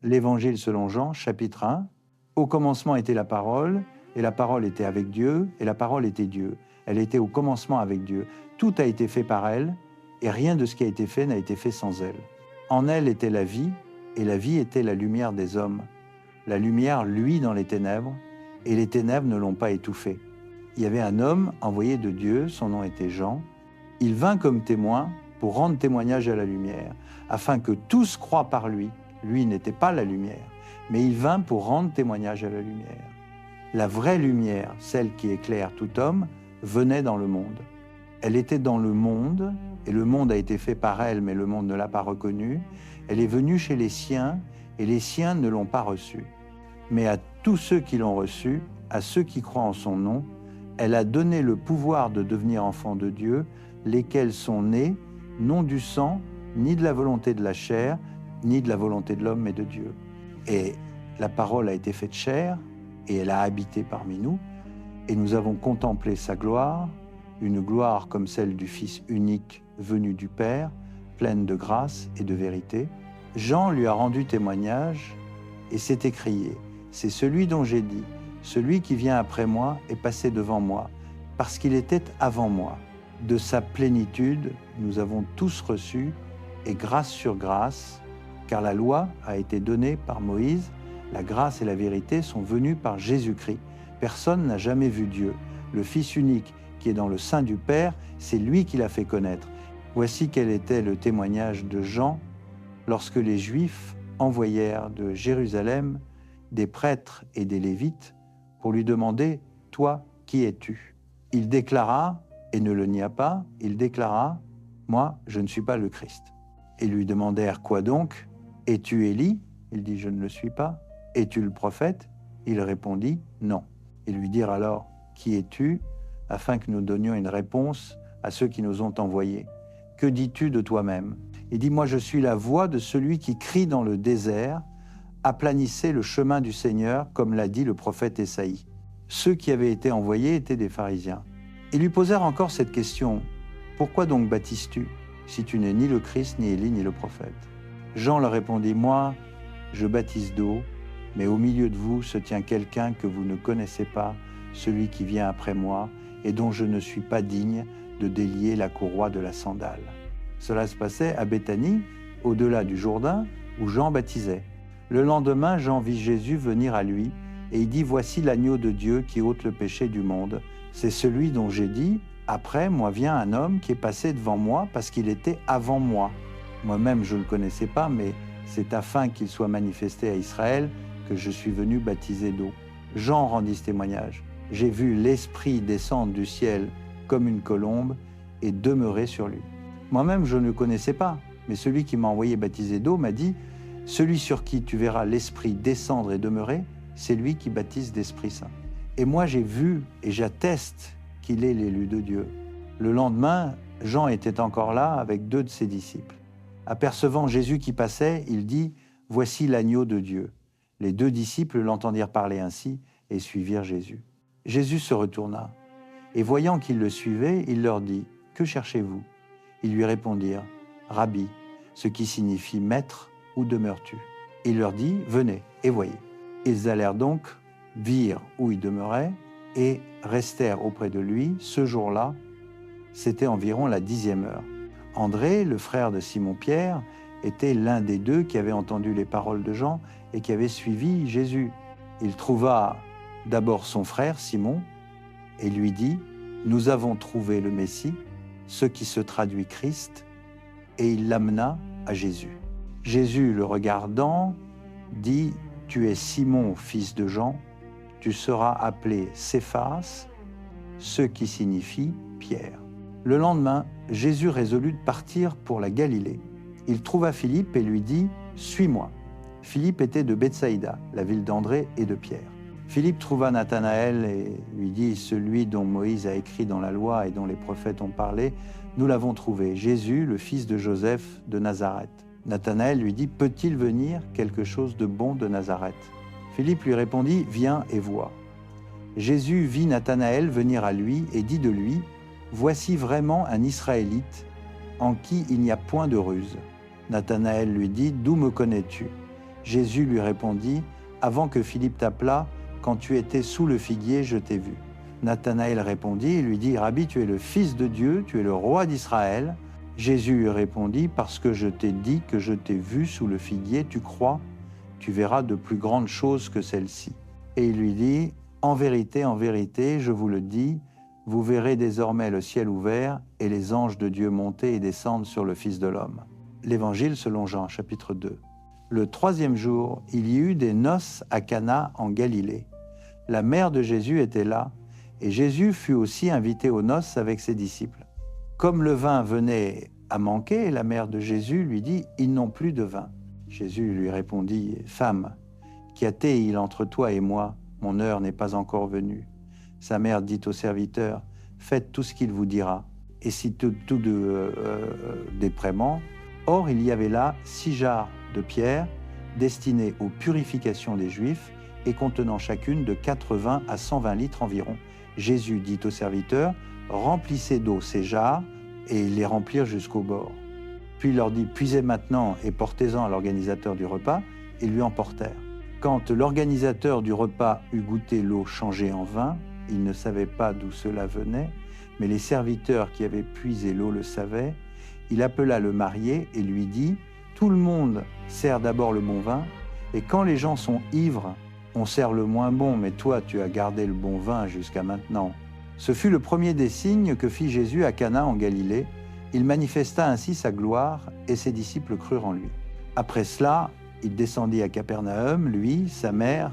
l'Évangile selon Jean, chapitre 1. Au commencement était la parole, et la parole était avec Dieu, et la parole était Dieu. Elle était au commencement avec Dieu. Tout a été fait par elle, et rien de ce qui a été fait n'a été fait sans elle. En elle était la vie, et la vie était la lumière des hommes. La lumière luit dans les ténèbres, et les ténèbres ne l'ont pas étouffée. Il y avait un homme envoyé de Dieu, son nom était Jean. Il vint comme témoin pour rendre témoignage à la lumière, afin que tous croient par lui. Lui n'était pas la lumière, mais il vint pour rendre témoignage à la lumière. La vraie lumière, celle qui éclaire tout homme, venait dans le monde. Elle était dans le monde, et le monde a été fait par elle, mais le monde ne l'a pas reconnue. Elle est venue chez les siens, et les siens ne l'ont pas reçue. Mais à tous ceux qui l'ont reçue, à ceux qui croient en son nom, elle a donné le pouvoir de devenir enfants de Dieu, lesquels sont nés, non du sang, ni de la volonté de la chair, ni de la volonté de l'homme, mais de Dieu. Et la parole a été faite chair, et elle a habité parmi nous, et nous avons contemplé sa gloire, une gloire comme celle du Fils unique venu du Père, pleine de grâce et de vérité. Jean lui a rendu témoignage, et s'est écrié, « C'est celui dont j'ai dit, celui qui vient après moi est passé devant moi, parce qu'il était avant moi. De sa plénitude, nous avons tous reçu, et grâce sur grâce, car la loi a été donnée par Moïse, la grâce et la vérité sont venues par Jésus-Christ. Personne n'a jamais vu Dieu. Le Fils unique qui est dans le sein du Père, c'est lui qui l'a fait connaître. Voici quel était le témoignage de Jean lorsque les Juifs envoyèrent de Jérusalem des prêtres et des Lévites pour lui demander « Toi, qui es-tu » Il déclara, et ne le nia pas, il déclara « Moi, je ne suis pas le Christ ». Ils lui demandèrent « Quoi donc ? Es-tu Élie » Il dit « Je ne le suis pas ». « Es-tu le prophète » Il répondit « Non ». Ils lui dirent alors « Qui es-tu » afin que nous donnions une réponse à ceux qui nous ont envoyés. « Que dis-tu de toi-même » Il dit « Moi, je suis la voix de celui qui crie dans le désert, aplanissez le chemin du Seigneur, comme l'a dit le prophète Ésaïe. » Ceux qui avaient été envoyés étaient des pharisiens. Ils lui posèrent encore cette question « Pourquoi donc baptises-tu, si tu n'es ni le Christ, ni Élie, ni le prophète ?» Jean leur répondit « Moi, je baptise d'eau, mais au milieu de vous se tient quelqu'un que vous ne connaissez pas, celui qui vient après moi, et dont je ne suis pas digne de délier la courroie de la sandale. » Cela se passait à Béthanie, au-delà du Jourdain, où Jean baptisait. Le lendemain, Jean vit Jésus venir à lui, et il dit « Voici l'agneau de Dieu qui ôte le péché du monde. C'est celui dont j'ai dit, après moi vient un homme qui est passé devant moi parce qu'il était avant moi. Moi-même je ne le connaissais pas, mais c'est afin qu'il soit manifesté à Israël que je suis venu baptiser d'eau. » Jean rendit ce témoignage. « J'ai vu l'Esprit descendre du ciel comme une colombe et demeurer sur lui. » Moi-même, je ne le connaissais pas, mais celui qui m'a envoyé baptiser d'eau m'a dit « Celui sur qui tu verras l'Esprit descendre et demeurer, c'est lui qui baptise d'Esprit Saint. » Et moi, j'ai vu et j'atteste qu'il est l'élu de Dieu. Le lendemain, Jean était encore là avec 2 de ses disciples. Apercevant Jésus qui passait, il dit « Voici l'agneau de Dieu. » Les 2 disciples l'entendirent parler ainsi et suivirent Jésus. Jésus se retourna, et voyant qu'ils le suivaient, il leur dit « Que cherchez-vous » Ils lui répondirent « Rabbi », ce qui signifie « Maître, où demeures-tu » Il leur dit « Venez et voyez ». Ils allèrent donc, virent où il demeurait, et restèrent auprès de lui. Ce jour-là, c'était environ la 10e heure. André, le frère de Simon-Pierre, était l'un des 2 qui avait entendu les paroles de Jean et qui avait suivi Jésus. Il trouva d'abord son frère Simon et lui dit « Nous avons trouvé le Messie, ce qui se traduit Christ, et il l'amena à Jésus. » Jésus, le regardant, dit « Tu es Simon, fils de Jean, tu seras appelé Céphas, ce qui signifie Pierre. » Le lendemain, Jésus résolut de partir pour la Galilée. Il trouva Philippe et lui dit « Suis-moi ». Philippe était de Bethsaïda, la ville d'André et de Pierre. Philippe trouva Nathanaël et lui dit « Celui dont Moïse a écrit dans la loi et dont les prophètes ont parlé, nous l'avons trouvé, Jésus, le fils de Joseph de Nazareth. » Nathanaël lui dit « Peut-il venir quelque chose de bon de Nazareth ?» Philippe lui répondit « Viens et vois. » Jésus vit Nathanaël venir à lui et dit de lui « Voici vraiment un Israélite en qui il n'y a point de ruse. » Nathanaël lui dit « D'où me connais-tu » Jésus lui répondit, « Avant que Philippe t'appelât, quand tu étais sous le figuier, je t'ai vu. » Nathanaël répondit et lui dit, « Rabbi, tu es le Fils de Dieu, tu es le roi d'Israël. » Jésus lui répondit, « Parce que je t'ai dit que je t'ai vu sous le figuier, tu crois, tu verras de plus grandes choses que celles-ci. » Et il lui dit, « En vérité, je vous le dis, vous verrez désormais le ciel ouvert et les anges de Dieu monter et descendre sur le Fils de l'homme. » L'Évangile selon Jean, chapitre 2. Le troisième jour, il y eut des noces à Cana en Galilée. La mère de Jésus était là, et Jésus fut aussi invité aux noces avec ses disciples. Comme le vin venait à manquer, la mère de Jésus lui dit « Ils n'ont plus de vin. » Jésus lui répondit « Femme, qu'y a-t-il entre toi et moi? Mon heure n'est pas encore venue. » Sa mère dit au serviteur « Faites tout ce qu'il vous dira. » Et si tout déprément, or il y avait là 6 jarres de pierre destinées aux purifications des Juifs et contenant chacune de 80 à 120 litres environ. Jésus dit au serviteur « Remplissez d'eau ces jarres » et ils les remplirent jusqu'au bord. Puis il leur dit « Puisez maintenant et portez-en à l'organisateur du repas » et lui emportèrent. Quand l'organisateur du repas eut goûté l'eau changée en vin, il ne savait pas d'où cela venait, mais les serviteurs qui avaient puisé l'eau le savaient. Il appela le marié et lui dit « Tout le monde sert d'abord le bon vin, et quand les gens sont ivres, on sert le moins bon, mais toi tu as gardé le bon vin jusqu'à maintenant. » Ce fut le premier des signes que fit Jésus à Cana en Galilée. Il manifesta ainsi sa gloire, et ses disciples crurent en lui. Après cela, il descendit à Capernaum, lui, sa mère,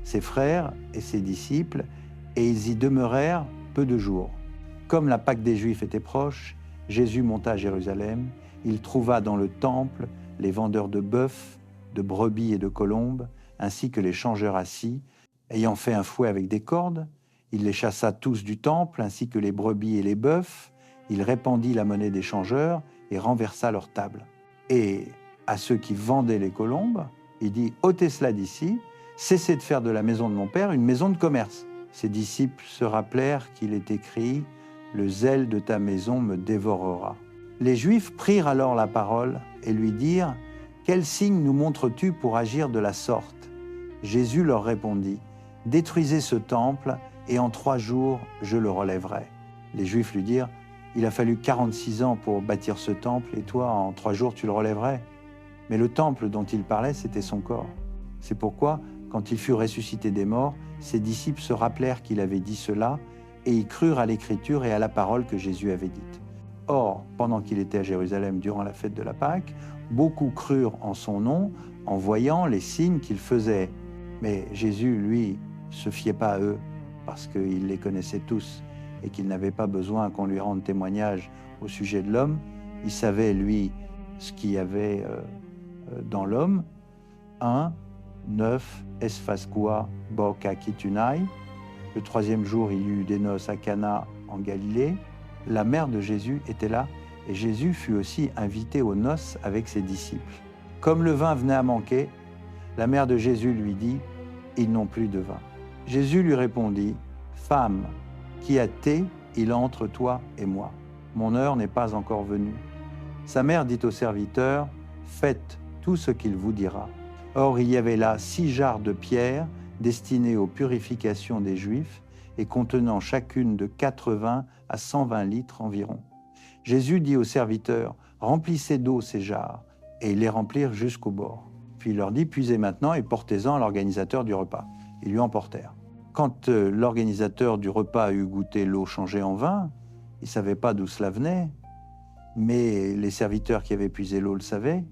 ses frères et ses disciples, et ils y demeurèrent peu de jours. Comme la Pâque des Juifs était proche, Jésus monta à Jérusalem. Il trouva dans le temple les vendeurs de bœufs, de brebis et de colombes, ainsi que les changeurs assis. Ayant fait un fouet avec des cordes, il les chassa tous du temple, ainsi que les brebis et les bœufs. Il répandit la monnaie des changeurs et renversa leur table. Et à ceux qui vendaient les colombes, il dit « ôtez cela d'ici, cessez de faire de la maison de mon Père une maison de commerce. » Ses disciples se rappelèrent qu'il est écrit « Le zèle de ta maison me dévorera. » Les Juifs prirent alors la parole et lui dirent « Quel signe nous montres-tu pour agir de la sorte ?» Jésus leur répondit « Détruisez ce temple et en 3 jours je le relèverai. » Les Juifs lui dirent « Il a fallu 46 ans pour bâtir ce temple et toi en 3 jours tu le relèverais. » Mais le temple dont il parlait, c'était son corps. C'est pourquoi, quand il fut ressuscité des morts, ses disciples se rappelèrent qu'il avait dit cela et ils crurent à l'écriture et à la parole que Jésus avait dite. Or, pendant qu'il était à Jérusalem durant la fête de la Pâque, beaucoup crurent en son nom en voyant les signes qu'il faisait. Mais Jésus, lui, se fiait pas à eux parce qu'il les connaissait tous et qu'il n'avait pas besoin qu'on lui rende témoignage au sujet de l'homme. Il savait, lui, ce qu'il y avait dans l'homme. 1, 9, Esphasgoua, Boka Kitunai. Le 3e jour, il y eut des noces à Cana en Galilée. La mère de Jésus était là et Jésus fut aussi invité aux noces avec ses disciples. Comme le vin venait à manquer, la mère de Jésus lui dit « Ils n'ont plus de vin. » Jésus lui répondit « Femme, qui a-t-il entre toi et moi? Mon heure n'est pas encore venue. » Sa mère dit au serviteur « Faites tout ce qu'il vous dira. » Or, il y avait là 6 jarres de pierre destinées aux purifications des Juifs et contenant chacune de 80 à 120 litres environ. Jésus dit aux serviteurs « Remplissez d'eau ces jarres » et ils les remplirent jusqu'au bord. Puis il leur dit « Puisez maintenant et portez-en à l'organisateur du repas. » Ils lui emportèrent. Quand l'organisateur du repas eut goûté l'eau changée en vin, il ne savait pas d'où cela venait, mais les serviteurs qui avaient puisé l'eau le savaient.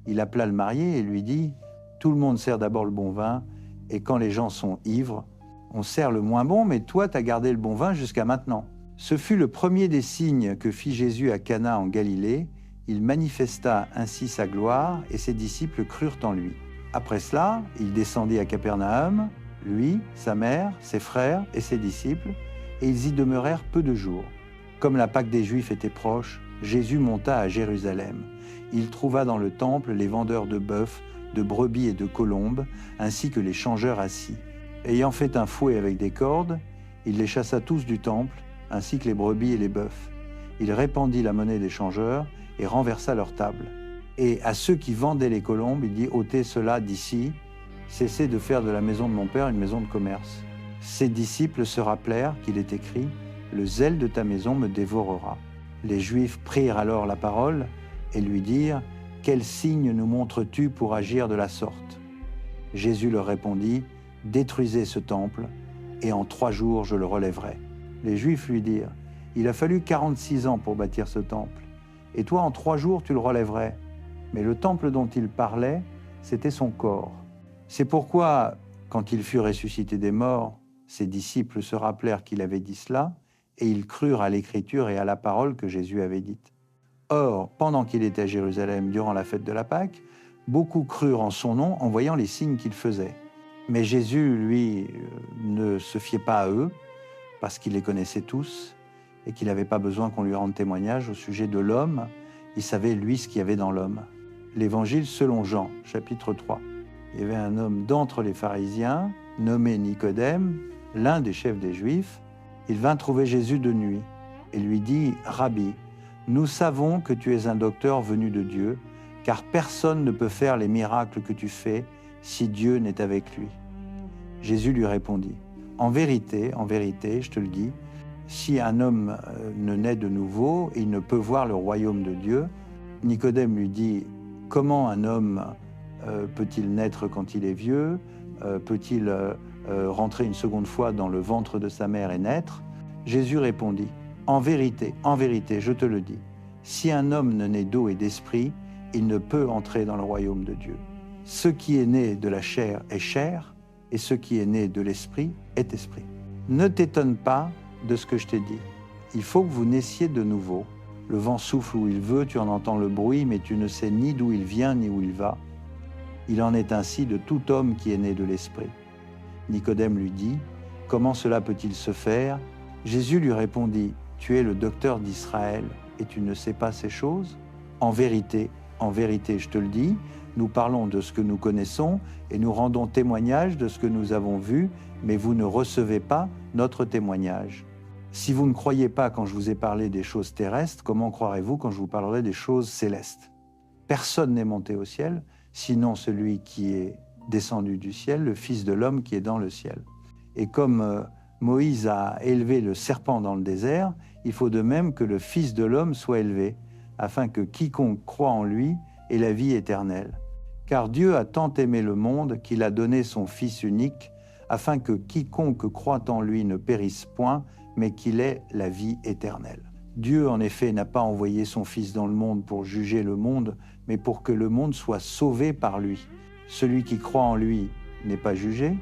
Il appela le marié et lui dit « Tout le monde sert d'abord le bon vin, et quand les gens sont ivres, on sert le moins bon, mais toi, tu as gardé le bon vin jusqu'à maintenant. » Ce fut le premier des signes que fit Jésus à Cana en Galilée. Il manifesta ainsi sa gloire, et ses disciples crurent en lui. Après cela, il descendit à Capernaum, lui, sa mère, ses frères et ses disciples, et ils y demeurèrent peu de jours. Comme la Pâque des Juifs était proche, Jésus monta à Jérusalem. Il trouva dans le temple les vendeurs de bœufs, de brebis et de colombes, ainsi que les changeurs assis. Ayant fait un fouet avec des cordes, il les chassa tous du temple, ainsi que les brebis et les bœufs. Il répandit la monnaie des changeurs et renversa leur table. Et à ceux qui vendaient les colombes, il dit « ôtez cela d'ici, cessez de faire de la maison de mon père une maison de commerce. » Ses disciples se rappelèrent qu'il est écrit « Le zèle de ta maison me dévorera. » Les Juifs prirent alors la parole et lui dirent « Quel signe nous montres-tu pour agir de la sorte ?» Jésus leur répondit « Détruisez ce temple, et en 3 jours je le relèverai. » Les Juifs lui dirent « Il a fallu 46 ans pour bâtir ce temple, et toi en 3 jours tu le relèverais. » Mais le temple dont il parlait, c'était son corps. C'est pourquoi, quand il fut ressuscité des morts, ses disciples se rappelèrent qu'il avait dit cela, et ils crurent à l'écriture et à la parole que Jésus avait dite. Or, pendant qu'il était à Jérusalem durant la fête de la Pâque, beaucoup crurent en son nom en voyant les signes qu'il faisait. Mais Jésus, lui, ne se fiait pas à eux, parce qu'il les connaissait tous, et qu'il n'avait pas besoin qu'on lui rende témoignage au sujet de l'homme. Il savait, lui, ce qu'il y avait dans l'homme. L'Évangile selon Jean, chapitre 3. Il y avait un homme d'entre les pharisiens, nommé Nicodème, l'un des chefs des Juifs. Il vint trouver Jésus de nuit et lui dit « Rabbi, nous savons que tu es un docteur venu de Dieu, car personne ne peut faire les miracles que tu fais si Dieu n'est avec lui. » Jésus lui répondit « en vérité, je te le dis, si un homme ne naît de nouveau, il ne peut voir le royaume de Dieu. » Nicodème lui dit « Comment un homme peut-il naître quand il est vieux? Peut-il rentrer une seconde fois dans le ventre de sa mère et naître ?» Jésus répondit « en vérité, je te le dis, si un homme ne naît d'eau et d'esprit, il ne peut entrer dans le royaume de Dieu. Ce qui est né de la chair est chair, et ce qui est né de l'esprit est esprit. Ne t'étonne pas de ce que je t'ai dit. Il faut que vous naissiez de nouveau. Le vent souffle où il veut, tu en entends le bruit, mais tu ne sais ni d'où il vient ni où il va. Il en est ainsi de tout homme qui est né de l'esprit. » Nicodème lui dit « Comment cela peut-il se faire ?» Jésus lui répondit « Tu es le docteur d'Israël et tu ne sais pas ces choses? En vérité, je te le dis, nous parlons de ce que nous connaissons et nous rendons témoignage de ce que nous avons vu, mais vous ne recevez pas notre témoignage. Si vous ne croyez pas quand je vous ai parlé des choses terrestres, comment croirez-vous quand je vous parlerai des choses célestes? Personne n'est monté au ciel, sinon celui qui est descendu du ciel, le Fils de l'homme qui est dans le ciel. Et comme Moïse a élevé le serpent dans le désert, il faut de même que le Fils de l'homme soit élevé, afin que quiconque croit en lui ait la vie éternelle. Car Dieu a tant aimé le monde qu'il a donné son Fils unique, afin que quiconque croit en lui ne périsse point, mais qu'il ait la vie éternelle. Dieu, en effet, n'a pas envoyé son Fils dans le monde pour juger le monde, mais pour que le monde soit sauvé par lui. Celui qui croit en lui n'est pas jugé,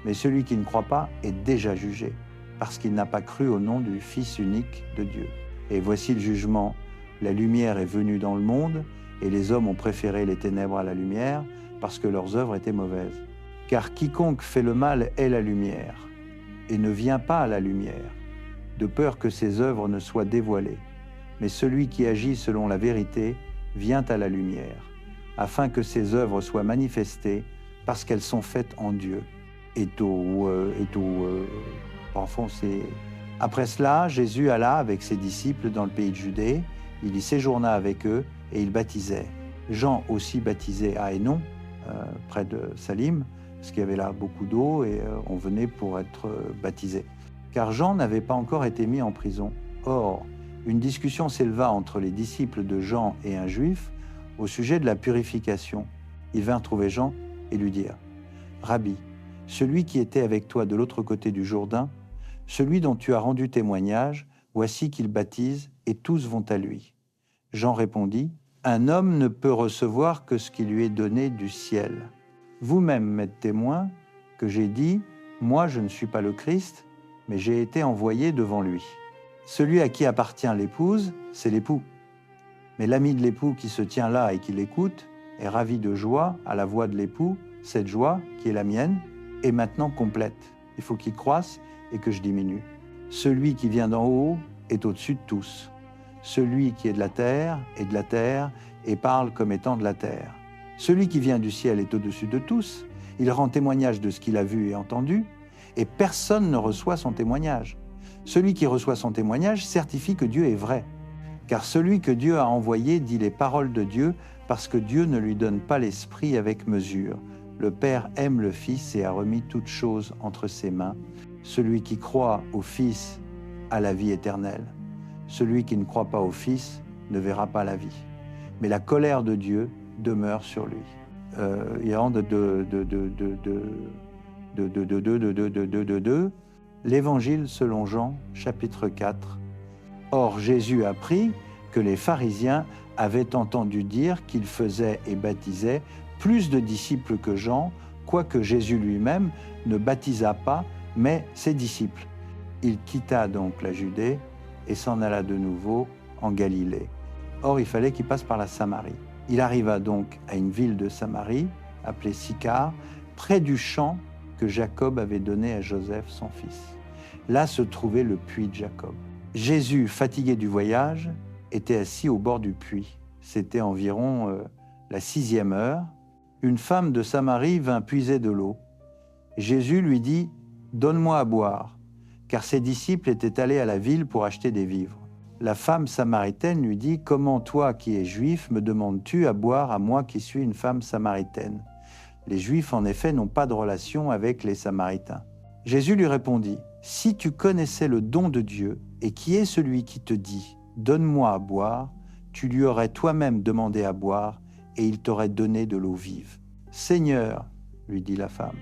mais celui qui ne croit pas est déjà jugé, parce qu'il n'a pas cru au nom du Fils unique de Dieu. Et voici le jugement. La lumière est venue dans le monde, et les hommes ont préféré les ténèbres à la lumière, parce que leurs œuvres étaient mauvaises. Car quiconque fait le mal est la lumière, et ne vient pas à la lumière, de peur que ses œuvres ne soient dévoilées. Mais celui qui agit selon la vérité vient à la lumière, afin que ses œuvres soient manifestées, parce qu'elles sont faites en Dieu. Après cela, Jésus alla avec ses disciples dans le pays de Judée. Il y séjourna avec eux et il baptisait. Jean aussi baptisait à Hénon, près de Salim, parce qu'il y avait là beaucoup d'eau et on venait pour être baptisé. Car Jean n'avait pas encore été mis en prison. Or, une discussion s'éleva entre les disciples de Jean et un juif au sujet de la purification. Ils vinrent trouver Jean et lui dirent « Rabbi, celui qui était avec toi de l'autre côté du Jourdain, celui dont tu as rendu témoignage, voici qu'il baptise et tous vont à lui. » Jean répondit « Un homme ne peut recevoir que ce qui lui est donné du ciel. Vous-même m'êtes témoin que j'ai dit « Moi, je ne suis pas le Christ, mais j'ai été envoyé devant lui. » Celui à qui appartient l'épouse, c'est l'époux. Mais l'ami de l'époux qui se tient là et qui l'écoute est ravi de joie à la voix de l'époux. Cette joie, qui est la mienne, est maintenant complète. Il faut qu'il croisse et que je diminue. Celui qui vient d'en haut est au-dessus de tous. Celui qui est de la terre est de la terre et parle comme étant de la terre. Celui qui vient du ciel est au-dessus de tous. Il rend témoignage de ce qu'il a vu et entendu, et personne ne reçoit son témoignage. Celui qui reçoit son témoignage certifie que Dieu est vrai. Car celui que Dieu a envoyé dit les paroles de Dieu parce que Dieu ne lui donne pas l'Esprit avec mesure. Le Père aime le Fils et a remis toutes choses entre ses mains. Celui qui croit au Fils a la vie éternelle. Celui qui ne croit pas au Fils ne verra pas la vie. Mais la colère de Dieu demeure sur lui. Il rentre l'Évangile selon Jean, chapitre 4. Or, Jésus apprit que les pharisiens avaient entendu dire qu'il faisait et baptisait plus de disciples que Jean, quoique Jésus lui-même ne baptisa pas, mais ses disciples. Il quitta donc la Judée et s'en alla de nouveau en Galilée. Or, il fallait qu'il passe par la Samarie. Il arriva donc à une ville de Samarie, appelée Sychar, près du champ que Jacob avait donné à Joseph, son fils. Là se trouvait le puits de Jacob. Jésus, fatigué du voyage, était assis au bord du puits. C'était environ la 6e heure. Une femme de Samarie vint puiser de l'eau. Jésus lui dit « Donne-moi à boire », car ses disciples étaient allés à la ville pour acheter des vivres. La femme samaritaine lui dit « Comment toi qui es juif me demandes-tu à boire à moi qui suis une femme samaritaine ?» Les Juifs, en effet, n'ont pas de relation avec les Samaritains. Jésus lui répondit « Si tu connaissais le don de Dieu et qui est celui qui te dit « Donne-moi à boire », tu lui aurais toi-même demandé à boire et il t'aurait donné de l'eau vive. « Seigneur, lui dit la femme,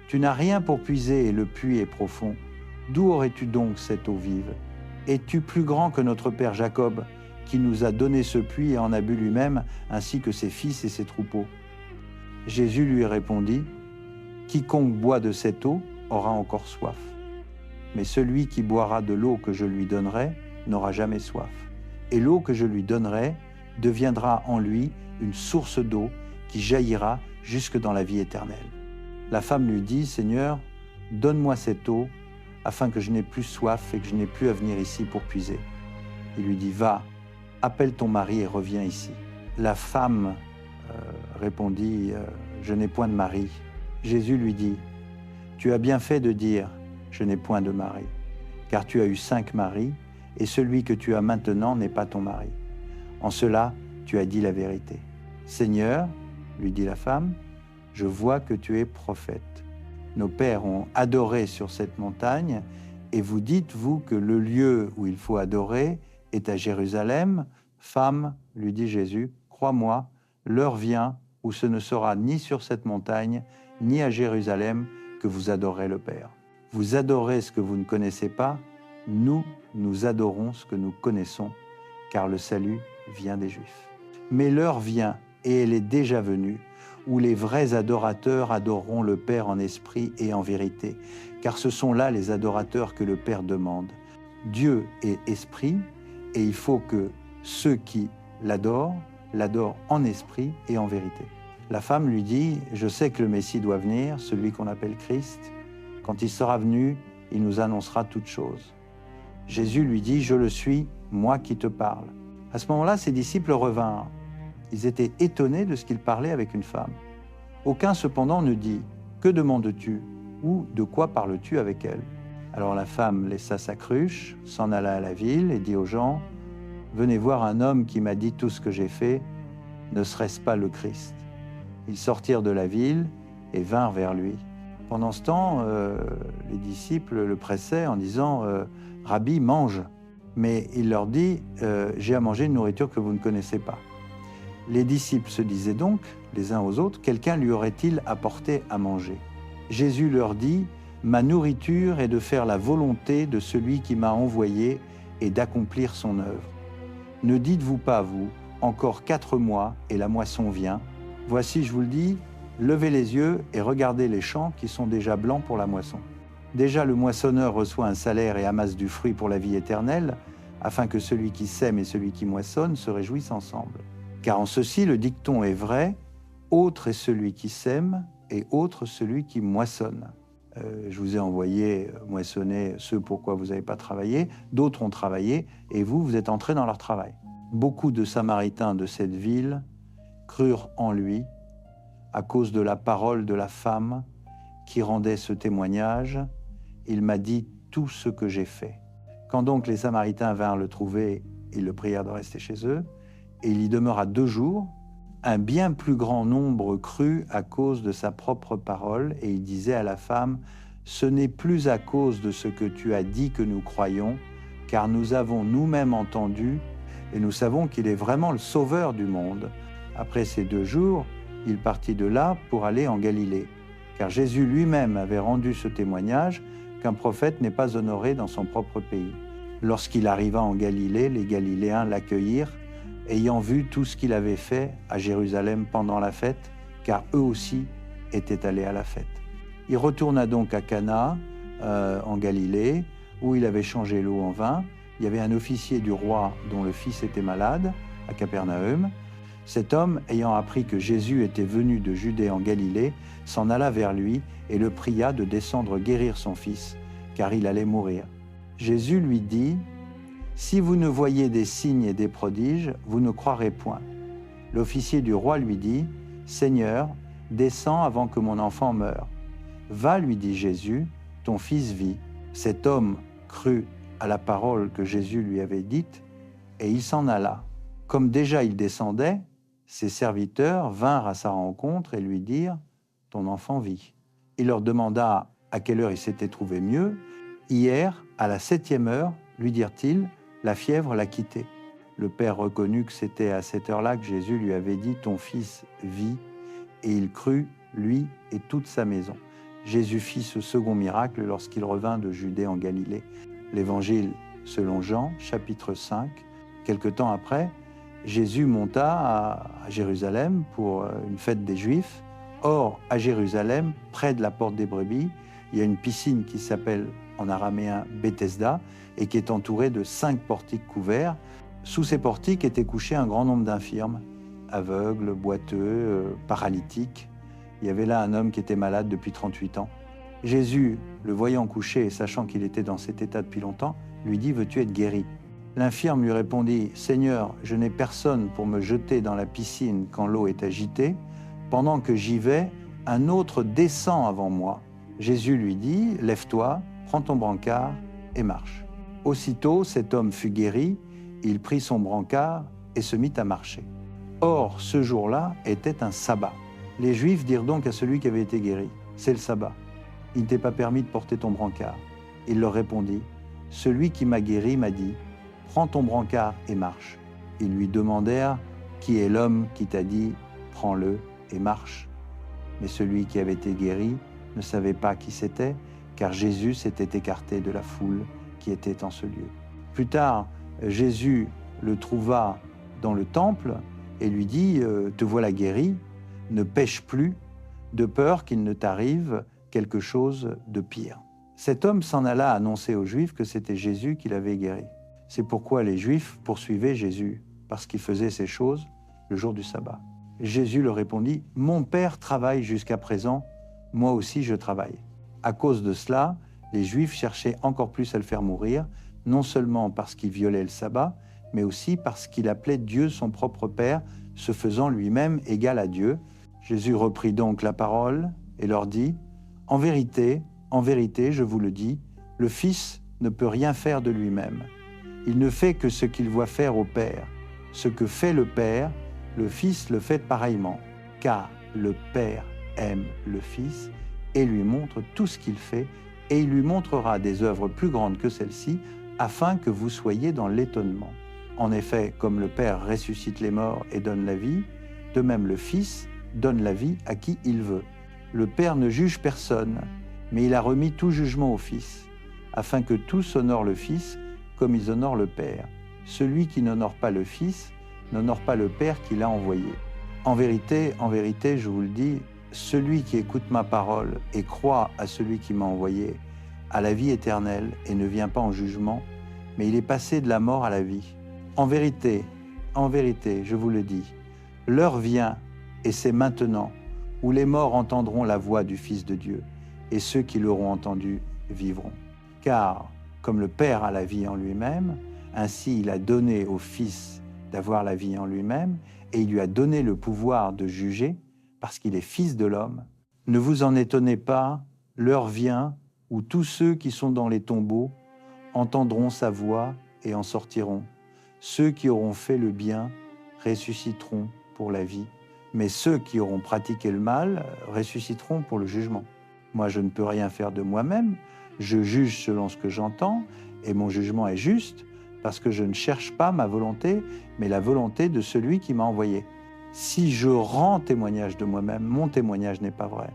tu n'as rien pour puiser et le puits est profond. D'où aurais-tu donc cette eau vive? Es-tu plus grand que notre père Jacob, qui nous a donné ce puits et en a bu lui-même, ainsi que ses fils et ses troupeaux ?» Jésus lui répondit, « Quiconque boit de cette eau aura encore soif. Mais celui qui boira de l'eau que je lui donnerai n'aura jamais soif. Et l'eau que je lui donnerai deviendra en lui une source d'eau qui jaillira jusque dans la vie éternelle. » La femme lui dit, « Seigneur, donne-moi cette eau, afin que je n'ai plus soif et que je n'ai plus à venir ici pour puiser. » Il lui dit, « Va, appelle ton mari et reviens ici. » La femme répondit, « Je n'ai point de mari. » Jésus lui dit, « Tu as bien fait de dire, je n'ai point de mari, car tu as eu 5 maris, et celui que tu as maintenant n'est pas ton mari. En cela, tu as dit la vérité. » « Seigneur, lui dit la femme, je vois que tu es prophète. Nos pères ont adoré sur cette montagne, et vous dites, vous, que le lieu où il faut adorer est à Jérusalem. Femme, lui dit Jésus, crois-moi, l'heure vient où ce ne sera ni sur cette montagne, ni à Jérusalem que vous adorez le Père. Vous adorez ce que vous ne connaissez pas, nous adorons ce que nous connaissons, car le salut vient des Juifs. Mais l'heure vient, et elle est déjà venue, où les vrais adorateurs adoreront le Père en esprit et en vérité, car ce sont là les adorateurs que le Père demande. Dieu est esprit, et il faut que ceux qui l'adorent en esprit et en vérité. La femme lui dit, « Je sais que le Messie doit venir, celui qu'on appelle Christ. Quand il sera venu, il nous annoncera toutes choses. » Jésus lui dit, « Je le suis, moi qui te parle. » À ce moment-là, ses disciples revinrent. Ils étaient étonnés de ce qu'il parlait avec une femme. Aucun cependant ne dit « Que demandes-tu » ou « De quoi parles-tu avec elle ?» Alors la femme laissa sa cruche, s'en alla à la ville et dit aux gens « Venez voir un homme qui m'a dit tout ce que j'ai fait, ne serait-ce pas le Christ ?» Ils sortirent de la ville et vinrent vers lui. Pendant ce temps, les disciples le pressaient en disant « Rabbi, mange !» Mais il leur dit « J'ai à manger une nourriture que vous ne connaissez pas. » Les disciples se disaient donc, les uns aux autres, « Quelqu'un lui aurait-il apporté à manger ?» Jésus leur dit, « Ma nourriture est de faire la volonté de celui qui m'a envoyé et d'accomplir son œuvre. Ne dites-vous pas, vous, encore 4 mois et la moisson vient. Voici, je vous le dis, levez les yeux et regardez les champs qui sont déjà blancs pour la moisson. Déjà le moissonneur reçoit un salaire et amasse du fruit pour la vie éternelle, afin que celui qui sème et celui qui moissonne se réjouissent ensemble. Car en ceci, le dicton est vrai, autre est celui qui sème et autre celui qui moissonne. Je vous ai envoyé moissonner ceux pour quoi vous n'avez pas travaillé, d'autres ont travaillé, et vous êtes entrés dans leur travail. Beaucoup de Samaritains de cette ville crurent en lui à cause de la parole de la femme qui rendait ce témoignage. Il m'a dit tout ce que j'ai fait. Quand donc les Samaritains vinrent le trouver, ils le prièrent de rester chez eux, et il y demeura 2 jours. un bien plus grand nombre crut à cause de sa propre parole, et il disait à la femme, « Ce n'est plus à cause de ce que tu as dit que nous croyons, car nous avons nous-mêmes entendu, et nous savons qu'il est vraiment le sauveur du monde. » Après ces 2 jours, il partit de là pour aller en Galilée, car Jésus lui-même avait rendu ce témoignage qu'un prophète n'est pas honoré dans son propre pays. Lorsqu'il arriva en Galilée, les Galiléens l'accueillirent, ayant vu tout ce qu'il avait fait à Jérusalem pendant la fête, car eux aussi étaient allés à la fête. Il retourna donc à Cana, en Galilée, où il avait changé l'eau en vin. Il y avait un officier du roi dont le fils était malade, à Capernaum. Cet homme, ayant appris que Jésus était venu de Judée en Galilée, s'en alla vers lui et le pria de descendre guérir son fils, car il allait mourir. Jésus lui dit, « Si vous ne voyez des signes et des prodiges, vous ne croirez point. » L'officier du roi lui dit, « Seigneur, descends avant que mon enfant meure. » « Va, lui dit Jésus, ton fils vit. » Cet homme crut à la parole que Jésus lui avait dite, et il s'en alla. Comme déjà il descendait, ses serviteurs vinrent à sa rencontre et lui dirent, « Ton enfant vit. » Il leur demanda à quelle heure il s'était trouvé mieux. « Hier, à la 7e heure, lui dirent-ils, la fièvre l'a quitté. » Le père reconnut que c'était à cette heure-là que Jésus lui avait dit, « Ton fils vit. » Et il crut, lui et toute sa maison. Jésus fit ce second miracle lorsqu'il revint de Judée en Galilée. L'Évangile selon Jean, chapitre 5. Quelque temps après, Jésus monta à Jérusalem pour une fête des Juifs. Or, à Jérusalem, près de la porte des brebis, il y a une piscine qui s'appelle en araméen Bethesda et qui est entourée de 5 portiques couverts. Sous ces portiques était couché un grand nombre d'infirmes, aveugles, boiteux, paralytiques. Il y avait là un homme qui était malade depuis 38 ans. Jésus, le voyant couché et sachant qu'il était dans cet état depuis longtemps, lui dit « Veux-tu être guéri ?» L'infirme lui répondit « Seigneur, je n'ai personne pour me jeter dans la piscine quand l'eau est agitée. Pendant que j'y vais, un autre descend avant moi. » Jésus lui dit « Lève-toi, prends ton brancard et marche. » Aussitôt, cet homme fut guéri, il prit son brancard et se mit à marcher. Or, ce jour-là était un sabbat. Les Juifs dirent donc à celui qui avait été guéri, « C'est le sabbat. Il ne t'est pas permis de porter ton brancard. » Il leur répondit, « Celui qui m'a guéri m'a dit, « Prends ton brancard et marche. » Ils lui demandèrent, « Qui est l'homme qui t'a dit, prends-le et marche ?» Mais celui qui avait été guéri ne savait pas qui c'était, car Jésus s'était écarté de la foule qui était en ce lieu. Plus tard, Jésus le trouva dans le temple et lui dit, « Te voilà guéri, ne pêche plus, de peur qu'il ne t'arrive quelque chose de pire. » Cet homme s'en alla annoncer aux Juifs que c'était Jésus qui l'avait guéri. C'est pourquoi les Juifs poursuivaient Jésus, parce qu'il faisait ces choses le jour du sabbat. Jésus leur répondit, « Mon Père travaille jusqu'à présent, moi aussi je travaille. » À cause de cela, les Juifs cherchaient encore plus à le faire mourir, non seulement parce qu'il violait le sabbat, mais aussi parce qu'il appelait Dieu son propre Père, se faisant lui-même égal à Dieu. Jésus reprit donc la parole et leur dit, « En vérité, je vous le dis, le Fils ne peut rien faire de lui-même. Il ne fait que ce qu'il voit faire au Père. Ce que fait le Père, le Fils le fait pareillement, car le Père aime le Fils et lui montre tout ce qu'il fait, et il lui montrera des œuvres plus grandes que celles-ci, afin que vous soyez dans l'étonnement. En effet, comme le Père ressuscite les morts et donne la vie, de même le Fils donne la vie à qui il veut. Le Père ne juge personne, mais il a remis tout jugement au Fils, afin que tous honorent le Fils comme ils honorent le Père. Celui qui n'honore pas le Fils n'honore pas le Père qui l'a envoyé. En vérité, je vous le dis, celui qui écoute ma parole et croit à celui qui m'a envoyé a la vie éternelle et ne vient pas en jugement, mais il est passé de la mort à la vie. En vérité, je vous le dis, l'heure vient, et c'est maintenant, où les morts entendront la voix du Fils de Dieu, et ceux qui l'auront entendu vivront. Car, comme le Père a la vie en lui-même, ainsi il a donné au Fils d'avoir la vie en lui-même, et il lui a donné le pouvoir de juger, parce qu'il est Fils de l'homme. Ne vous en étonnez pas, l'heure vient où tous ceux qui sont dans les tombeaux entendront sa voix et en sortiront. Ceux qui auront fait le bien ressusciteront pour la vie. Mais ceux qui auront pratiqué le mal ressusciteront pour le jugement. Moi, je ne peux rien faire de moi-même. Je juge selon ce que j'entends, et mon jugement est juste, parce que je ne cherche pas ma volonté, mais la volonté de celui qui m'a envoyé. Si je rends témoignage de moi-même, mon témoignage n'est pas vrai.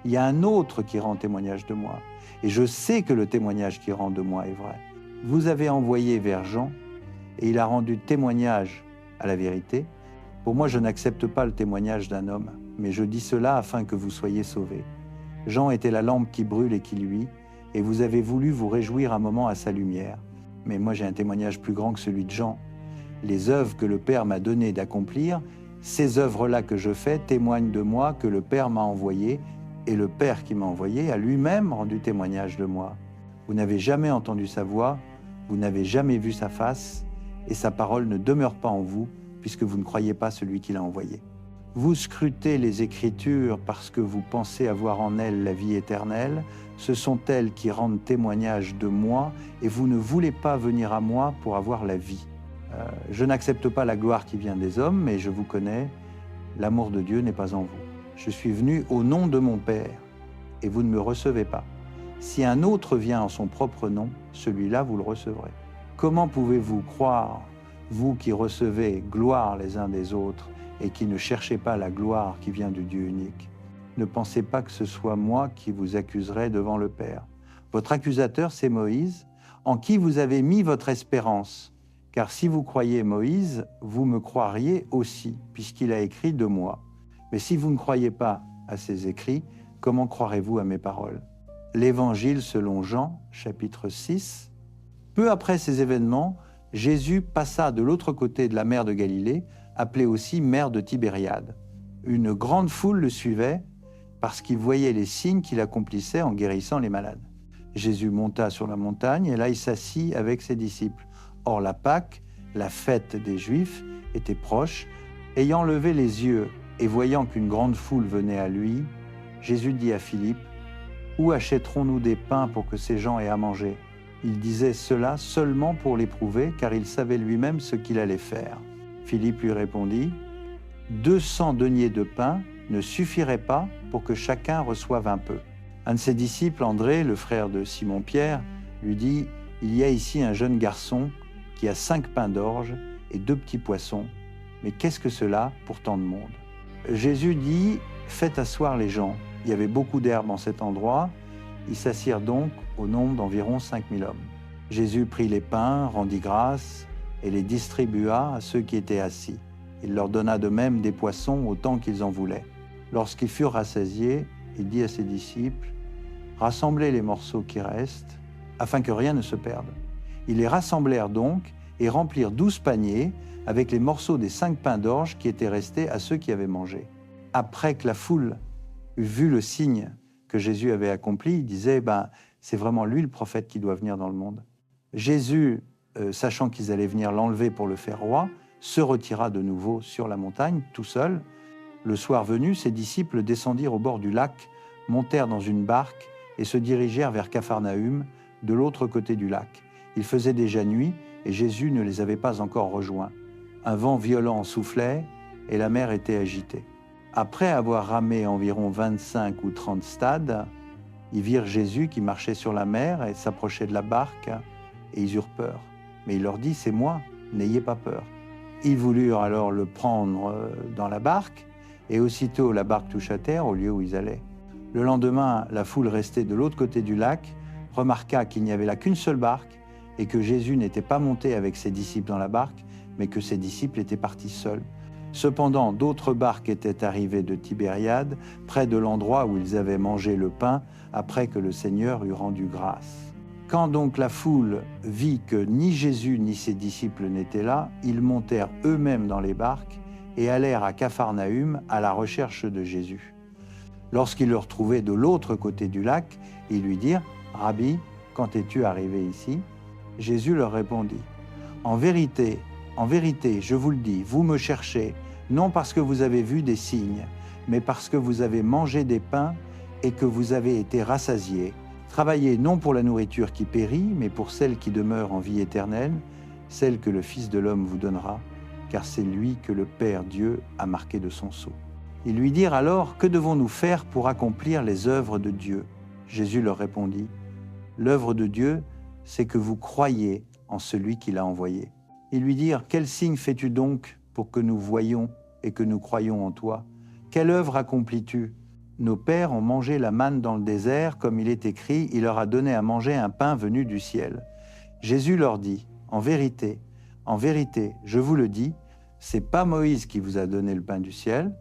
Il y a un autre qui rend témoignage de moi, et je sais que le témoignage qu'il rend de moi est vrai. Vous avez envoyé vers Jean, et il a rendu témoignage à la vérité. Pour moi, je n'accepte pas le témoignage d'un homme, mais je dis cela afin que vous soyez sauvés. Jean était la lampe qui brûle et qui luit, et vous avez voulu vous réjouir un moment à sa lumière. Mais moi, j'ai un témoignage plus grand que celui de Jean. Les œuvres que le Père m'a donné d'accomplir, ces œuvres-là que je fais témoignent de moi que le Père m'a envoyé, et le Père qui m'a envoyé a lui-même rendu témoignage de moi. Vous n'avez jamais entendu sa voix, vous n'avez jamais vu sa face, et sa parole ne demeure pas en vous, puisque vous ne croyez pas celui qui l'a envoyé. Vous scrutez les Écritures parce que vous pensez avoir en elles la vie éternelle. Ce sont elles qui rendent témoignage de moi, et vous ne voulez pas venir à moi pour avoir la vie. Je n'accepte pas la gloire qui vient des hommes, mais je vous connais, l'amour de Dieu n'est pas en vous. Je suis venu au nom de mon Père, et vous ne me recevez pas. Si un autre vient en son propre nom, celui-là vous le recevrez. Comment pouvez-vous croire, vous qui recevez gloire les uns des autres, et qui ne cherchez pas la gloire qui vient du Dieu unique? Ne pensez pas que ce soit moi qui vous accuserai devant le Père. Votre accusateur, c'est Moïse, en qui vous avez mis votre espérance. Car si vous croyez Moïse, vous me croiriez aussi, puisqu'il a écrit de moi. Mais si vous ne croyez pas à ses écrits, comment croirez-vous à mes paroles? L'Évangile selon Jean, chapitre 6. Peu après ces événements, Jésus passa de l'autre côté de la mer de Galilée, appelée aussi mer de Tibériade. Une grande foule le suivait parce qu'il voyait les signes qu'il accomplissait en guérissant les malades. Jésus monta sur la montagne et là il s'assit avec ses disciples. Or la Pâque, la fête des Juifs, était proche. Ayant levé les yeux et voyant qu'une grande foule venait à lui, Jésus dit à Philippe, « Où achèterons-nous des pains pour que ces gens aient à manger ?» Il disait cela seulement pour l'éprouver, car il savait lui-même ce qu'il allait faire. Philippe lui répondit, « 200 deniers de pain ne suffiraient pas pour que chacun reçoive un peu. » Un de ses disciples, André, le frère de Simon-Pierre, lui dit, « Il y a ici un jeune garçon qui a 5 pains d'orge et 2 petits poissons. Mais qu'est-ce que cela pour tant de monde ?» Jésus dit, « Faites asseoir les gens. » Il y avait beaucoup d'herbe en cet endroit. Ils s'assirent donc au nombre d'environ 5000 hommes. Jésus prit les pains, rendit grâce et les distribua à ceux qui étaient assis. Il leur donna de même des poissons autant qu'ils en voulaient. Lorsqu'ils furent rassasiés, il dit à ses disciples, « Rassemblez les morceaux qui restent, afin que rien ne se perde. » Ils les rassemblèrent donc et remplirent 12 paniers avec les morceaux des 5 pains d'orge qui étaient restés à ceux qui avaient mangé. Après que la foule eut vu le signe que Jésus avait accompli, il disait, c'est vraiment lui le prophète qui doit venir dans le monde. Jésus, sachant qu'ils allaient venir l'enlever pour le faire roi, se retira de nouveau sur la montagne, tout seul. Le soir venu, ses disciples descendirent au bord du lac, montèrent dans une barque et se dirigèrent vers Capharnaüm, de l'autre côté du lac. Il faisait déjà nuit et Jésus ne les avait pas encore rejoints. Un vent violent soufflait et la mer était agitée. Après avoir ramé environ 25 ou 30 stades, ils virent Jésus qui marchait sur la mer et s'approchait de la barque, et ils eurent peur. Mais il leur dit, « C'est moi, n'ayez pas peur. » Ils voulurent alors le prendre dans la barque, et aussitôt la barque toucha terre au lieu où ils allaient. Le lendemain, la foule restée de l'autre côté du lac remarqua qu'il n'y avait là qu'une seule barque, et que Jésus n'était pas monté avec ses disciples dans la barque, mais que ses disciples étaient partis seuls. Cependant, d'autres barques étaient arrivées de Tibériade, près de l'endroit où ils avaient mangé le pain, après que le Seigneur eut rendu grâce. Quand donc la foule vit que ni Jésus ni ses disciples n'étaient là, ils montèrent eux-mêmes dans les barques et allèrent à Capharnaüm à la recherche de Jésus. Lorsqu'ils le retrouvaient de l'autre côté du lac, ils lui dirent, « Rabbi, quand es-tu arrivé ici ?» Jésus leur répondit, « En vérité, je vous le dis, vous me cherchez, non parce que vous avez vu des signes, mais parce que vous avez mangé des pains et que vous avez été rassasiés. Travaillez non pour la nourriture qui périt, mais pour celle qui demeure en vie éternelle, celle que le Fils de l'homme vous donnera, car c'est lui que le Père Dieu a marqué de son sceau. » Ils lui dirent alors, « Que devons-nous faire pour accomplir les œuvres de Dieu ?» Jésus leur répondit, « L'œuvre de Dieu, c'est que vous croyiez en celui qui l'a envoyé. » Ils lui dirent, « Quel signe fais-tu donc pour que nous voyions et que nous croyions en toi? Quelle œuvre accomplis-tu? Nos pères ont mangé la manne dans le désert, comme il est écrit, il leur a donné à manger un pain venu du ciel. » Jésus leur dit, « en vérité, je vous le dis, c'est pas Moïse qui vous a donné le pain du ciel,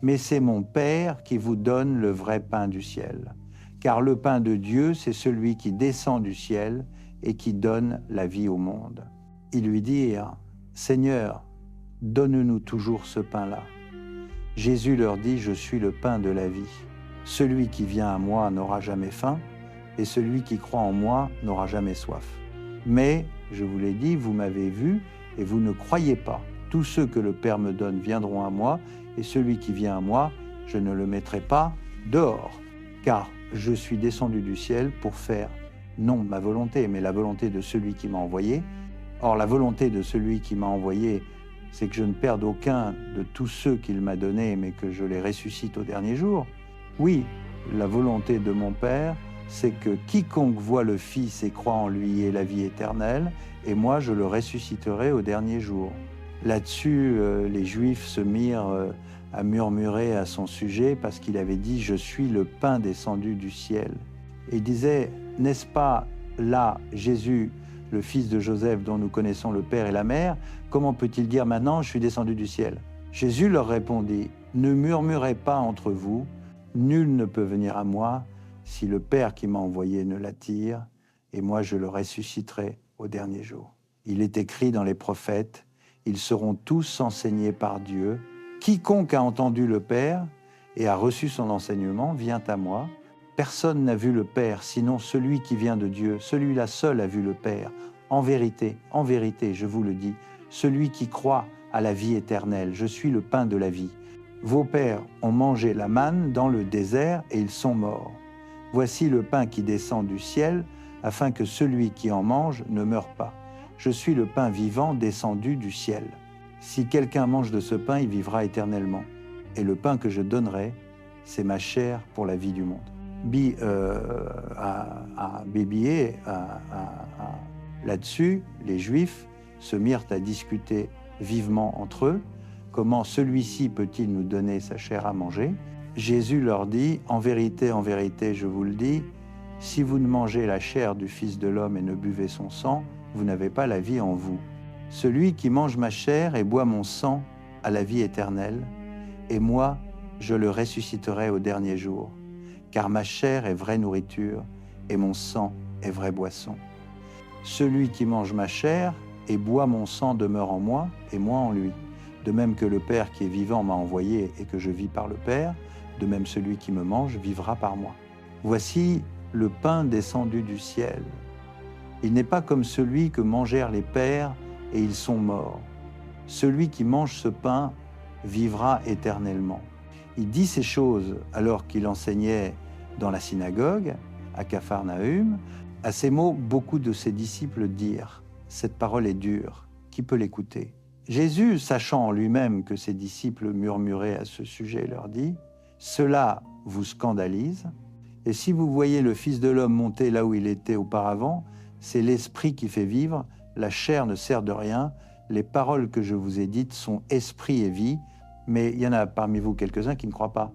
mais c'est mon Père qui vous donne le vrai pain du ciel. Car le pain de Dieu, c'est celui qui descend du ciel et qui donne la vie au monde. » Ils lui dirent, « Seigneur, donne-nous toujours ce pain-là. » Jésus leur dit, « Je suis le pain de la vie. Celui qui vient à moi n'aura jamais faim, et celui qui croit en moi n'aura jamais soif. Mais, je vous l'ai dit, vous m'avez vu, et vous ne croyez pas. Tous ceux que le Père me donne viendront à moi, et celui qui vient à moi, je ne le mettrai pas dehors. Car je suis descendu du ciel pour faire, non ma volonté, mais la volonté de celui qui m'a envoyé. Or, la volonté de celui qui m'a envoyé, c'est que je ne perde aucun de tous ceux qu'il m'a donnés, mais que je les ressuscite au dernier jour. Oui, la volonté de mon Père, c'est que quiconque voit le Fils et croit en lui ait la vie éternelle, et moi je le ressusciterai au dernier jour. » Là-dessus, les Juifs se mirent à murmurer à son sujet parce qu'il avait dit « Je suis le pain descendu du ciel ». Et il disait « N'est-ce pas là Jésus, le fils de Joseph dont nous connaissons le père et la mère, comment peut-il dire maintenant « Je suis descendu du ciel » ?» Jésus leur répondit « Ne murmurez pas entre vous, nul ne peut venir à moi si le Père qui m'a envoyé ne l'attire, et moi je le ressusciterai au dernier jour. » Il est écrit dans les prophètes, ils seront tous enseignés par Dieu. Quiconque a entendu le Père et a reçu son enseignement vient à moi. Personne n'a vu le Père, sinon celui qui vient de Dieu. Celui-là seul a vu le Père. En vérité, je vous le dis, celui qui croit à la vie éternelle, je suis le pain de la vie. Vos pères ont mangé la manne dans le désert et ils sont morts. Voici le pain qui descend du ciel, afin que celui qui en mange ne meure pas. Je suis le pain vivant descendu du ciel. Si quelqu'un mange de ce pain, il vivra éternellement. Et le pain que je donnerai, c'est ma chair pour la vie du monde. Là-dessus, les Juifs se mirent à discuter vivement entre eux. Comment celui-ci peut-il nous donner sa chair à manger? Jésus leur dit, en vérité, je vous le dis, si vous ne mangez la chair du Fils de l'homme et ne buvez son sang, vous n'avez pas la vie en vous. Celui qui mange ma chair et boit mon sang a la vie éternelle, et moi, je le ressusciterai au dernier jour, car ma chair est vraie nourriture et mon sang est vraie boisson. Celui qui mange ma chair et boit mon sang demeure en moi et moi en lui. De même que le Père qui est vivant m'a envoyé et que je vis par le Père, de même celui qui me mange vivra par moi. Voici le pain descendu du ciel. Il n'est pas comme celui que mangèrent les pères et ils sont morts. Celui qui mange ce pain vivra éternellement. Il dit ces choses alors qu'il enseignait dans la synagogue à Capharnaüm. À ces mots, beaucoup de ses disciples dirent « Cette parole est dure, qui peut l'écouter ?» Jésus, sachant en lui-même que ses disciples murmuraient à ce sujet, leur dit « Cela vous scandalise, et si vous voyez le Fils de l'homme monter là où il était auparavant, c'est l'esprit qui fait vivre, la chair ne sert de rien, les paroles que je vous ai dites sont esprit et vie, mais il y en a parmi vous quelques-uns qui ne croient pas. »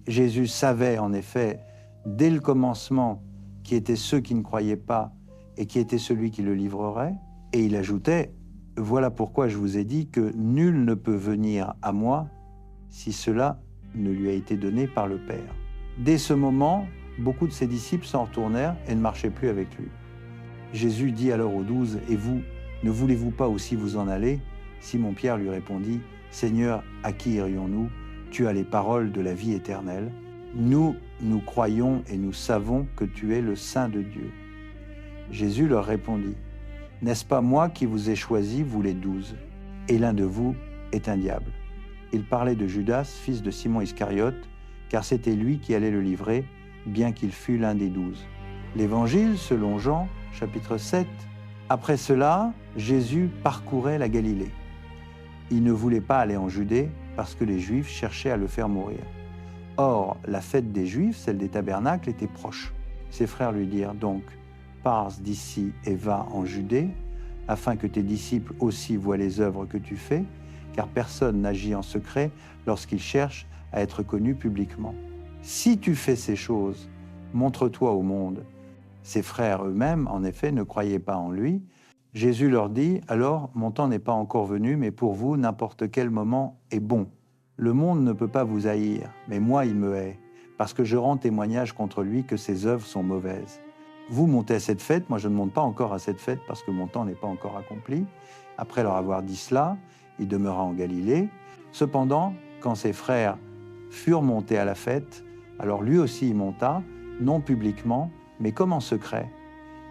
Jésus savait en effet, dès le commencement, qui étaient ceux qui ne croyaient pas et qui était celui qui le livrerait, et il ajoutait « Voilà pourquoi je vous ai dit que nul ne peut venir à moi si cela ne lui a été donné par le Père. » Dès ce moment, beaucoup de ses disciples s'en retournèrent et ne marchaient plus avec lui. Jésus dit alors aux 12, « Et vous, ne voulez-vous pas aussi vous en aller ?» Simon-Pierre lui répondit, « Seigneur, à qui irions-nous? Tu as les paroles de la vie éternelle. Nous croyons et nous savons que tu es le Saint de Dieu. » Jésus leur répondit, « N'est-ce pas moi qui vous ai choisis, vous les 12, et l'un de vous est un diable. » Il parlait de Judas, fils de Simon Iscariote, car c'était lui qui allait le livrer, bien qu'il fût l'un des 12. L'Évangile, selon Jean, chapitre 7. Après cela, Jésus parcourait la Galilée. Il ne voulait pas aller en Judée parce que les Juifs cherchaient à le faire mourir. Or, la fête des Juifs, celle des tabernacles, était proche. Ses frères lui dirent donc, « Pars d'ici et va en Judée, afin que tes disciples aussi voient les œuvres que tu fais, car personne n'agit en secret lorsqu'il cherche à être connu publiquement. Si tu fais ces choses, montre-toi au monde. » Ses frères eux-mêmes, en effet, ne croyaient pas en lui. Jésus leur dit, « Alors, mon temps n'est pas encore venu, mais pour vous, n'importe quel moment est bon. Le monde ne peut pas vous haïr, mais moi, il me hait, parce que je rends témoignage contre lui que ses œuvres sont mauvaises. Vous montez à cette fête, moi je ne monte pas encore à cette fête parce que mon temps n'est pas encore accompli. » Après leur avoir dit cela, il demeura en Galilée. Cependant, quand ses frères furent montés à la fête, alors lui aussi y monta, non publiquement, mais comme en secret.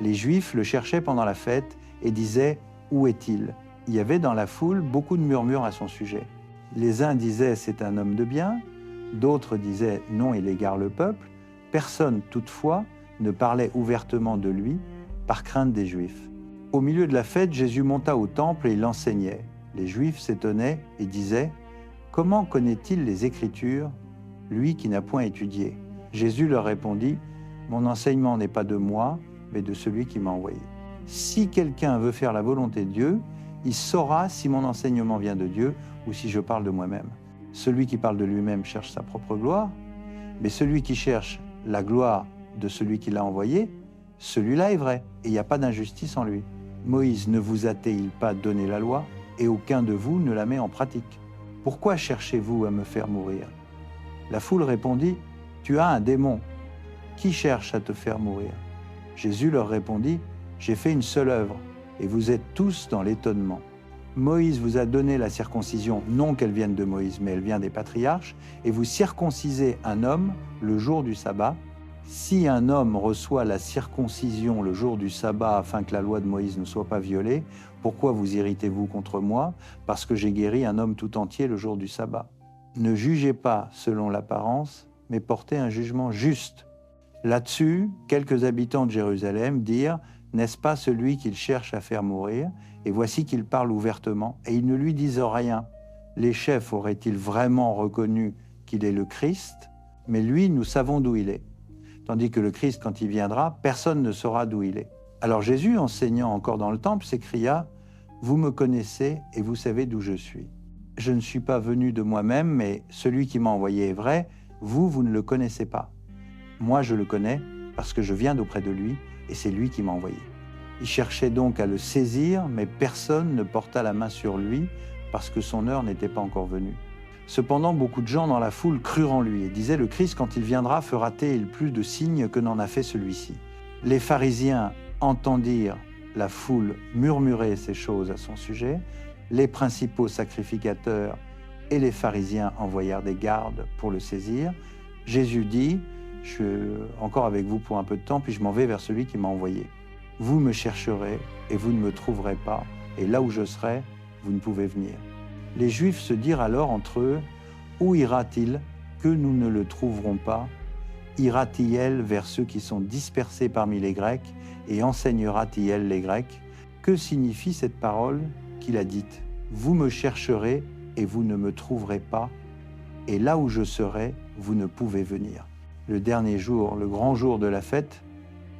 Les Juifs le cherchaient pendant la fête et disaient « Où est-il » Il y avait dans la foule beaucoup de murmures à son sujet. Les uns disaient « C'est un homme de bien », d'autres disaient « Non, il égare le peuple ». Personne, toutefois, ne parlait ouvertement de lui par crainte des Juifs. Au milieu de la fête, Jésus monta au temple et il enseignait. Les Juifs s'étonnaient et disaient « Comment connaît-il les Écritures, lui qui n'a point étudié ?» Jésus leur répondit « Mon enseignement n'est pas de moi, mais de celui qui m'a envoyé. Si quelqu'un veut faire la volonté de Dieu, il saura si mon enseignement vient de Dieu ou si je parle de moi-même. Celui qui parle de lui-même cherche sa propre gloire, mais celui qui cherche la gloire de celui qui l'a envoyé, celui-là est vrai, et il n'y a pas d'injustice en lui. Moïse ne vous a-t-il pas donné la loi, et aucun de vous ne la met en pratique? Pourquoi cherchez-vous à me faire mourir » La foule répondit, « Tu as un démon. Qui cherche à te faire mourir » Jésus leur répondit, « J'ai fait une seule œuvre, et vous êtes tous dans l'étonnement. Moïse vous a donné la circoncision, non qu'elle vienne de Moïse, mais elle vient des patriarches, et vous circoncisez un homme le jour du sabbat. Si un homme reçoit la circoncision le jour du sabbat afin que la loi de Moïse ne soit pas violée, pourquoi vous irritez-vous contre moi? Parce que j'ai guéri un homme tout entier le jour du sabbat. Ne jugez pas selon l'apparence, mais portez un jugement juste. » Là-dessus, quelques habitants de Jérusalem dirent « N'est-ce pas celui qu'il cherche à faire mourir? Et voici qu'il parle ouvertement, et ils ne lui disent rien. Les chefs auraient-ils vraiment reconnu qu'il est le Christ? Mais lui, nous savons d'où il est. Tandis que le Christ, quand il viendra, personne ne saura d'où il est. » Alors Jésus, enseignant encore dans le temple, s'écria « Vous me connaissez et vous savez d'où je suis. Je ne suis pas venu de moi-même, mais celui qui m'a envoyé est vrai, vous ne le connaissez pas. Moi, je le connais parce que je viens d'auprès de lui et c'est lui qui m'a envoyé. » Il cherchait donc à le saisir, mais personne ne porta la main sur lui parce que son heure n'était pas encore venue. Cependant, beaucoup de gens dans la foule crurent en lui et disaient « Le Christ, quand il viendra, fera-t-il plus de signes que n'en a fait celui-ci » Les pharisiens entendirent la foule murmurer ces choses à son sujet. Les principaux sacrificateurs et les pharisiens envoyèrent des gardes pour le saisir. Jésus dit « Je suis encore avec vous pour un peu de temps, puis je m'en vais vers celui qui m'a envoyé. Vous me chercherez et vous ne me trouverez pas, et là où je serai, vous ne pouvez venir. » Les Juifs se dirent alors entre eux, « Où ira-t-il que nous ne le trouverons pas? Ira-t-il vers ceux qui sont dispersés parmi les Grecs et enseignera-t-il les Grecs? Que signifie cette parole qu'il a dite? Vous me chercherez et vous ne me trouverez pas, et là où je serai, vous ne pouvez venir. » Le dernier jour, le grand jour de la fête,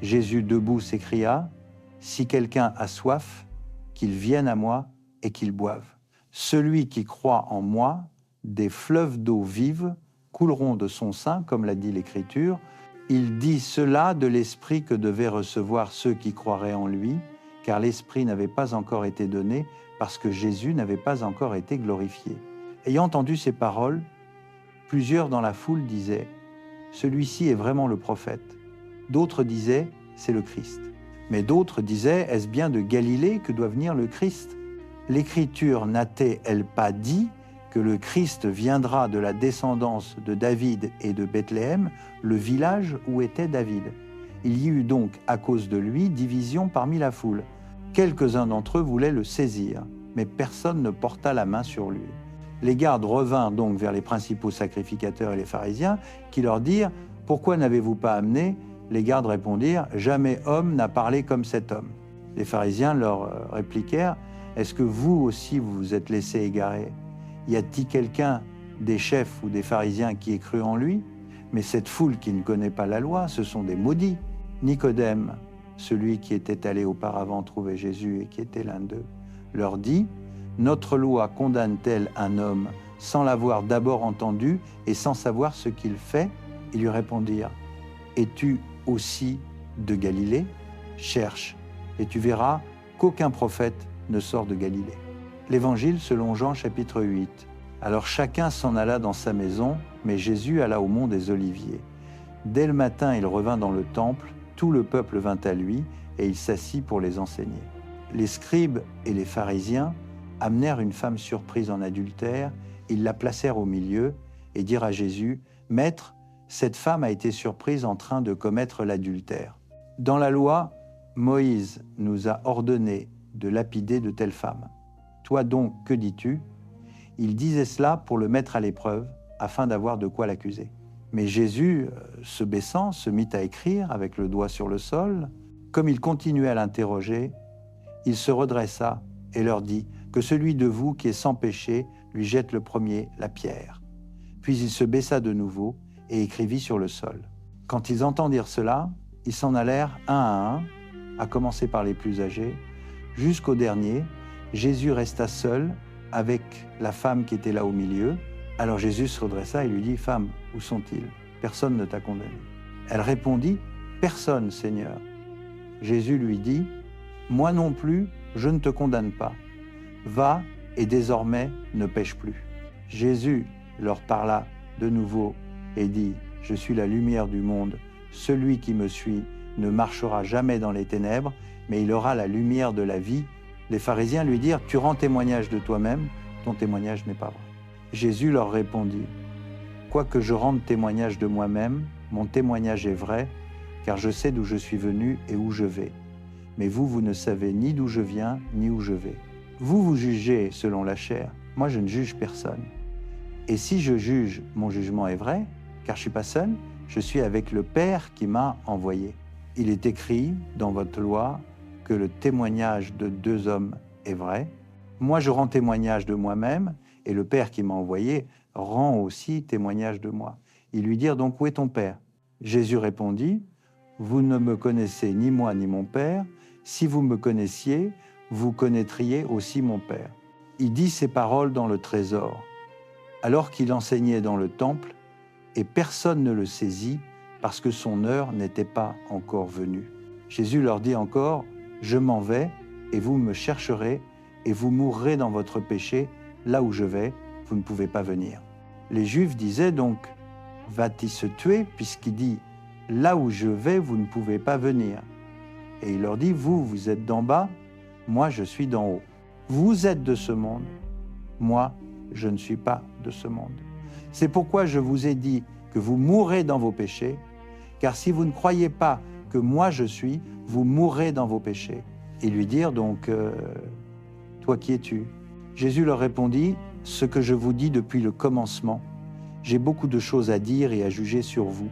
Jésus debout s'écria, « Si quelqu'un a soif, qu'il vienne à moi et qu'il boive. Celui qui croit en moi, des fleuves d'eau vive couleront de son sein, comme l'a dit l'Écriture. Il dit cela de l'Esprit que devaient recevoir ceux qui croiraient en lui, car l'Esprit n'avait pas encore été donné, parce que Jésus n'avait pas encore été glorifié. » Ayant entendu ces paroles, plusieurs dans la foule disaient « Celui-ci est vraiment le prophète. » D'autres disaient « C'est le Christ. » Mais d'autres disaient « Est-ce bien de Galilée que doit venir le Christ? L'Écriture n'a-t-elle pas dit que le Christ viendra de la descendance de David et de Bethléem, le village où était David? Il y eut donc, à cause de lui, division parmi la foule. Quelques-uns d'entre eux voulaient le saisir, mais personne ne porta la main sur lui. Les gardes revinrent donc vers les principaux sacrificateurs et les pharisiens, qui leur dirent « Pourquoi n'avez-vous pas amené ?» Les gardes répondirent « Jamais homme n'a parlé comme cet homme. » Les pharisiens leur répliquèrent Est-ce que vous aussi vous vous êtes laissé égarer? Y a-t-il quelqu'un des chefs ou des pharisiens qui ait cru en lui? Mais cette foule qui ne connaît pas la loi, ce sont des maudits. Nicodème, celui qui était allé auparavant trouver Jésus et qui était l'un d'eux, leur dit: notre loi condamne-t-elle un homme sans l'avoir d'abord entendu et sans savoir ce qu'il fait? Ils lui répondirent: es-tu aussi de Galilée? Cherche, et tu verras qu'aucun prophète ne sort de Galilée. L'Évangile selon Jean chapitre 8. Alors chacun s'en alla dans sa maison, mais Jésus alla au mont des Oliviers. Dès le matin, il revint dans le temple, tout le peuple vint à lui, et il s'assit pour les enseigner. Les scribes et les pharisiens amenèrent une femme surprise en adultère, ils la placèrent au milieu et dirent à Jésus: Maître, cette femme a été surprise en train de commettre l'adultère. Dans la loi, Moïse nous a ordonné de lapider de telles femmes. Toi donc, que dis-tu? Il disait cela pour le mettre à l'épreuve, afin d'avoir de quoi l'accuser. Mais Jésus, se baissant, se mit à écrire avec le doigt sur le sol. Comme il continuait à l'interroger, il se redressa et leur dit: que celui de vous qui est sans péché lui jette le premier la pierre. Puis il se baissa de nouveau et écrivit sur le sol. Quand ils entendirent cela, ils s'en allèrent un à un, à commencer par les plus âgés, jusqu'au dernier. Jésus resta seul avec la femme qui était là au milieu. Alors Jésus se redressa et lui dit: Femme, où sont-ils? Personne ne t'a condamné. Elle répondit: Personne, Seigneur. Jésus lui dit: Moi non plus, je ne te condamne pas. Va et désormais ne pêche plus. Jésus leur parla de nouveau et dit: Je suis la lumière du monde. Celui qui me suit ne marchera jamais dans les ténèbres, mais il aura la lumière de la vie. Les pharisiens lui dirent: Tu rends témoignage de toi-même, ton témoignage n'est pas vrai. Jésus leur répondit: Quoique je rende témoignage de moi-même, mon témoignage est vrai, car je sais d'où je suis venu et où je vais. Mais vous, vous ne savez ni d'où je viens, ni où je vais. Vous, vous jugez selon la chair, moi je ne juge personne. Et si je juge, mon jugement est vrai, car je ne suis pas seul, je suis avec le Père qui m'a envoyé. Il est écrit dans votre loi que le témoignage de deux hommes est vrai. Moi je rends témoignage de moi-même, et le Père qui m'a envoyé rend aussi témoignage de moi. Ils lui dirent donc: Où est ton Père? Jésus répondit: Vous ne me connaissez ni moi ni mon Père. Si vous me connaissiez, vous connaîtriez aussi mon Père. Il dit ces paroles dans le trésor, alors qu'il enseignait dans le temple, et personne ne le saisit, parce que son heure n'était pas encore venue. Jésus leur dit encore: Je m'en vais, et vous me chercherez, et vous mourrez dans votre péché. Là où je vais, vous ne pouvez pas venir. Les Juifs disaient donc: Va-t-il se tuer, puisqu'il dit: Là où je vais, vous ne pouvez pas venir. Et il leur dit: Vous êtes d'en bas, moi je suis d'en haut. Vous êtes de ce monde, moi je ne suis pas de ce monde. C'est pourquoi je vous ai dit que vous mourrez dans vos péchés, car si vous ne croyez pas que moi je suis, vous mourrez dans vos péchés. Ils lui dirent donc: Toi qui es-tu? Jésus leur répondit: Ce que je vous dis depuis le commencement. J'ai beaucoup de choses à dire et à juger sur vous,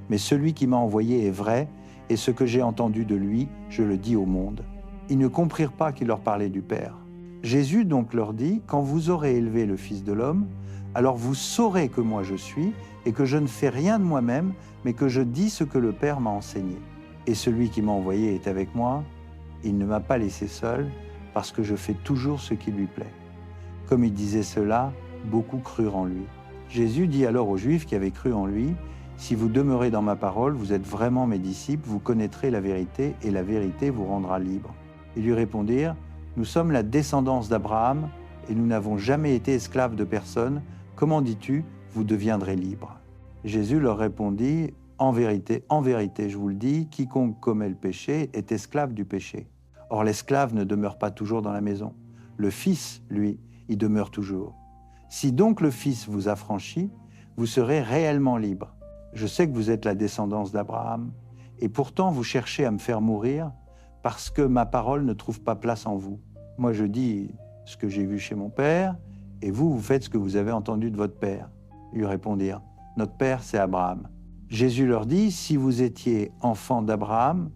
mais celui qui m'a envoyé est vrai, et ce que j'ai entendu de lui, je le dis au monde. Ils ne comprirent pas qu'il leur parlait du Père. Jésus donc leur dit: Quand vous aurez élevé le Fils de l'homme, alors vous saurez que moi je suis, et que je ne fais rien de moi-même, mais que je dis ce que le Père m'a enseigné. Et celui qui m'a envoyé est avec moi, il ne m'a pas laissé seul, parce que je fais toujours ce qui lui plaît. Comme il disait cela, beaucoup crurent en lui. Jésus dit alors aux Juifs qui avaient cru en lui: Si vous demeurez dans ma parole, vous êtes vraiment mes disciples, vous connaîtrez la vérité, et la vérité vous rendra libre. Ils lui répondirent: Nous sommes la descendance d'Abraham, et nous n'avons jamais été esclaves de personne. Comment dis-tu, vous deviendrez libres? Jésus leur répondit: en vérité, je vous le dis, quiconque commet le péché est esclave du péché. Or l'esclave ne demeure pas toujours dans la maison. Le Fils, lui, y demeure toujours. Si donc le Fils vous affranchit, vous serez réellement libres. Je sais que vous êtes la descendance d'Abraham, et pourtant vous cherchez à me faire mourir parce que ma parole ne trouve pas place en vous. Moi je dis ce que j'ai vu chez mon père, et vous faites ce que vous avez entendu de votre père. Ils lui répondirent: Notre père, c'est Abraham. Jésus leur dit: Si vous étiez enfants d'Abraham,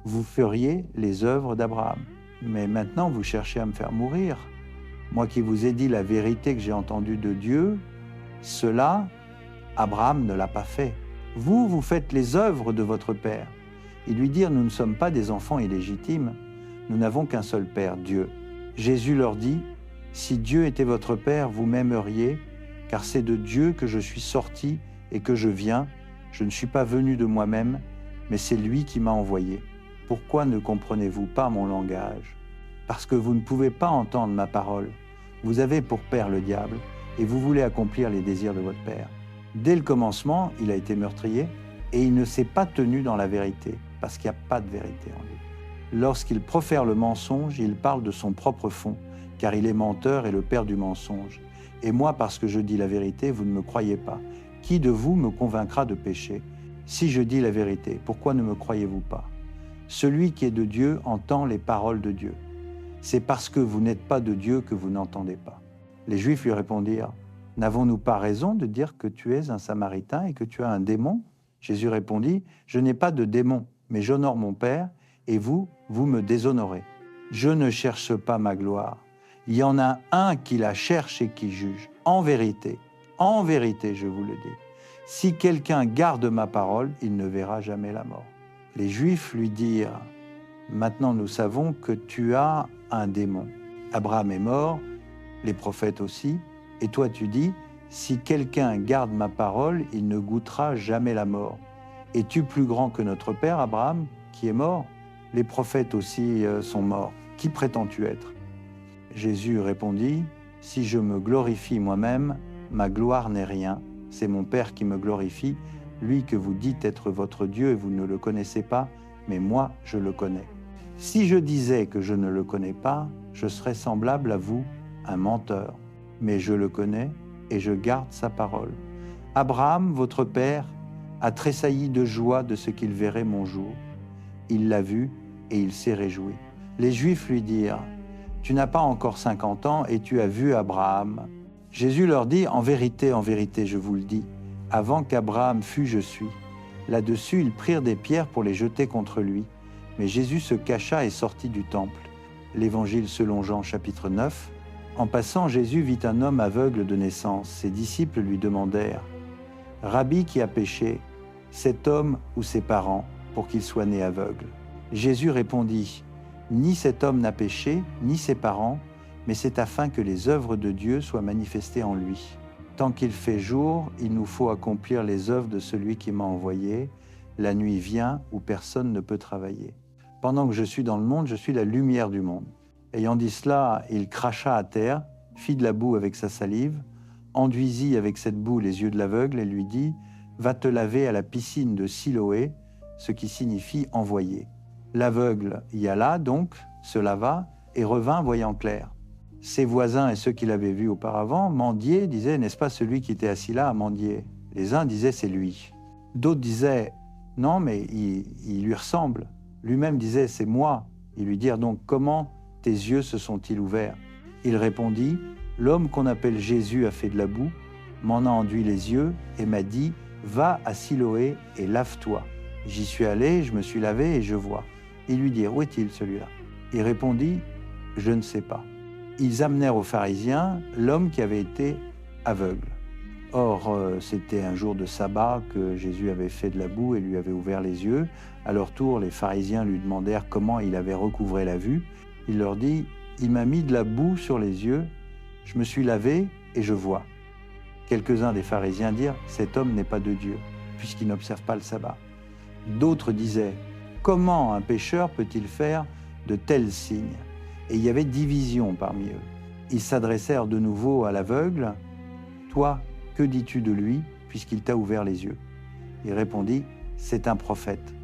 vous feriez les œuvres d'Abraham. mais maintenant vous cherchez à me faire mourir. Moi qui vous ai dit la vérité que j'ai entendue de Dieu, cela, Abraham ne l'a pas fait. Vous, vous faites les œuvres de votre Père. » Ils lui dirent, « Nous ne sommes pas des enfants illégitimes, nous n'avons qu'un seul Père, Dieu. » Jésus leur dit, « Si Dieu était votre Père, vous m'aimeriez, car c'est de Dieu que je suis sorti et que je viens. Je ne suis pas venu de moi-même, mais c'est lui qui m'a envoyé. Pourquoi ne comprenez-vous pas mon langage? Parce que vous ne pouvez pas entendre ma parole. Vous avez pour père le diable, et vous voulez accomplir les désirs de votre père. » Dès le commencement, il a été meurtrier, et il ne s'est pas tenu dans la vérité, parce qu'il n'y a pas de vérité en lui. Lorsqu'il profère le mensonge, il parle de son propre fond, car il est menteur et le père du mensonge. Et moi, parce que je dis la vérité, vous ne me croyez pas. Qui de vous me convaincra de péché? Si je dis la vérité, pourquoi ne me croyez-vous pas? Celui qui est de Dieu entend les paroles de Dieu. C'est parce que vous n'êtes pas de Dieu que vous n'entendez pas. Les Juifs lui répondirent, « N'avons-nous pas raison de dire que tu es un Samaritain et que tu as un démon ?» Jésus répondit, « Je n'ai pas de démon, mais j'honore mon Père, et vous, vous me déshonorez. Je ne cherche pas ma gloire. Il y en a un qui la cherche et qui juge. En vérité, je vous le dis, si quelqu'un garde ma parole, il ne verra jamais la mort. » Les Juifs lui dirent, « Maintenant nous savons que tu as un démon. Abraham est mort, les prophètes aussi, et toi tu dis, si quelqu'un garde ma parole, il ne goûtera jamais la mort. Es-tu plus grand que notre père Abraham, qui est mort? Les prophètes aussi sont morts. Qui prétends-tu être? » Jésus répondit, « Si je me glorifie moi-même, ma gloire n'est rien. C'est mon Père qui me glorifie, lui que vous dites être votre Dieu et vous ne le connaissez pas, mais moi je le connais. Si je disais que je ne le connais pas, je serais semblable à vous, un menteur. Mais je le connais et je garde sa parole. Abraham, votre père, a tressailli de joie de ce qu'il verrait mon jour. Il l'a vu et il s'est réjoui. » Les Juifs lui dirent, « Tu n'as pas encore 50 ans et tu as vu Abraham. » Jésus leur dit, en vérité, je vous le dis, avant qu'Abraham fût, je suis. » Là-dessus, ils prirent des pierres pour les jeter contre lui. Mais Jésus se cacha et sortit du temple. L'Évangile selon Jean, chapitre 9. En passant, Jésus vit un homme aveugle de naissance. Ses disciples lui demandèrent, « Rabbi, qui a péché, cet homme ou ses parents, pour qu'il soit né aveugle ?» Jésus répondit, « Ni cet homme n'a péché, ni ses parents, mais c'est afin que les œuvres de Dieu soient manifestées en lui. Tant qu'il fait jour, il nous faut accomplir les œuvres de celui qui m'a envoyé. La nuit vient où personne ne peut travailler. Pendant que je suis dans le monde, je suis la lumière du monde. » Ayant dit cela, il cracha à terre, fit de la boue avec sa salive, enduisit avec cette boue les yeux de l'aveugle et lui dit, « Va te laver à la piscine de Siloé », ce qui signifie « envoyé ». L'aveugle y alla donc, se lava et revint voyant clair. Ses voisins et ceux qui l'avaient vu auparavant mendiaient, disaient, « N'est-ce pas celui qui était assis là à mendier ?» Les uns disaient, « C'est lui ». D'autres disaient, « Non, mais il lui ressemble ». Lui-même disait, « C'est moi ». Ils lui dirent donc, « Comment tes yeux se sont-ils ouverts ?» Il répondit, « L'homme qu'on appelle Jésus a fait de la boue, m'en a enduit les yeux et m'a dit, « Va à Siloé et lave-toi. » J'y suis allé, je me suis lavé et je vois. Ils lui dirent, « Où est-il celui-là » Il répondit, « Je ne sais pas. » Ils amenèrent aux pharisiens l'homme qui avait été aveugle. Or, c'était un jour de sabbat que Jésus avait fait de la boue et lui avait ouvert les yeux. À leur tour, les pharisiens lui demandèrent comment il avait recouvré la vue. Il leur dit, « Il m'a mis de la boue sur les yeux, je me suis lavé et je vois. » Quelques-uns des pharisiens dirent, « Cet homme n'est pas de Dieu, puisqu'il n'observe pas le sabbat. » D'autres disaient, « Comment un pécheur peut-il faire de tels signes ?» Et il y avait division parmi eux. Ils s'adressèrent de nouveau à l'aveugle, « Toi, que dis-tu de lui, puisqu'il t'a ouvert les yeux ?» Il répondit, « C'est un prophète. »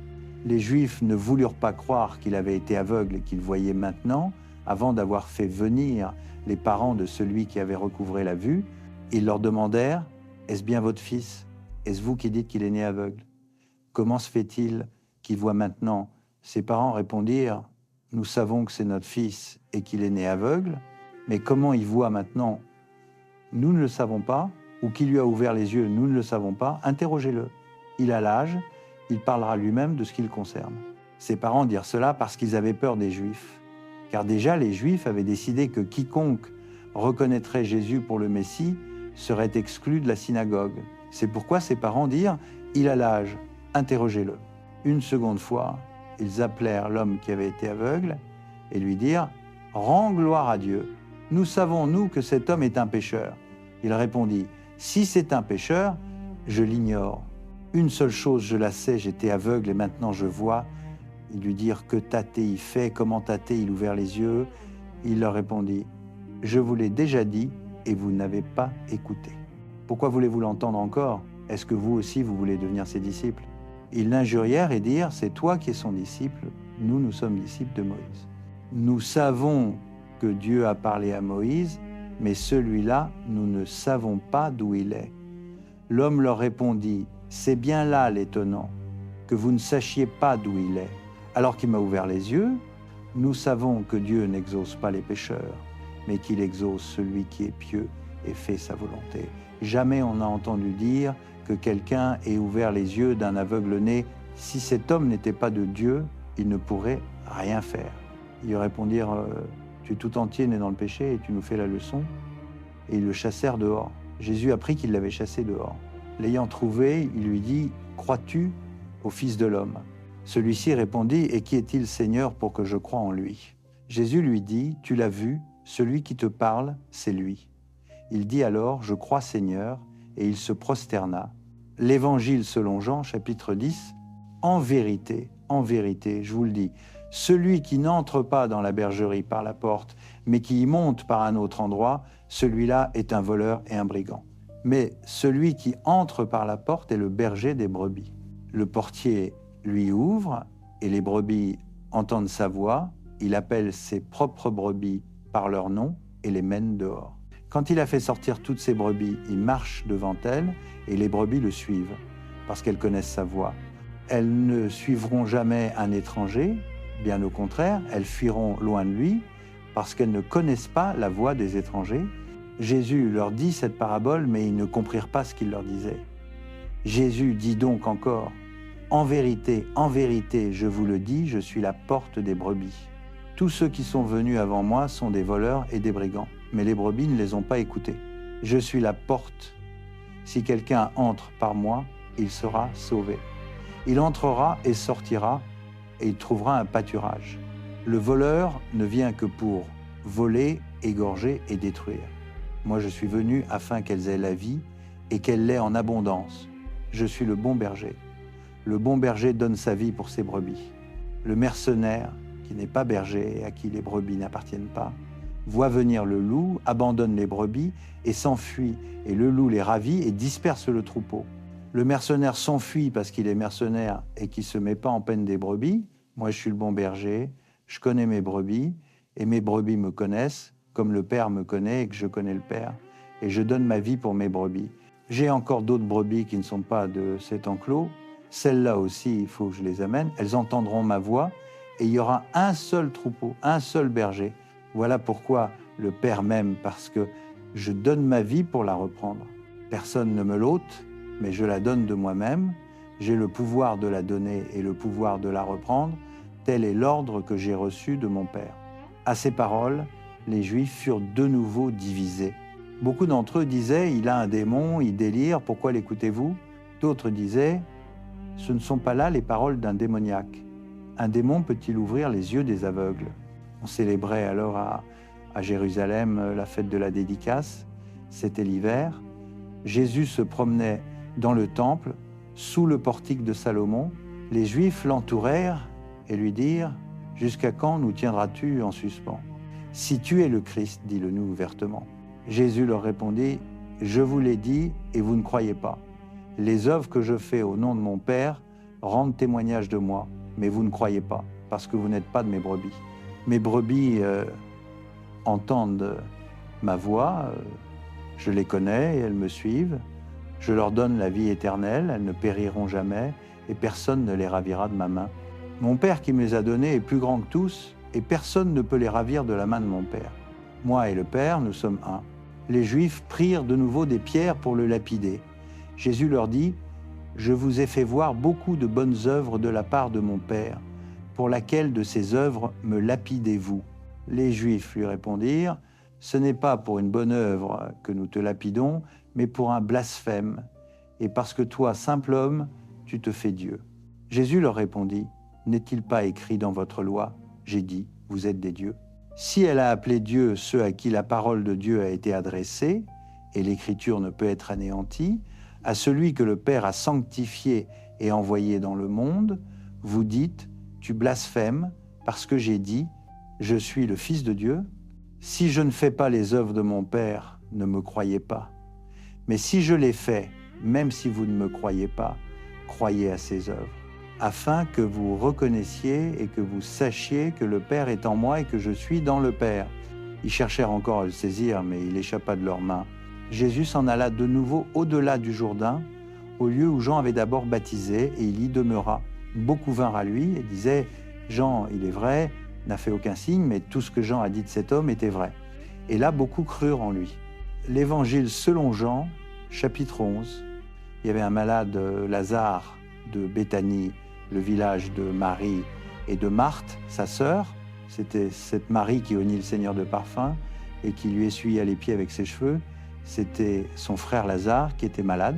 Les Juifs ne voulurent pas croire qu'il avait été aveugle et qu'il voyait maintenant, avant d'avoir fait venir les parents de celui qui avait recouvré la vue. Ils leur demandèrent, « Est-ce bien votre fils? Est-ce vous qui dites qu'il est né aveugle? Comment se fait-il qu'il voit maintenant ?» Ses parents répondirent, « Nous savons que c'est notre fils et qu'il est né aveugle, mais comment il voit maintenant? Nous ne le savons pas, ou qui lui a ouvert les yeux, nous ne le savons pas. Interrogez-le. Il a l'âge, il parlera lui-même de ce qui le concerne. » Ses parents dirent cela parce qu'ils avaient peur des Juifs, car déjà les Juifs avaient décidé que quiconque reconnaîtrait Jésus pour le Messie serait exclu de la synagogue. C'est pourquoi ses parents dirent « Il a l'âge, interrogez-le ». Une seconde fois, ils appelèrent l'homme qui avait été aveugle et lui dirent « Rends gloire à Dieu. Nous savons, nous, que cet homme est un pécheur. » Il répondit « Si c'est un pécheur, je l'ignore. Une seule chose, je la sais, j'étais aveugle et maintenant je vois. » Ils lui dirent « Que t'a-t-il fait? Comment t'a-t-il ouvert les yeux ?» Il leur répondit « Je vous l'ai déjà dit et vous n'avez pas écouté. Pourquoi voulez-vous l'entendre encore? Est-ce que vous aussi, vous voulez devenir ses disciples ?» Ils l'injurièrent et dirent « C'est toi qui es son disciple, nous sommes disciples de Moïse. Nous savons que Dieu a parlé à Moïse, mais celui-là, nous ne savons pas d'où il est. » L'homme leur répondit « C'est bien là l'étonnant, que vous ne sachiez pas d'où il est. Alors qu'il m'a ouvert les yeux, nous savons que Dieu n'exauce pas les pécheurs, mais qu'il exauce celui qui est pieux et fait sa volonté. Jamais on n'a entendu dire que quelqu'un ait ouvert les yeux d'un aveugle-né. Si cet homme n'était pas de Dieu, il ne pourrait rien faire. » Ils lui répondirent « Tu es tout entier né dans le péché et tu nous fais la leçon. » Et ils le chassèrent dehors. Jésus apprit qu'il l'avait chassé dehors. L'ayant trouvé, il lui dit « Crois-tu au Fils de l'homme ?» Celui-ci répondit « Et qui est-il, Seigneur, pour que je croie en lui ?» Jésus lui dit « Tu l'as vu, celui qui te parle, c'est lui. » Il dit alors « Je crois, Seigneur », et il se prosterna. L'Évangile selon Jean, chapitre 10, « En vérité, je vous le dis, celui qui n'entre pas dans la bergerie par la porte, mais qui y monte par un autre endroit, celui-là est un voleur et un brigand. Mais celui qui entre par la porte est le berger des brebis. Le portier lui ouvre, et les brebis entendent sa voix. Il appelle ses propres brebis par leur nom et les mène dehors. Quand il a fait sortir toutes ses brebis, il marche devant elles, et les brebis le suivent, parce qu'elles connaissent sa voix. Elles ne suivront jamais un étranger, bien au contraire, elles fuiront loin de lui, parce qu'elles ne connaissent pas la voix des étrangers. Jésus leur dit cette parabole, mais ils ne comprirent pas ce qu'il leur disait. Jésus dit donc encore, « En vérité, je vous le dis, je suis la porte des brebis. Tous ceux qui sont venus avant moi sont des voleurs et des brigands, mais les brebis ne les ont pas écoutés. Je suis la porte. Si quelqu'un entre par moi, il sera sauvé. Il entrera et sortira, et il trouvera un pâturage. Le voleur ne vient que pour voler, égorger et détruire. Moi, je suis venu afin qu'elles aient la vie et qu'elle l'ait en abondance. Je suis le bon berger. Le bon berger donne sa vie pour ses brebis. Le mercenaire, qui n'est pas berger et à qui les brebis n'appartiennent pas, voit venir le loup, abandonne les brebis et s'enfuit. Et le loup les ravit et disperse le troupeau. Le mercenaire s'enfuit parce qu'il est mercenaire et qu'il ne se met pas en peine des brebis. Moi, je suis le bon berger, je connais mes brebis et mes brebis me connaissent, comme le Père me connaît et que je connais le Père. Et je donne ma vie pour mes brebis. J'ai encore d'autres brebis qui ne sont pas de cet enclos. Celles-là aussi, il faut que je les amène. Elles entendront ma voix et il y aura un seul troupeau, un seul berger. Voilà pourquoi le Père m'aime, parce que je donne ma vie pour la reprendre. Personne ne me l'ôte, mais je la donne de moi-même. J'ai le pouvoir de la donner et le pouvoir de la reprendre. Tel est l'ordre que j'ai reçu de mon Père. » À ces paroles, les Juifs furent de nouveau divisés. Beaucoup d'entre eux disaient « Il a un démon, il délire, pourquoi l'écoutez-vous » D'autres disaient « Ce ne sont pas là les paroles d'un démoniaque. Un démon peut-il ouvrir les yeux des aveugles ?» On célébrait alors à Jérusalem la fête de la dédicace. C'était l'hiver. Jésus se promenait dans le temple, sous le portique de Salomon. Les Juifs l'entourèrent et lui dirent « Jusqu'à quand nous tiendras-tu en suspens? Si tu es le Christ, dis-le-nous ouvertement. » Jésus leur répondit « Je vous l'ai dit et vous ne croyez pas. Les œuvres que je fais au nom de mon Père rendent témoignage de moi, mais vous ne croyez pas, parce que vous n'êtes pas de mes brebis. Mes brebis entendent ma voix, je les connais et elles me suivent. Je leur donne la vie éternelle, elles ne périront jamais et personne ne les ravira de ma main. Mon Père qui me les a donnés est plus grand que tous et personne ne peut les ravir de la main de mon Père. Moi et le Père, nous sommes un. » Les Juifs prirent de nouveau des pierres pour le lapider. Jésus leur dit « Je vous ai fait voir beaucoup de bonnes œuvres de la part de mon Père. Pour laquelle de ces œuvres me lapidez-vous » Les Juifs lui répondirent, « Ce n'est pas pour une bonne œuvre que nous te lapidons, mais pour un blasphème, et parce que toi, simple homme, tu te fais Dieu. » Jésus leur répondit, « N'est-il pas écrit dans votre loi, j'ai dit, vous êtes des dieux ?» Si elle a appelé Dieu ceux à qui la parole de Dieu a été adressée, et l'Écriture ne peut être anéantie, à celui que le Père a sanctifié et envoyé dans le monde, vous dites, tu blasphèmes parce que j'ai dit, je suis le Fils de Dieu. Si je ne fais pas les œuvres de mon Père, ne me croyez pas. Mais si je les fais, même si vous ne me croyez pas, croyez à ses œuvres, afin que vous reconnaissiez et que vous sachiez que le Père est en moi et que je suis dans le Père. Ils cherchèrent encore à le saisir, mais il échappa de leurs mains. Jésus s'en alla de nouveau au-delà du Jourdain, au lieu où Jean avait d'abord baptisé, et il y demeura. Beaucoup vinrent à lui et disaient « Jean, il est vrai, n'a fait aucun signe, mais tout ce que Jean a dit de cet homme était vrai. » Et là, beaucoup crurent en lui. L'Évangile selon Jean, chapitre 11. Il y avait un malade, Lazare, de Béthanie, le village de Marie et de Marthe, sa sœur. C'était cette Marie qui oignit le Seigneur de parfum et qui lui essuyait les pieds avec ses cheveux. C'était son frère Lazare qui était malade.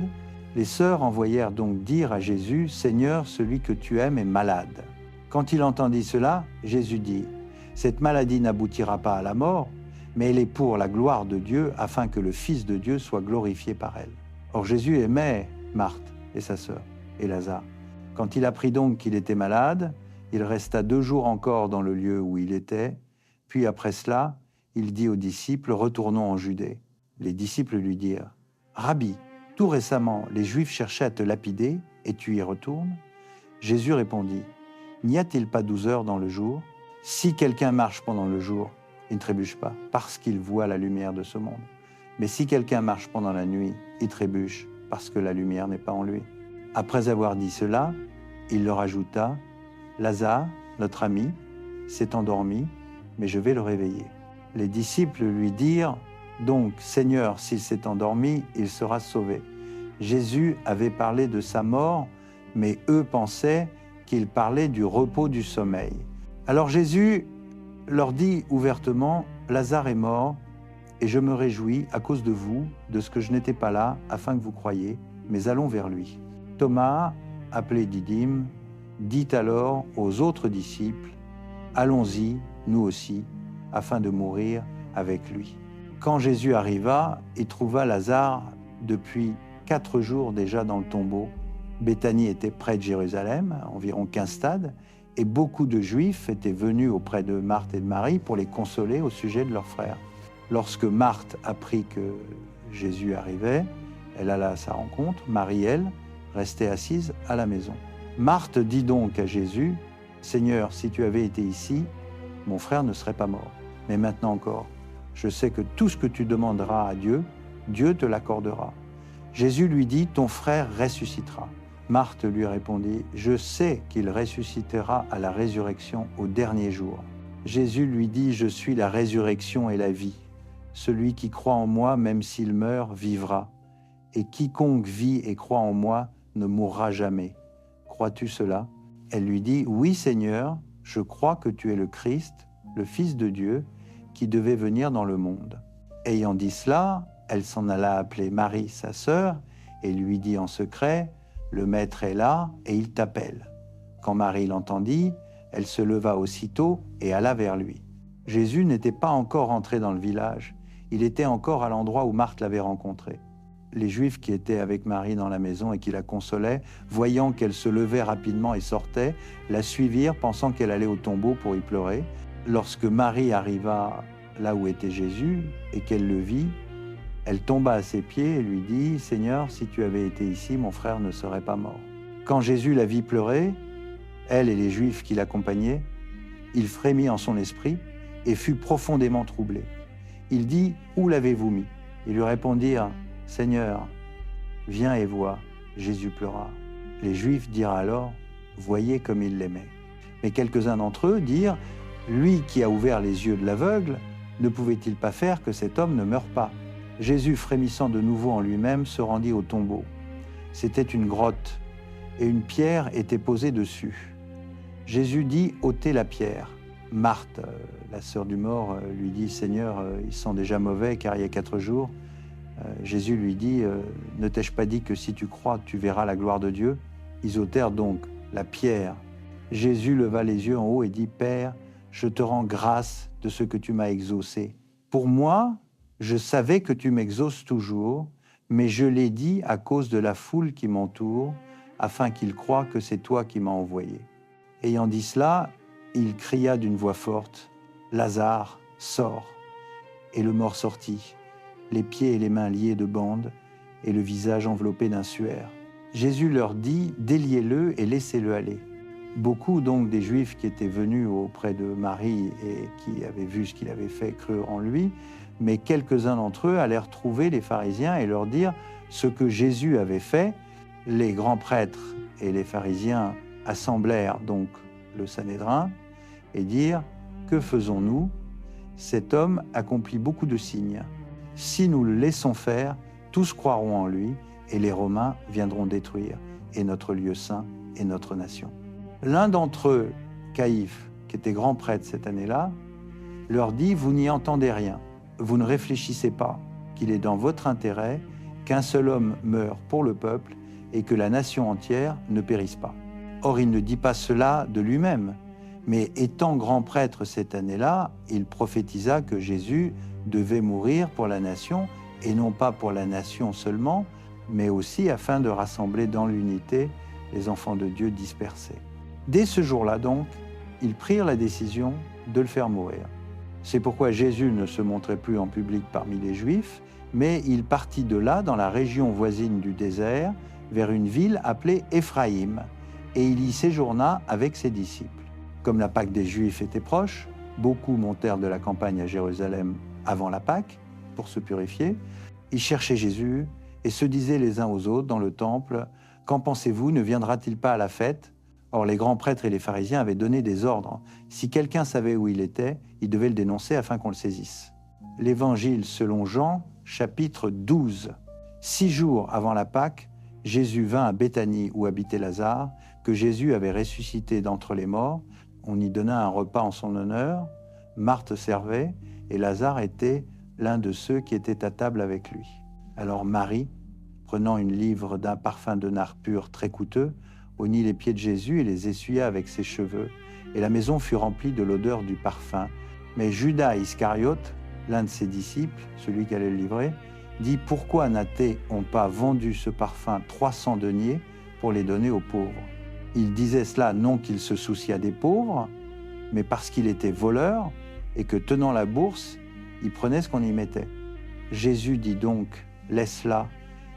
Les sœurs envoyèrent donc dire à Jésus, « Seigneur, celui que tu aimes est malade. » Quand il entendit cela, Jésus dit, « Cette maladie n'aboutira pas à la mort, mais elle est pour la gloire de Dieu, afin que le Fils de Dieu soit glorifié par elle. » Or Jésus aimait Marthe et sa sœur, et Lazare. Quand il apprit donc qu'il était malade, il resta 2 jours encore dans le lieu où il était, puis après cela, il dit aux disciples, « Retournons en Judée. » Les disciples lui dirent, « Rabbi, tout récemment, les Juifs cherchaient à te lapider, et tu y retournes ?» Jésus répondit, « N'y a-t-il pas 12 heures dans le jour? Si quelqu'un marche pendant le jour, il ne trébuche pas, parce qu'il voit la lumière de ce monde. Mais si quelqu'un marche pendant la nuit, il trébuche, parce que la lumière n'est pas en lui. » Après avoir dit cela, il leur ajouta, « Lazare, notre ami, s'est endormi, mais je vais le réveiller. » Les disciples lui dirent, « Donc, Seigneur, s'il s'est endormi, il sera sauvé. » Jésus avait parlé de sa mort, mais eux pensaient qu'il parlait du repos du sommeil. Alors Jésus leur dit ouvertement, « Lazare est mort, et je me réjouis à cause de vous, de ce que je n'étais pas là, afin que vous croyiez, mais allons vers lui. » Thomas, appelé Didyme, dit alors aux autres disciples, « Allons-y, nous aussi, afin de mourir avec lui. » Quand Jésus arriva, il trouva Lazare depuis 4 jours déjà dans le tombeau. Béthanie était près de Jérusalem, environ 15 stades, et beaucoup de Juifs étaient venus auprès de Marthe et de Marie pour les consoler au sujet de leur frère. Lorsque Marthe apprit que Jésus arrivait, elle alla à sa rencontre. Marie, elle, restait assise à la maison. Marthe dit donc à Jésus, « Seigneur, si tu avais été ici, mon frère ne serait pas mort. Mais maintenant encore, je sais que tout ce que tu demanderas à Dieu, Dieu te l'accordera. » Jésus lui dit, « Ton frère ressuscitera. » Marthe lui répondit, « Je sais qu'il ressuscitera à la résurrection au dernier jour. » Jésus lui dit, « Je suis la résurrection et la vie. Celui qui croit en moi, même s'il meurt, vivra. Et quiconque vit et croit en moi ne mourra jamais. Crois-tu cela ?» Elle lui dit, « Oui, Seigneur, je crois que tu es le Christ, le Fils de Dieu, qui devait venir dans le monde. » Ayant dit cela, elle s'en alla appeler Marie, sa sœur, et lui dit en secret, « Le Maître est là et il t'appelle. » Quand Marie l'entendit, elle se leva aussitôt et alla vers lui. Jésus n'était pas encore entré dans le village, il était encore à l'endroit où Marthe l'avait rencontré. Les Juifs qui étaient avec Marie dans la maison et qui la consolaient, voyant qu'elle se levait rapidement et sortait, la suivirent pensant qu'elle allait au tombeau pour y pleurer. Lorsque Marie arriva là où était Jésus et qu'elle le vit, elle tomba à ses pieds et lui dit, « Seigneur, si tu avais été ici, mon frère ne serait pas mort. » Quand Jésus la vit pleurer, elle et les Juifs qui l'accompagnaient, il frémit en son esprit et fut profondément troublé. Il dit, « Où l'avez-vous mis » Ils lui répondirent, « Seigneur, viens et vois. » Jésus pleura. Les Juifs dirent alors, « Voyez comme il l'aimait. » Mais quelques-uns d'entre eux dirent, « Lui qui a ouvert les yeux de l'aveugle, ne pouvait-il pas faire que cet homme ne meure pas ?» Jésus, frémissant de nouveau en lui-même, se rendit au tombeau. C'était une grotte, et une pierre était posée dessus. Jésus dit, « Ôtez la pierre. » Marthe, la sœur du mort, lui dit « Seigneur, ils sont déjà mauvais car il y a 4 jours. » Jésus lui dit « Ne t'ai-je pas dit que si tu crois, tu verras la gloire de Dieu ?» Ils ôtèrent donc la pierre. Jésus leva les yeux en haut et dit « Père, je te rends grâce de ce que tu m'as exaucé. Pour moi, je savais que tu m'exauces toujours, mais je l'ai dit à cause de la foule qui m'entoure, afin qu'ils croient que c'est toi qui m'as envoyé. » Ayant dit cela, il cria d'une voix forte, « Lazare, sors !» Et le mort sortit, les pieds et les mains liés de bandes, et le visage enveloppé d'un suaire. Jésus leur dit, « Déliez-le et laissez-le aller. » Beaucoup donc des Juifs qui étaient venus auprès de Marie et qui avaient vu ce qu'il avait fait crurent en lui, mais quelques-uns d'entre eux allèrent trouver les pharisiens et leur dire ce que Jésus avait fait. Les grands prêtres et les pharisiens assemblèrent donc le Sanhédrin et dirent « Que faisons-nous ? Cet homme accomplit beaucoup de signes. Si nous le laissons faire, tous croiront en lui et les Romains viendront détruire et notre lieu saint et notre nation. » L'un d'entre eux, Caïphe, qui était grand prêtre cette année-là, leur dit « Vous n'y entendez rien, vous ne réfléchissez pas qu'il est dans votre intérêt qu'un seul homme meure pour le peuple et que la nation entière ne périsse pas. » Or, il ne dit pas cela de lui-même, mais étant grand prêtre cette année-là, il prophétisa que Jésus devait mourir pour la nation, et non pas pour la nation seulement, mais aussi afin de rassembler dans l'unité les enfants de Dieu dispersés. Dès ce jour-là donc, ils prirent la décision de le faire mourir. C'est pourquoi Jésus ne se montrait plus en public parmi les Juifs, mais il partit de là, dans la région voisine du désert, vers une ville appelée Éphraïm, et il y séjourna avec ses disciples. Comme la Pâque des Juifs était proche, beaucoup montèrent de la campagne à Jérusalem avant la Pâque pour se purifier. Ils cherchaient Jésus et se disaient les uns aux autres dans le temple « Qu'en pensez-vous, ne viendra-t-il pas à la fête ?» Or, les grands prêtres et les pharisiens avaient donné des ordres. Si quelqu'un savait où il était, il devait le dénoncer afin qu'on le saisisse. L'Évangile selon Jean, chapitre 12. 6 jours avant la Pâque, Jésus vint à Béthanie où habitait Lazare, que Jésus avait ressuscité d'entre les morts. On y donna un repas en son honneur. Marthe servait et Lazare était l'un de ceux qui étaient à table avec lui. Alors Marie, prenant une livre d'un parfum de nard pur très coûteux, oignit les pieds de Jésus et les essuya avec ses cheveux. Et la maison fut remplie de l'odeur du parfum. Mais Judas Iscariote, l'un de ses disciples, celui qui allait le livrer, dit « Pourquoi n'a-t-on pas vendu ce parfum 300 deniers pour les donner aux pauvres ?» Il disait cela non qu'il se souciât des pauvres, mais parce qu'il était voleur et que, tenant la bourse, il prenait ce qu'on y mettait. Jésus dit donc « Laisse-la,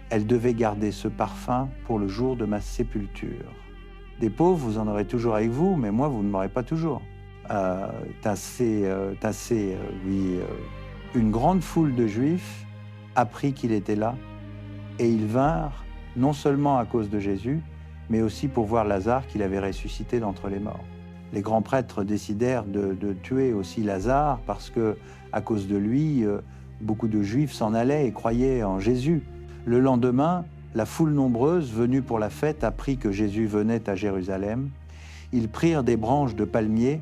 elle devait garder ce parfum pour le jour de ma sépulture. Des pauvres, vous en aurez toujours avec vous, mais moi, vous ne m'aurez pas toujours. » Une grande foule de Juifs apprit qu'il était là, et ils vinrent non seulement à cause de Jésus, mais aussi pour voir Lazare qu'il avait ressuscité d'entre les morts. Les grands prêtres décidèrent de tuer aussi Lazare parce que, à cause de lui, beaucoup de Juifs s'en allaient et croyaient en Jésus. Le lendemain, la foule nombreuse venue pour la fête apprit que Jésus venait à Jérusalem. Ils prirent des branches de palmier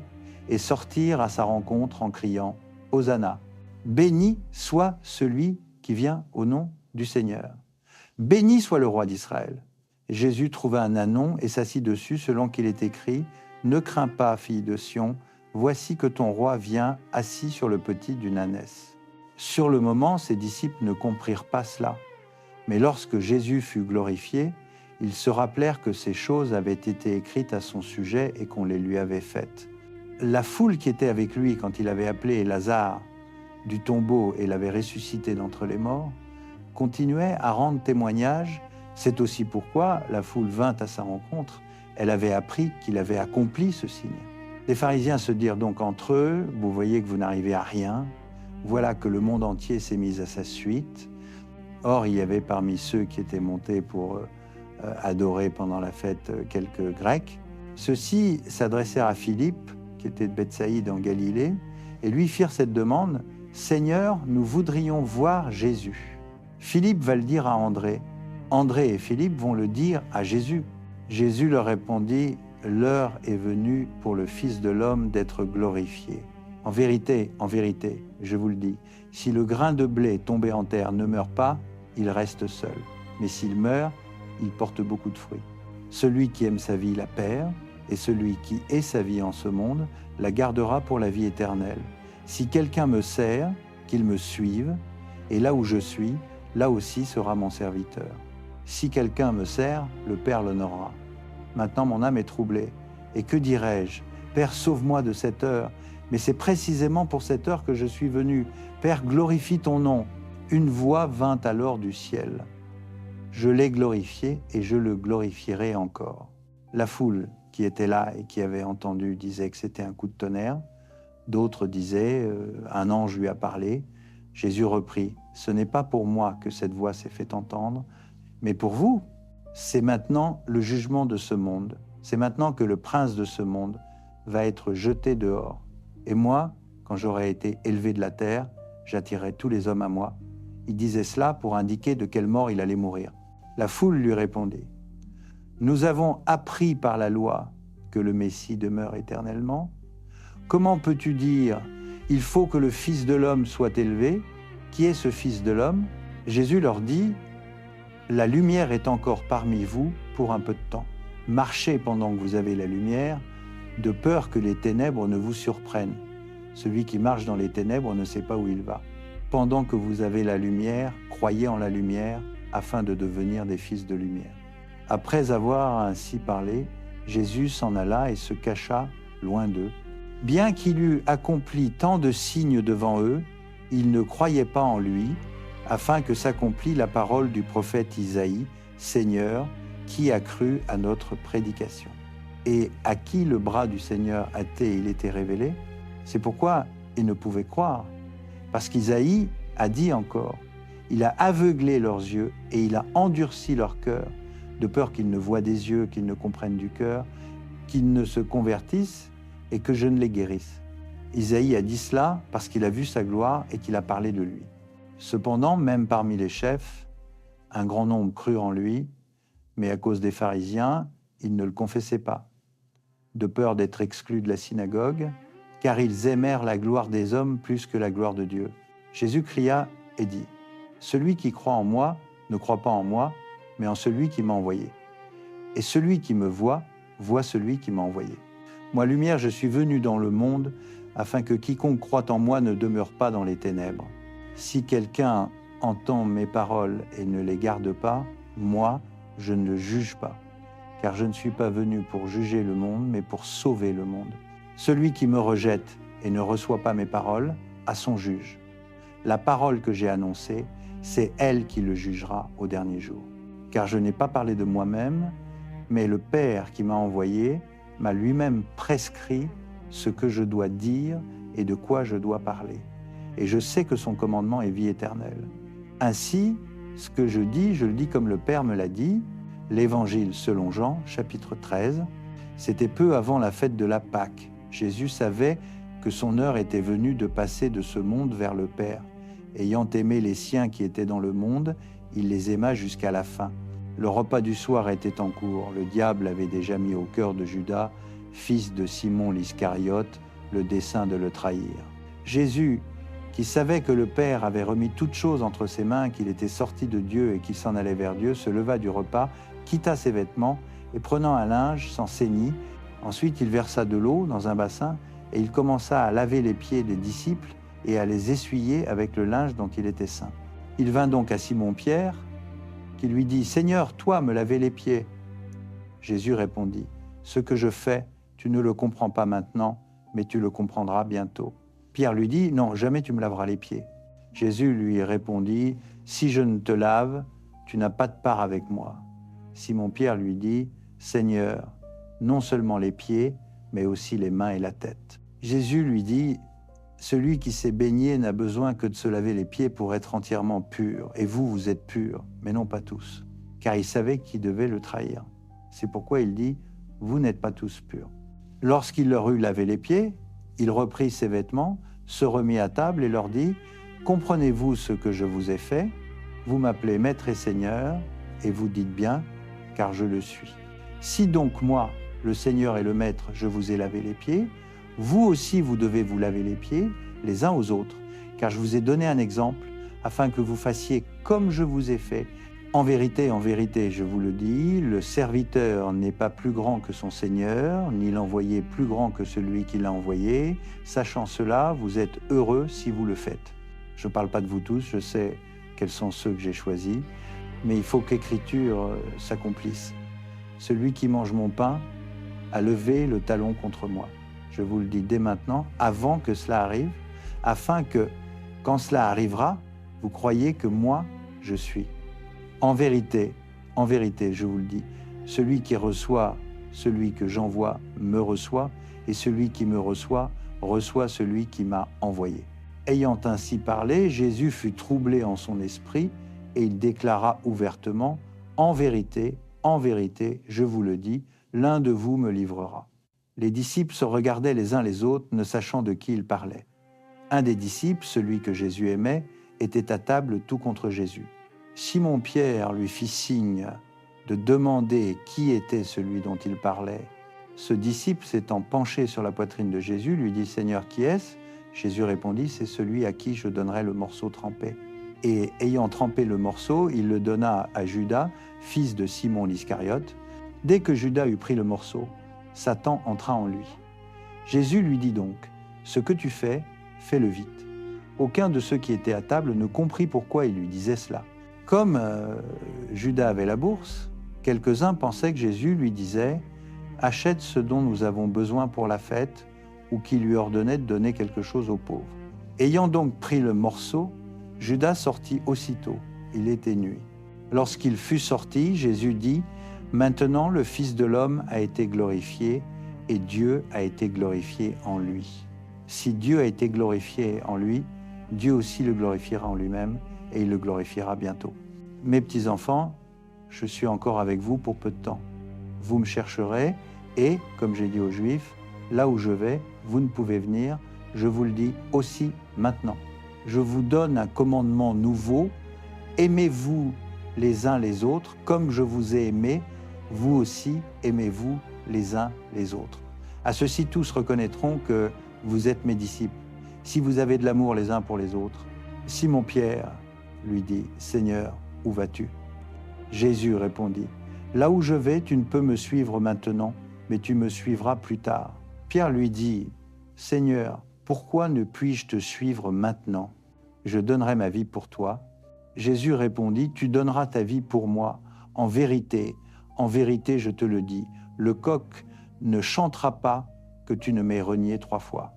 et sortirent à sa rencontre en criant « Hosanna ! Béni soit celui qui vient au nom du Seigneur. Béni soit le roi d'Israël. » Jésus trouva un ânon et s'assit dessus selon qu'il est écrit « Ne crains pas, fille de Sion, voici que ton roi vient assis sur le petit d'une ânesse. » Sur le moment, ses disciples ne comprirent pas cela. Mais lorsque Jésus fut glorifié, ils se rappelèrent que ces choses avaient été écrites à son sujet et qu'on les lui avait faites. La foule qui était avec lui quand il avait appelé Lazare du tombeau et l'avait ressuscité d'entre les morts continuait à rendre témoignage. C'est aussi pourquoi la foule vint à sa rencontre. Elle avait appris qu'il avait accompli ce signe. Les pharisiens se dirent donc entre eux « Vous voyez que vous n'arrivez à rien. Voilà que le monde entier s'est mis à sa suite. » Or, il y avait parmi ceux qui étaient montés pour adorer pendant la fête quelques Grecs. Ceux-ci s'adressèrent à Philippe, qui était de Bethsaïde en Galilée, et lui firent cette demande « Seigneur, nous voudrions voir Jésus. » Philippe va le dire à André. André et Philippe vont le dire à Jésus. Jésus leur répondit « l'heure est venue pour le Fils de l'homme d'être glorifié. En vérité, je vous le dis, si le grain de blé tombé en terre ne meurt pas, il reste seul. Mais s'il meurt, il porte beaucoup de fruits. Celui qui aime sa vie la perd, et celui qui est sa vie en ce monde la gardera pour la vie éternelle. Si quelqu'un me sert, qu'il me suive, et là où je suis, là aussi sera mon serviteur. Si quelqu'un me sert, le Père l'honorera. Maintenant mon âme est troublée. Et que dirais-je? Père, sauve-moi de cette heure. Mais c'est précisément pour cette heure que je suis venu. Père, glorifie ton nom. Une voix vint alors du ciel. Je l'ai glorifié et je le glorifierai encore. La foule qui était là et qui avait entendu disait que c'était un coup de tonnerre. D'autres disaient un ange lui a parlé. Jésus reprit, ce n'est pas pour moi que cette voix s'est fait entendre, mais pour vous. C'est maintenant le jugement de ce monde. C'est maintenant que le prince de ce monde va être jeté dehors. Et moi, quand j'aurai été élevé de la terre, j'attirerai tous les hommes à moi. Il disait cela pour indiquer de quelle mort il allait mourir. La foule lui répondit, nous avons appris par la loi que le Messie demeure éternellement. Comment peux-tu dire, il faut que le Fils de l'homme soit élevé? Qui est ce Fils de l'homme? Jésus leur dit, la lumière est encore parmi vous pour un peu de temps. Marchez pendant que vous avez la lumière, de peur que les ténèbres ne vous surprennent. Celui qui marche dans les ténèbres ne sait pas où il va. Pendant que vous avez la lumière, croyez en la lumière, afin de devenir des fils de lumière. Après avoir ainsi parlé, Jésus s'en alla et se cacha loin d'eux. Bien qu'il eût accompli tant de signes devant eux, ils ne croyaient pas en lui, afin que s'accomplît la parole du prophète Isaïe, « Seigneur, qui a cru à notre prédication ?» Et à qui le bras du Seigneur a-t-il été révélé? C'est pourquoi ils ne pouvaient croire. Parce qu'Isaïe a dit encore, « Il a aveuglé leurs yeux et il a endurci leur cœur, de peur qu'ils ne voient des yeux, qu'ils ne comprennent du cœur, qu'ils ne se convertissent et que je ne les guérisse. » Isaïe a dit cela parce qu'il a vu sa gloire et qu'il a parlé de lui. Cependant, même parmi les chefs, un grand nombre crut en lui, mais à cause des pharisiens, ils ne le confessaient pas, de peur d'être exclus de la synagogue, car ils aimèrent la gloire des hommes plus que la gloire de Dieu. Jésus cria et dit, « Celui qui croit en moi ne croit pas en moi, mais en celui qui m'a envoyé. Et celui qui me voit, voit celui qui m'a envoyé. Moi, lumière, je suis venu dans le monde, afin que quiconque croit en moi ne demeure pas dans les ténèbres. Si quelqu'un entend mes paroles et ne les garde pas, moi, je ne le juge pas, car je ne suis pas venu pour juger le monde, mais pour sauver le monde. Celui qui me rejette et ne reçoit pas mes paroles a son juge. La parole que j'ai annoncée, c'est elle qui le jugera au dernier jour. Car je n'ai pas parlé de moi-même, mais le Père qui m'a envoyé m'a lui-même prescrit ce que je dois dire et de quoi je dois parler. Et je sais que son commandement est vie éternelle. Ainsi, ce que je dis, je le dis comme le Père me l'a dit. L'Évangile selon Jean, chapitre 13, c'était peu avant la fête de la Pâque. Jésus savait que son heure était venue de passer de ce monde vers le Père. Ayant aimé les siens qui étaient dans le monde, il les aima jusqu'à la fin. Le repas du soir était en cours. Le diable avait déjà mis au cœur de Judas, fils de Simon l'Iscariote, le dessein de le trahir. Jésus, qui savait que le Père avait remis toutes choses entre ses mains, qu'il était sorti de Dieu et qu'il s'en allait vers Dieu, se leva du repas, quitta ses vêtements et prenant un linge, s'en ceignit. Ensuite, il versa de l'eau dans un bassin et il commença à laver les pieds des disciples et à les essuyer avec le linge dont il était ceint. Il vint donc à Simon-Pierre, qui lui dit « Seigneur, toi me laver les pieds ?» Jésus répondit « Ce que je fais, tu ne le comprends pas maintenant, mais tu le comprendras bientôt. » Pierre lui dit « Non, jamais tu me laveras les pieds. » Jésus lui répondit « Si je ne te lave, tu n'as pas de part avec moi. » Simon-Pierre lui dit « Seigneur, non seulement les pieds, mais aussi les mains et la tête. » Jésus lui dit « Celui qui s'est baigné n'a besoin que de se laver les pieds pour être entièrement pur. Et vous, vous êtes purs, mais non pas tous. » Car il savait qui devait le trahir. C'est pourquoi il dit « Vous n'êtes pas tous purs. » Lorsqu'il leur eut lavé les pieds, il reprit ses vêtements, se remit à table et leur dit « Comprenez-vous ce que je vous ai fait? Vous m'appelez Maître et Seigneur, et vous dites bien, car je le suis. Si donc moi, le Seigneur et le Maître, je vous ai lavé les pieds. Vous aussi, vous devez vous laver les pieds, les uns aux autres, car je vous ai donné un exemple, afin que vous fassiez comme je vous ai fait. En vérité, je vous le dis, le serviteur n'est pas plus grand que son Seigneur, ni l'envoyé plus grand que celui qui l'a envoyé. Sachant cela, vous êtes heureux si vous le faites. Je ne parle pas de vous tous, je sais quels sont ceux que j'ai choisis, mais il faut que l'Écriture s'accomplisse. Celui qui mange mon pain a levé le talon contre moi. Je vous le dis dès maintenant, avant que cela arrive, afin que, quand cela arrivera, vous croyez que moi, je suis. En vérité, je vous le dis, celui qui reçoit celui que j'envoie me reçoit, et celui qui me reçoit reçoit celui qui m'a envoyé. Ayant ainsi parlé, Jésus fut troublé en son esprit, et il déclara ouvertement, en vérité, je vous le dis, l'un de vous me livrera. Les disciples se regardaient les uns les autres, ne sachant de qui ils parlaient. Un des disciples, celui que Jésus aimait, était à table tout contre Jésus. Simon-Pierre lui fit signe de demander qui était celui dont il parlait. Ce disciple, s'étant penché sur la poitrine de Jésus, lui dit « Seigneur, qui est-ce » Jésus répondit « C'est celui à qui je donnerai le morceau trempé. » Et ayant trempé le morceau, il le donna à Judas, fils de Simon l'Iscariote. Dès que Judas eut pris le morceau, Satan entra en lui. Jésus lui dit donc « Ce que tu fais, fais-le vite. » Aucun de ceux qui étaient à table ne comprit pourquoi il lui disait cela. Comme Judas avait la bourse, quelques-uns pensaient que Jésus lui disait « Achète ce dont nous avons besoin pour la fête » ou qu'il lui ordonnait de donner quelque chose aux pauvres. Ayant donc pris le morceau, Judas sortit aussitôt. Il était nuit. Lorsqu'il fut sorti, Jésus dit « Maintenant le Fils de l'homme a été glorifié et Dieu a été glorifié en lui. Si Dieu a été glorifié en lui, Dieu aussi le glorifiera en lui-même et il le glorifiera bientôt. Mes petits-enfants, je suis encore avec vous pour peu de temps. Vous me chercherez et, comme j'ai dit aux Juifs, là où je vais, vous ne pouvez venir, je vous le dis aussi maintenant. Je vous donne un commandement nouveau, aimez-vous les uns les autres, comme je vous ai aimé, vous aussi aimez-vous les uns les autres. À ceci tous reconnaîtront que vous êtes mes disciples, si vous avez de l'amour les uns pour les autres. Simon-Pierre lui dit « Seigneur, où vas-tu » Jésus répondit « Là où je vais, tu ne peux me suivre maintenant, mais tu me suivras plus tard. » Pierre lui dit « Seigneur, pourquoi ne puis-je te suivre maintenant? Je donnerai ma vie pour toi. » Jésus répondit « Tu donneras ta vie pour moi. En vérité, je te le dis, le coq ne chantera pas que tu ne m'aies renié 3 fois. »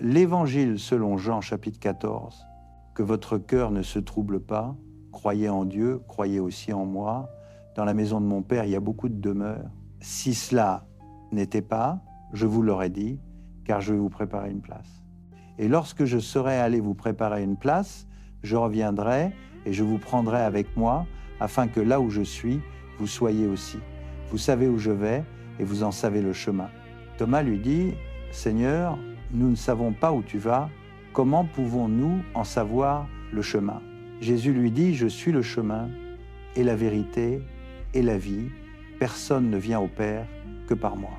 L'Évangile selon Jean, chapitre 14. Que votre cœur ne se trouble pas. Croyez en Dieu, croyez aussi en moi. Dans la maison de mon Père, il y a beaucoup de demeures. Si cela n'était pas, je vous l'aurais dit, car je vais vous préparer une place. Et lorsque je serai allé vous préparer une place, je reviendrai et je vous prendrai avec moi, afin que là où je suis, vous soyez aussi. Vous savez où je vais et vous en savez le chemin. Thomas lui dit, « Seigneur, nous ne savons pas où tu vas, comment pouvons-nous en savoir le chemin ?» Jésus lui dit, « Je suis le chemin et la vérité et la vie. Personne ne vient au Père que par moi.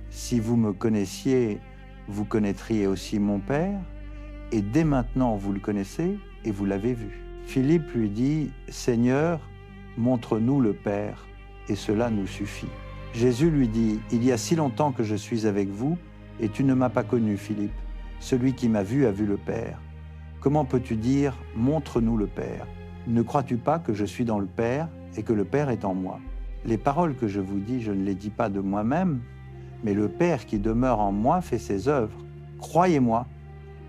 Si vous me connaissiez, vous connaîtriez aussi mon Père, et dès maintenant vous le connaissez et vous l'avez vu. » Philippe lui dit, « Seigneur, montre-nous le Père, et cela nous suffit. » Jésus lui dit, « Il y a si longtemps que je suis avec vous, et tu ne m'as pas connu, Philippe. Celui qui m'a vu a vu le Père. Comment peux-tu dire, montre-nous le Père? Ne crois-tu pas que je suis dans le Père et que le Père est en moi? Les paroles que je vous dis, je ne les dis pas de moi-même, mais le Père qui demeure en moi fait ses œuvres. Croyez-moi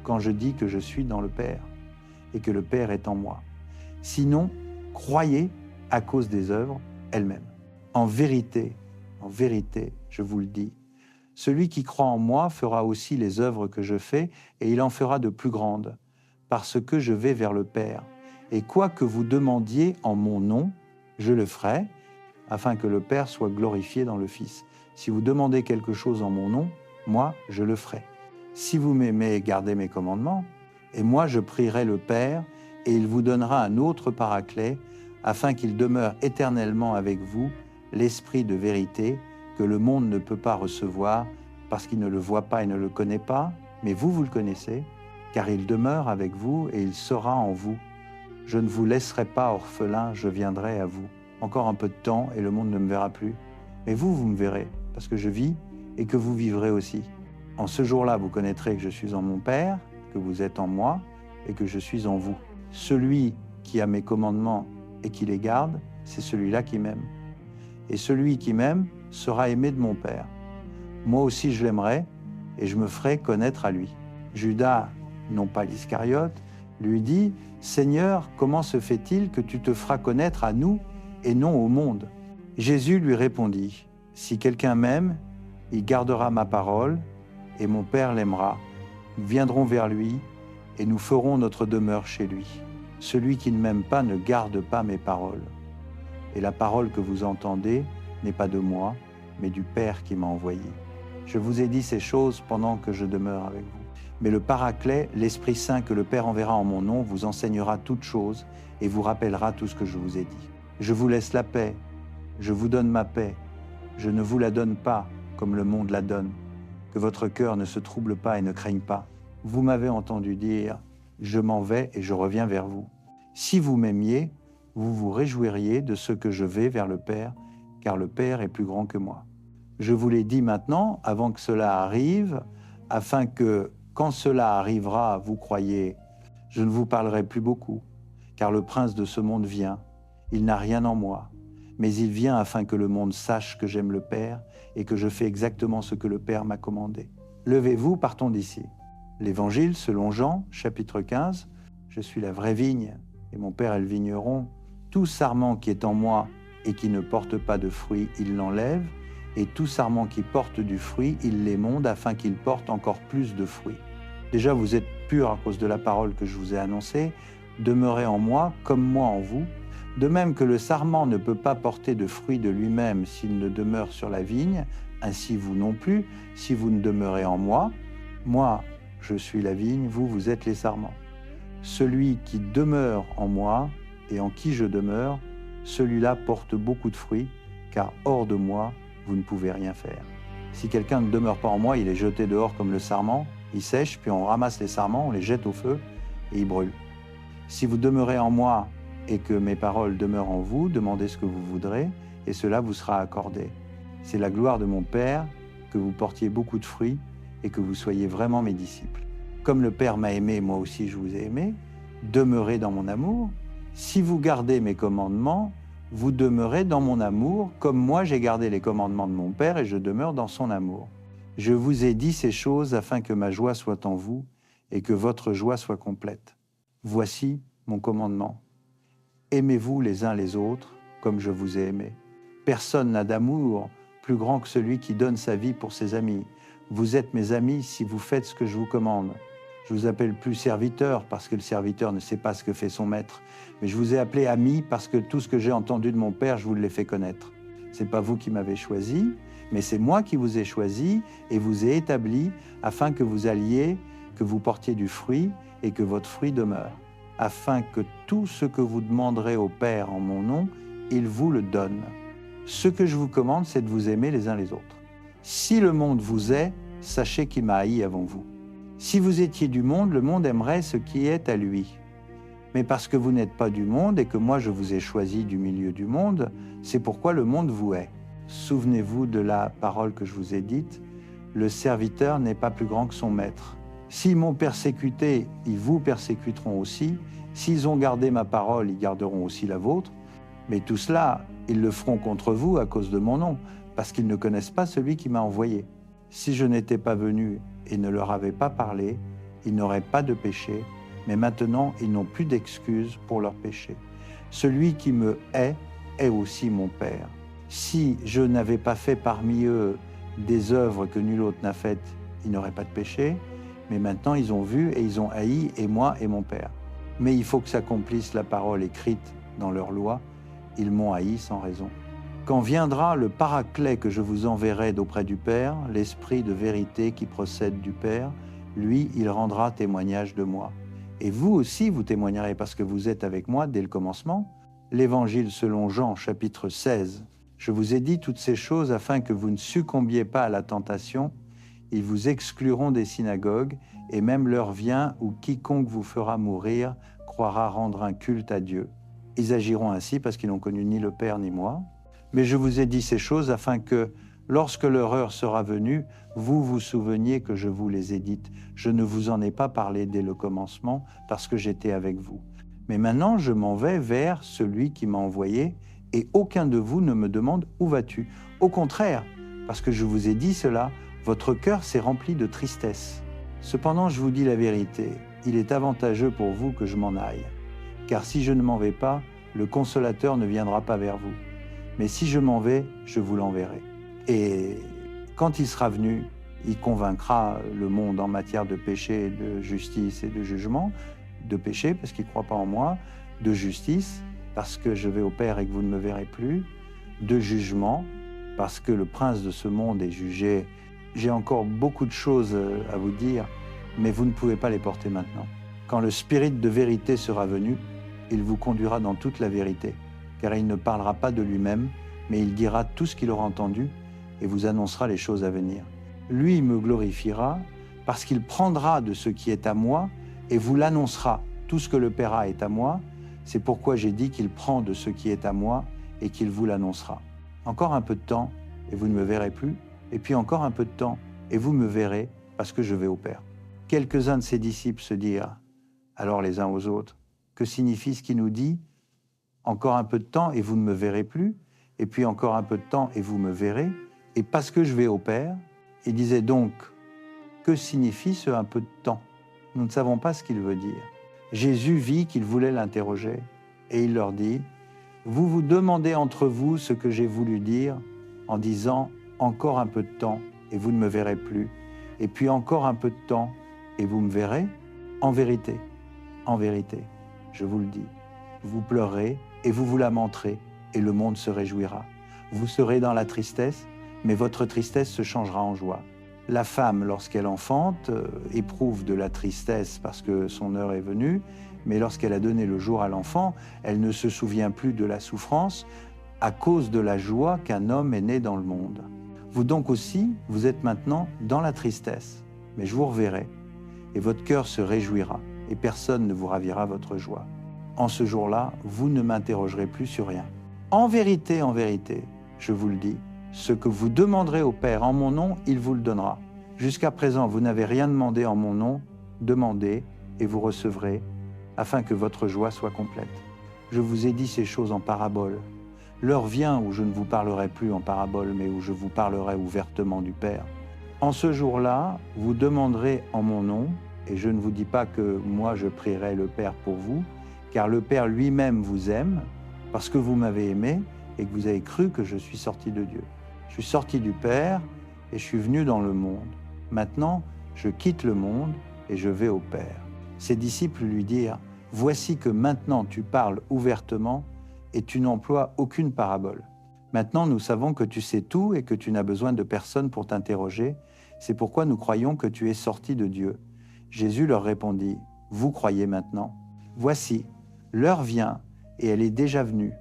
quand je dis que je suis dans le Père et que le Père est en moi. Sinon, croyez à cause des œuvres elles-mêmes. En vérité, je vous le dis, celui qui croit en moi fera aussi les œuvres que je fais, et il en fera de plus grandes, parce que je vais vers le Père. Et quoi que vous demandiez en mon nom, je le ferai, afin que le Père soit glorifié dans le Fils. Si vous demandez quelque chose en mon nom, moi, je le ferai. Si vous m'aimez, gardez mes commandements, et moi, je prierai le Père, et il vous donnera un autre paraclet, afin qu'il demeure éternellement avec vous, l'Esprit de vérité, que le monde ne peut pas recevoir parce qu'il ne le voit pas et ne le connaît pas, mais vous, vous le connaissez, car il demeure avec vous et il sera en vous. Je ne vous laisserai pas orphelin, je viendrai à vous. Encore un peu de temps et le monde ne me verra plus. Mais vous, vous me verrez, parce que je vis et que vous vivrez aussi. En ce jour-là, vous connaîtrez que je suis en mon Père, que vous êtes en moi et que je suis en vous. Celui qui a mes commandements et qui les garde, c'est celui-là qui m'aime. Et celui qui m'aime sera aimé de mon Père. Moi aussi je l'aimerai et je me ferai connaître à lui. Judas, non pas l'Iscariote, lui dit « Seigneur, comment se fait-il que tu te feras connaître à nous et non au monde ?» Jésus lui répondit « Si quelqu'un m'aime, il gardera ma parole et mon Père l'aimera. Nous viendrons vers lui et nous ferons notre demeure chez lui. Celui qui ne m'aime pas ne garde pas mes paroles. Et la parole que vous entendez n'est pas de moi, mais du Père qui m'a envoyé. Je vous ai dit ces choses pendant que je demeure avec vous. Mais le Paraclet, l'Esprit Saint que le Père enverra en mon nom, vous enseignera toutes choses et vous rappellera tout ce que je vous ai dit. Je vous laisse la paix, je vous donne ma paix. Je ne vous la donne pas comme le monde la donne. Que votre cœur ne se trouble pas et ne craigne pas. Vous m'avez entendu dire, je m'en vais et je reviens vers vous. Si vous m'aimiez, vous vous réjouiriez de ce que je vais vers le Père, car le Père est plus grand que moi. Je vous l'ai dit maintenant, avant que cela arrive, afin que, quand cela arrivera, vous croyiez, je ne vous parlerai plus beaucoup, car le prince de ce monde vient. Il n'a rien en moi, mais il vient afin que le monde sache que j'aime le Père et que je fais exactement ce que le Père m'a commandé. Levez-vous, partons d'ici. L'Évangile selon Jean, chapitre 15, je suis la vraie vigne et mon Père est le vigneron. Tout sarment qui est en moi et qui ne porte pas de fruit, il l'enlève, et tout sarment qui porte du fruit, il l'émonde afin qu'il porte encore plus de fruits. Déjà, vous êtes purs à cause de la parole que je vous ai annoncée. Demeurez en moi comme moi en vous. De même que le sarment ne peut pas porter de fruit de lui-même s'il ne demeure sur la vigne, ainsi vous non plus, si vous ne demeurez en moi. Moi, je suis la vigne, vous, vous êtes les sarments. Celui qui demeure en moi et en qui je demeure, celui-là porte beaucoup de fruits, car hors de moi, vous ne pouvez rien faire. Si quelqu'un ne demeure pas en moi, il est jeté dehors comme le sarment, il sèche, puis on ramasse les sarments, on les jette au feu et ils brûlent. Si vous demeurez en moi et que mes paroles demeurent en vous, demandez ce que vous voudrez et cela vous sera accordé. C'est la gloire de mon Père que vous portiez beaucoup de fruits et que vous soyez vraiment mes disciples. Comme le Père m'a aimé, moi aussi je vous ai aimé, demeurez dans mon amour. Si vous gardez mes commandements, vous demeurez dans mon amour, comme moi j'ai gardé les commandements de mon Père et je demeure dans son amour. Je vous ai dit ces choses afin que ma joie soit en vous et que votre joie soit complète. Voici mon commandement. Aimez-vous les uns les autres comme je vous ai aimé. Personne n'a d'amour plus grand que celui qui donne sa vie pour ses amis. Vous êtes mes amis si vous faites ce que je vous commande. Je vous appelle plus serviteur parce que le serviteur ne sait pas ce que fait son maître. Mais je vous ai appelé ami parce que tout ce que j'ai entendu de mon Père, je vous l'ai fait connaître. Ce n'est pas vous qui m'avez choisi, mais c'est moi qui vous ai choisi et vous ai établi afin que vous alliez, que vous portiez du fruit et que votre fruit demeure. Afin que tout ce que vous demanderez au Père en mon nom, il vous le donne. Ce que je vous commande, c'est de vous aimer les uns les autres. Si le monde vous hait, sachez qu'il m'a haï avant vous. Si vous étiez du monde, le monde aimerait ce qui est à lui. Mais parce que vous n'êtes pas du monde et que moi je vous ai choisi du milieu du monde, c'est pourquoi le monde vous hait. Souvenez-vous de la parole que je vous ai dite, le serviteur n'est pas plus grand que son maître. S'ils m'ont persécuté, ils vous persécuteront aussi. S'ils ont gardé ma parole, ils garderont aussi la vôtre. Mais tout cela, ils le feront contre vous à cause de mon nom, parce qu'ils ne connaissent pas celui qui m'a envoyé. Si je n'étais pas venu et ne leur avais pas parlé, ils n'auraient pas de péché, mais maintenant ils n'ont plus d'excuses pour leur péché. Celui qui me hait est aussi mon Père. Si je n'avais pas fait parmi eux des œuvres que nul autre n'a faites, ils n'auraient pas de péché, mais maintenant ils ont vu et ils ont haï, et moi et mon Père. Mais il faut que s'accomplisse la parole écrite dans leur loi, ils m'ont haï sans raison. Quand viendra le Paraclet que je vous enverrai d'auprès du Père, l'Esprit de vérité qui procède du Père, lui, il rendra témoignage de moi. Et vous aussi, vous témoignerez parce que vous êtes avec moi dès le commencement. L'Évangile selon Jean, chapitre 16. Je vous ai dit toutes ces choses afin que vous ne succombiez pas à la tentation. Ils vous excluront des synagogues, et même l'heure vient où quiconque vous fera mourir croira rendre un culte à Dieu. Ils agiront ainsi parce qu'ils n'ont connu ni le Père ni moi. Mais je vous ai dit ces choses afin que, lorsque leur heure sera venue, vous vous souveniez que je vous les ai dites. Je ne vous en ai pas parlé dès le commencement parce que j'étais avec vous. Mais maintenant, je m'en vais vers celui qui m'a envoyé et aucun de vous ne me demande « Où vas-tu » Au contraire, parce que je vous ai dit cela, votre cœur s'est rempli de tristesse. Cependant, je vous dis la vérité, il est avantageux pour vous que je m'en aille. Car si je ne m'en vais pas, le Consolateur ne viendra pas vers vous. Mais si je m'en vais, je vous l'enverrai. Et quand il sera venu, il convaincra le monde en matière de péché, de justice et de jugement. De péché, parce qu'il ne croit pas en moi. De justice, parce que je vais au Père et que vous ne me verrez plus. De jugement, parce que le prince de ce monde est jugé. J'ai encore beaucoup de choses à vous dire, mais vous ne pouvez pas les porter maintenant. Quand le Spirit de vérité sera venu, il vous conduira dans toute la vérité, car il ne parlera pas de lui-même, mais il dira tout ce qu'il aura entendu et vous annoncera les choses à venir. Lui me glorifiera parce qu'il prendra de ce qui est à moi et vous l'annoncera. Tout ce que le Père a est à moi, c'est pourquoi j'ai dit qu'il prend de ce qui est à moi et qu'il vous l'annoncera. Encore un peu de temps et vous ne me verrez plus, et puis encore un peu de temps et vous me verrez parce que je vais au Père. Quelques-uns de ses disciples se dirent alors les uns aux autres, que signifie ce qu'il nous dit? Encore un peu de temps et vous ne me verrez plus, et puis encore un peu de temps et vous me verrez, et parce que je vais au Père. Il disait donc, que signifie ce un peu de temps? Nous ne savons pas ce qu'il veut dire. Jésus vit qu'ils voulaient l'interroger, et il leur dit, vous vous demandez entre vous ce que j'ai voulu dire, en disant, encore un peu de temps et vous ne me verrez plus, et puis encore un peu de temps et vous me verrez? En vérité, je vous le dis, vous pleurerez et vous vous lamenterez, et le monde se réjouira. Vous serez dans la tristesse, mais votre tristesse se changera en joie. La femme, lorsqu'elle enfante, éprouve de la tristesse parce que son heure est venue, mais lorsqu'elle a donné le jour à l'enfant, elle ne se souvient plus de la souffrance à cause de la joie qu'un homme est né dans le monde. Vous donc aussi, vous êtes maintenant dans la tristesse, mais je vous reverrai, et votre cœur se réjouira, et personne ne vous ravira votre joie. En ce jour-là, vous ne m'interrogerez plus sur rien. En vérité, je vous le dis, ce que vous demanderez au Père en mon nom, il vous le donnera. Jusqu'à présent, vous n'avez rien demandé en mon nom, demandez et vous recevrez, afin que votre joie soit complète. Je vous ai dit ces choses en parabole. L'heure vient où je ne vous parlerai plus en parabole, mais où je vous parlerai ouvertement du Père. En ce jour-là, vous demanderez en mon nom, et je ne vous dis pas que moi je prierai le Père pour vous, car le Père lui-même vous aime, parce que vous m'avez aimé et que vous avez cru que je suis sorti de Dieu. Je suis sorti du Père et je suis venu dans le monde. Maintenant, je quitte le monde et je vais au Père. Ses disciples lui dirent, « Voici que maintenant tu parles ouvertement et tu n'emploies aucune parabole. Maintenant, nous savons que tu sais tout et que tu n'as besoin de personne pour t'interroger. C'est pourquoi nous croyons que tu es sorti de Dieu. » Jésus leur répondit, « Vous croyez maintenant? Voici, l'heure vient, et elle est déjà venue,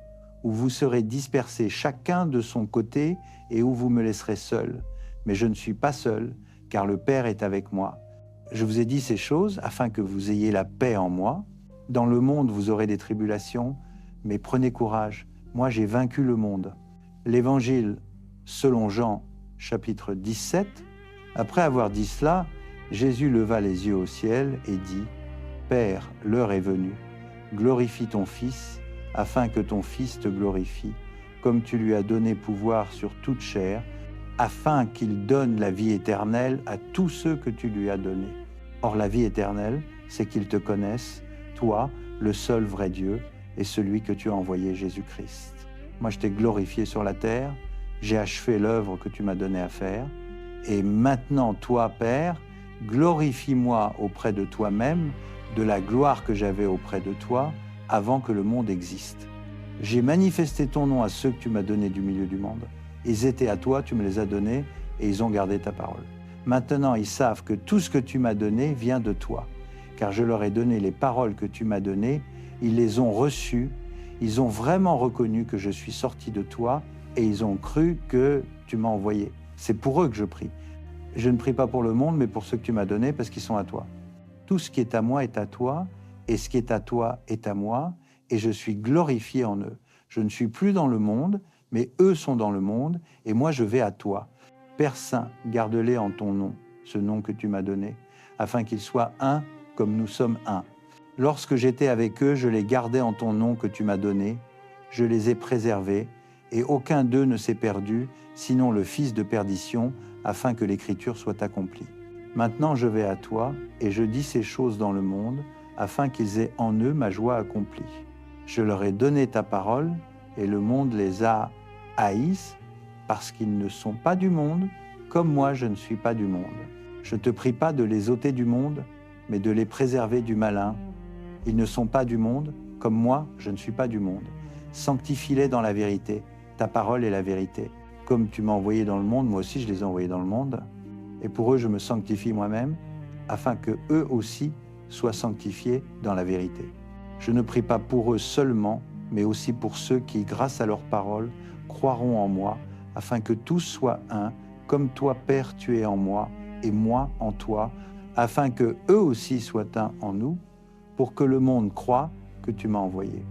où vous serez dispersés chacun de son côté et où vous me laisserez seul. Mais je ne suis pas seul, car le Père est avec moi. Je vous ai dit ces choses afin que vous ayez la paix en moi. Dans le monde, vous aurez des tribulations, mais prenez courage, moi j'ai vaincu le monde. » L'Évangile selon Jean, chapitre 17. Après avoir dit cela, Jésus leva les yeux au ciel et dit, « Père, l'heure est venue. Glorifie ton Fils, afin que ton Fils te glorifie, comme tu lui as donné pouvoir sur toute chair, afin qu'il donne la vie éternelle à tous ceux que tu lui as donnés. Or la vie éternelle, c'est qu'ils te connaissent, toi, le seul vrai Dieu, et celui que tu as envoyé, Jésus-Christ. Moi, je t'ai glorifié sur la terre, j'ai achevé l'œuvre que tu m'as donnée à faire, et maintenant, toi, Père, glorifie-moi auprès de toi-même, de la gloire que j'avais auprès de toi avant que le monde existe. J'ai manifesté ton nom à ceux que tu m'as donnés du milieu du monde. Ils étaient à toi, tu me les as donnés, et ils ont gardé ta parole. Maintenant, ils savent que tout ce que tu m'as donné vient de toi, car je leur ai donné les paroles que tu m'as données, ils les ont reçues, ils ont vraiment reconnu que je suis sorti de toi, et ils ont cru que tu m'as envoyé. C'est pour eux que je prie. Je ne prie pas pour le monde, mais pour ceux que tu m'as donnés, parce qu'ils sont à toi. Tout ce qui est à moi est à toi, et ce qui est à toi est à moi, et je suis glorifié en eux. Je ne suis plus dans le monde, mais eux sont dans le monde, et moi je vais à toi. Père Saint, garde-les en ton nom, ce nom que tu m'as donné, afin qu'ils soient un comme nous sommes un. Lorsque j'étais avec eux, je les gardais en ton nom que tu m'as donné, je les ai préservés, et aucun d'eux ne s'est perdu, sinon le fils de perdition, afin que l'écriture soit accomplie. Maintenant je vais à toi, et je dis ces choses dans le monde, afin qu'ils aient en eux ma joie accomplie. Je leur ai donné ta parole, et le monde les a haïs, parce qu'ils ne sont pas du monde, comme moi je ne suis pas du monde. Je ne te prie pas de les ôter du monde, mais de les préserver du malin. Ils ne sont pas du monde, comme moi je ne suis pas du monde. Sanctifie-les dans la vérité, ta parole est la vérité. Comme tu m'as envoyé dans le monde, moi aussi je les ai envoyés dans le monde. Et pour eux je me sanctifie moi-même, afin que eux aussi soient sanctifiés dans la vérité. Je ne prie pas pour eux seulement, mais aussi pour ceux qui, grâce à leur parole, croiront en moi, afin que tous soient un, comme toi, Père, tu es en moi, et moi en toi, afin que eux aussi soient un en nous, pour que le monde croie que tu m'as envoyé.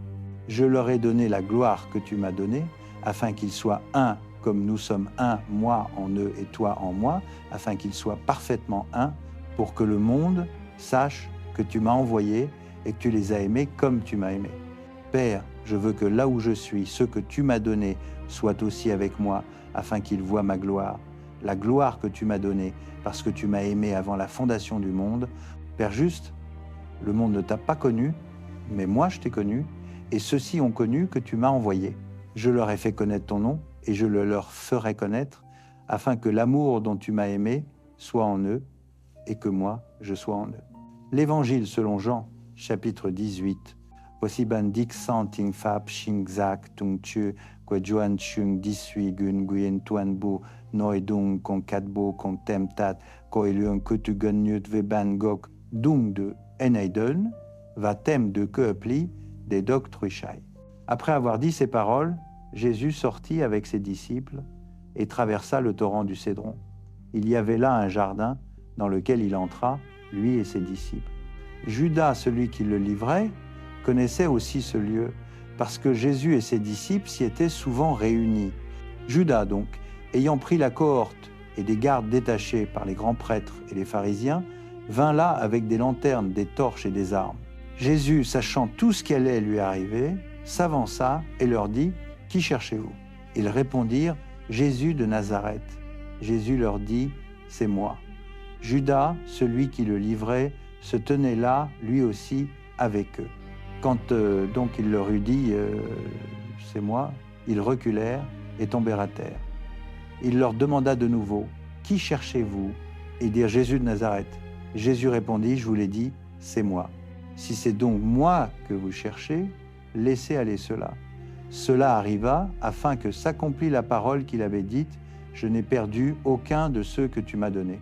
Je leur ai donné la gloire que tu m'as donnée, afin qu'ils soient un, comme nous sommes un, moi en eux et toi en moi, afin qu'ils soient parfaitement un, pour que le monde sache que tu m'as envoyé et que tu les as aimés comme tu m'as aimé. Père, je veux que là où je suis, ceux que tu m'as donnés soient aussi avec moi, afin qu'ils voient ma gloire, la gloire que tu m'as donnée, parce que tu m'as aimé avant la fondation du monde. Père juste, le monde ne t'a pas connu, mais moi je t'ai connu, et ceux-ci ont connu que tu m'as envoyé. Je leur ai fait connaître ton nom, et je le leur ferai connaître, afin que l'amour dont tu m'as aimé soit en eux, et que moi je sois en eux. L'Évangile selon Jean, chapitre 18. Voici ban dixant ting fab shing zak tung chu que joan chung disui gun guyen tuan bu noedung kon katbo kon temtat ko eluan kutu gun nyut ve ban gok dung de enaiden va tem de keupli des dog truchai. Après avoir dit ces paroles, Jésus sortit avec ses disciples et traversa le torrent du Cédron. Il y avait là un jardin dans lequel il entra, lui et ses disciples. Judas, celui qui le livrait, connaissait aussi ce lieu, parce que Jésus et ses disciples s'y étaient souvent réunis. Judas, donc, ayant pris la cohorte et des gardes détachés par les grands prêtres et les pharisiens, vint là avec des lanternes, des torches et des armes. Jésus, sachant tout ce qui allait lui arriver, s'avança et leur dit « Qui cherchez-vous » Ils répondirent « Jésus de Nazareth ». Jésus leur dit « C'est moi ». Judas, celui qui le livrait, se tenait là, lui aussi, avec eux. Quand donc il leur eut dit « C'est moi », ils reculèrent et tombèrent à terre. Il leur demanda de nouveau « Qui cherchez-vous » Ils dirent « Jésus de Nazareth ». Jésus répondit « Je vous l'ai dit, c'est moi. Si c'est donc moi que vous cherchez, laissez aller cela. Cela arriva afin que s'accomplît la parole qu'il avait dite « Je n'ai perdu aucun de ceux que tu m'as donnés ».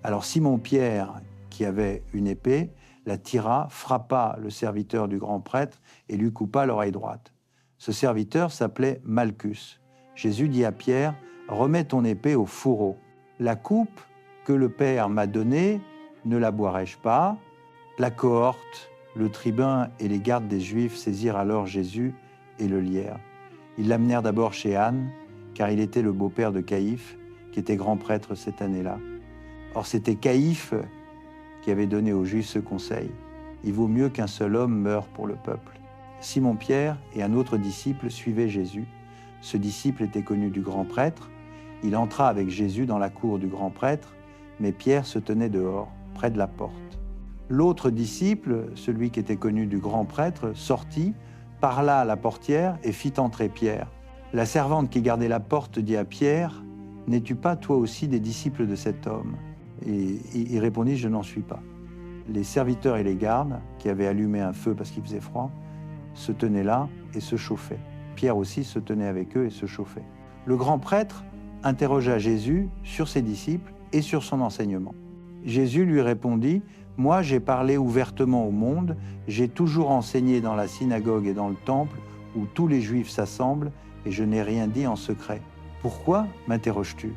Alors Simon-Pierre, qui avait une épée, la tira, frappa le serviteur du grand prêtre et lui coupa l'oreille droite. Ce serviteur s'appelait Malchus. Jésus dit à Pierre, « Remets ton épée au fourreau. La coupe que le Père m'a donnée, ne la boirai-je pas ?» La cohorte, le tribun et les gardes des Juifs saisirent alors Jésus et le lièrent. Ils l'amenèrent d'abord chez Anne, car il était le beau-père de Caïphe, qui était grand prêtre cette année-là. Or, c'était Caïphe qui avait donné aux Juifs ce conseil. Il vaut mieux qu'un seul homme meure pour le peuple. Simon-Pierre et un autre disciple suivaient Jésus. Ce disciple était connu du grand prêtre. Il entra avec Jésus dans la cour du grand prêtre, mais Pierre se tenait dehors, près de la porte. L'autre disciple, celui qui était connu du grand prêtre, sortit, parla à la portière et fit entrer Pierre. La servante qui gardait la porte dit à Pierre, « N'es-tu pas toi aussi des disciples de cet homme ?» Et il répondit, « Je n'en suis pas. » Les serviteurs et les gardes, qui avaient allumé un feu parce qu'il faisait froid, se tenaient là et se chauffaient. Pierre aussi se tenait avec eux et se chauffait. Le grand prêtre interrogea Jésus sur ses disciples et sur son enseignement. Jésus lui répondit, « Moi, j'ai parlé ouvertement au monde, j'ai toujours enseigné dans la synagogue et dans le temple, où tous les Juifs s'assemblent, et je n'ai rien dit en secret. Pourquoi m'interroges-tu?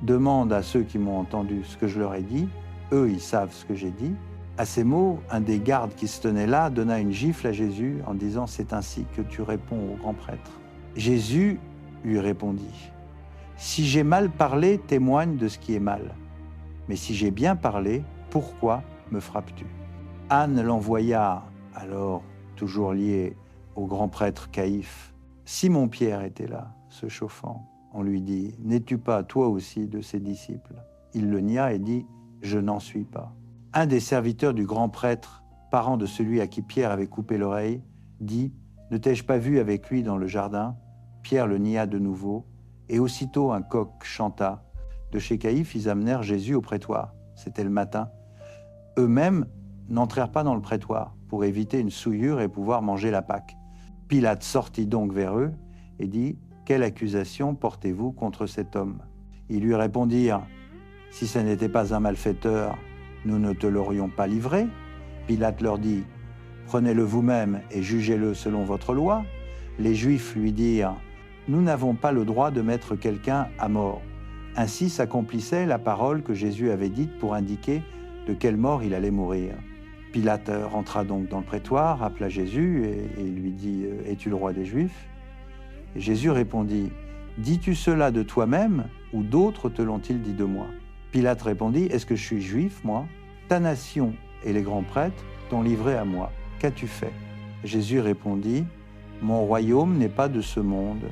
Demande à ceux qui m'ont entendu ce que je leur ai dit, eux ils savent ce que j'ai dit. À ces mots, un des gardes qui se tenait là donna une gifle à Jésus en disant « C'est ainsi que tu réponds au grand prêtre ». Jésus lui répondit « Si j'ai mal parlé, témoigne de ce qui est mal. Mais si j'ai bien parlé, pourquoi me frappes-tu » Anne l'envoya, alors toujours lié au grand prêtre Caïphe. Simon-Pierre était là, se chauffant. On lui dit « N'es-tu pas toi aussi de ses disciples ?» Il le nia et dit « Je n'en suis pas ». Un des serviteurs du grand prêtre, parent de celui à qui Pierre avait coupé l'oreille, dit « Ne t'ai-je pas vu avec lui dans le jardin ?» Pierre le nia de nouveau, et aussitôt un coq chanta. De chez Caïphe, ils amenèrent Jésus au prétoire. C'était le matin. Eux-mêmes n'entrèrent pas dans le prétoire pour éviter une souillure et pouvoir manger la Pâque. Pilate sortit donc vers eux et dit « Quelle accusation portez-vous contre cet homme ?» Ils lui répondirent « Si ce n'était pas un malfaiteur, nous ne te l'aurions pas livré. » Pilate leur dit « Prenez-le vous-même et jugez-le selon votre loi. » Les Juifs lui dirent « Nous n'avons pas le droit de mettre quelqu'un à mort. » Ainsi s'accomplissait la parole que Jésus avait dite pour indiquer de quelle mort il allait mourir. Pilate rentra donc dans le prétoire, appela Jésus et lui dit « Es-tu le roi des Juifs ?» Et Jésus répondit « Dis-tu cela de toi-même ou d'autres te l'ont-ils dit de moi ?» Pilate répondit « Est-ce que je suis juif, moi ? Ta nation et les grands prêtres t'ont livré à moi. Qu'as-tu fait ?» Jésus répondit « Mon royaume n'est pas de ce monde.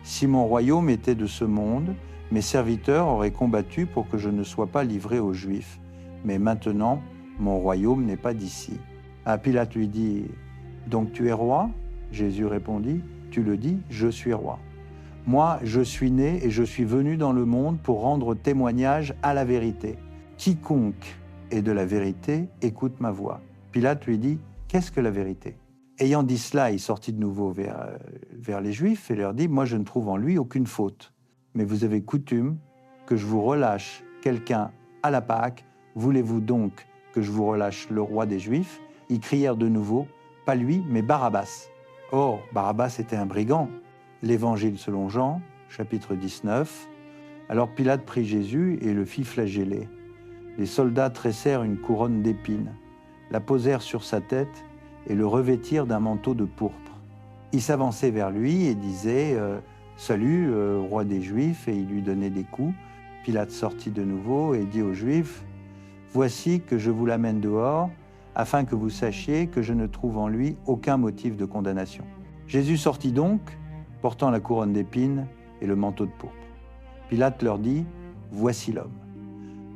Si mon royaume était de ce monde, mes serviteurs auraient combattu pour que je ne sois pas livré aux Juifs. Mais maintenant, mon royaume n'est pas d'ici. » Pilate lui dit « Donc tu es roi ?» Jésus répondit « Tu le dis, je suis roi. Moi, je suis né et je suis venu dans le monde pour rendre témoignage à la vérité. Quiconque est de la vérité, écoute ma voix. » Pilate lui dit « Qu'est-ce que la vérité ?» Ayant dit cela, il sortit de nouveau vers les Juifs et leur dit « Moi, je ne trouve en lui aucune faute. Mais vous avez coutume que je vous relâche quelqu'un à la Pâque. Voulez-vous donc que je vous relâche le roi des Juifs ?» Ils crièrent de nouveau « Pas lui, mais Barabbas. » Or, Barabbas était un brigand. L'Évangile selon Jean, chapitre 19. Alors Pilate prit Jésus et le fit flageller. Les soldats tressèrent une couronne d'épines, la posèrent sur sa tête et le revêtirent d'un manteau de pourpre. Ils s'avançaient vers lui et disaient « Salut, roi des Juifs » et ils lui donnaient des coups. Pilate sortit de nouveau et dit aux Juifs « Voici que je vous l'amène dehors, afin que vous sachiez que je ne trouve en lui aucun motif de condamnation. » Jésus sortit donc, portant la couronne d'épines et le manteau de pourpre. Pilate leur dit « Voici l'homme. »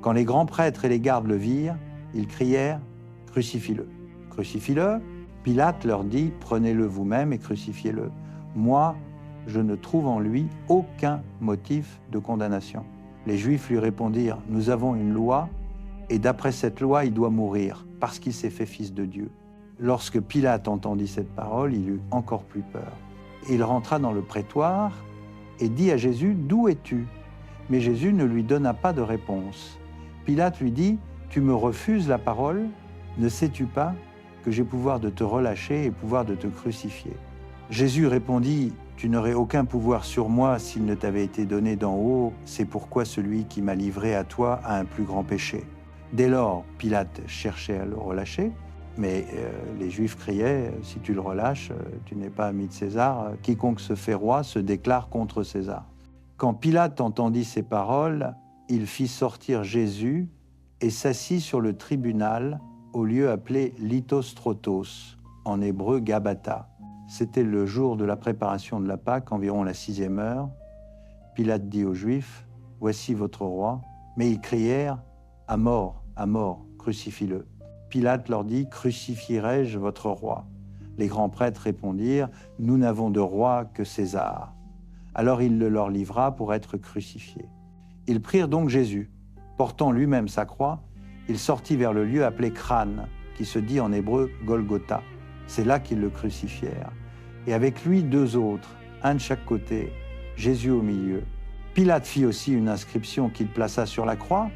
Quand les grands prêtres et les gardes le virent, ils crièrent « Crucifie-le. » « Crucifie-le » Pilate leur dit « Prenez-le vous-même et crucifiez-le. Moi, je ne trouve en lui aucun motif de condamnation. » Les Juifs lui répondirent « Nous avons une loi, et d'après cette loi, il doit mourir, parce qu'il s'est fait fils de Dieu. » Lorsque Pilate entendit cette parole, il eut encore plus peur. Il rentra dans le prétoire et dit à Jésus « D'où es-tu » Mais Jésus ne lui donna pas de réponse. Pilate lui dit « Tu me refuses la parole? Ne sais-tu pas que j'ai pouvoir de te relâcher et pouvoir de te crucifier ?» Jésus répondit « Tu n'aurais aucun pouvoir sur moi s'il ne t'avait été donné d'en haut. C'est pourquoi celui qui m'a livré à toi a un plus grand péché. » Dès lors, Pilate cherchait à le relâcher. Mais les Juifs criaient « Si tu le relâches, tu n'es pas ami de César. Quiconque se fait roi se déclare contre César. » Quand Pilate entendit ces paroles, il fit sortir Jésus et s'assit sur le tribunal au lieu appelé Lithostrotos, en hébreu Gabata. C'était le jour de la préparation de la Pâque, environ la 6e heure. Pilate dit aux Juifs « Voici votre roi. » Mais ils crièrent « À mort, crucifie-le. » Pilate leur dit « Crucifierai-je votre roi ?» Les grands prêtres répondirent « Nous n'avons de roi que César. » Alors il le leur livra pour être crucifié. Ils prirent donc Jésus. Portant lui-même sa croix, il sortit vers le lieu appelé Crâne, qui se dit en hébreu Golgotha. C'est là qu'ils le crucifièrent. Et avec lui 2 autres, un de chaque côté, Jésus au milieu. Pilate fit aussi une inscription qu'il plaça sur la croix.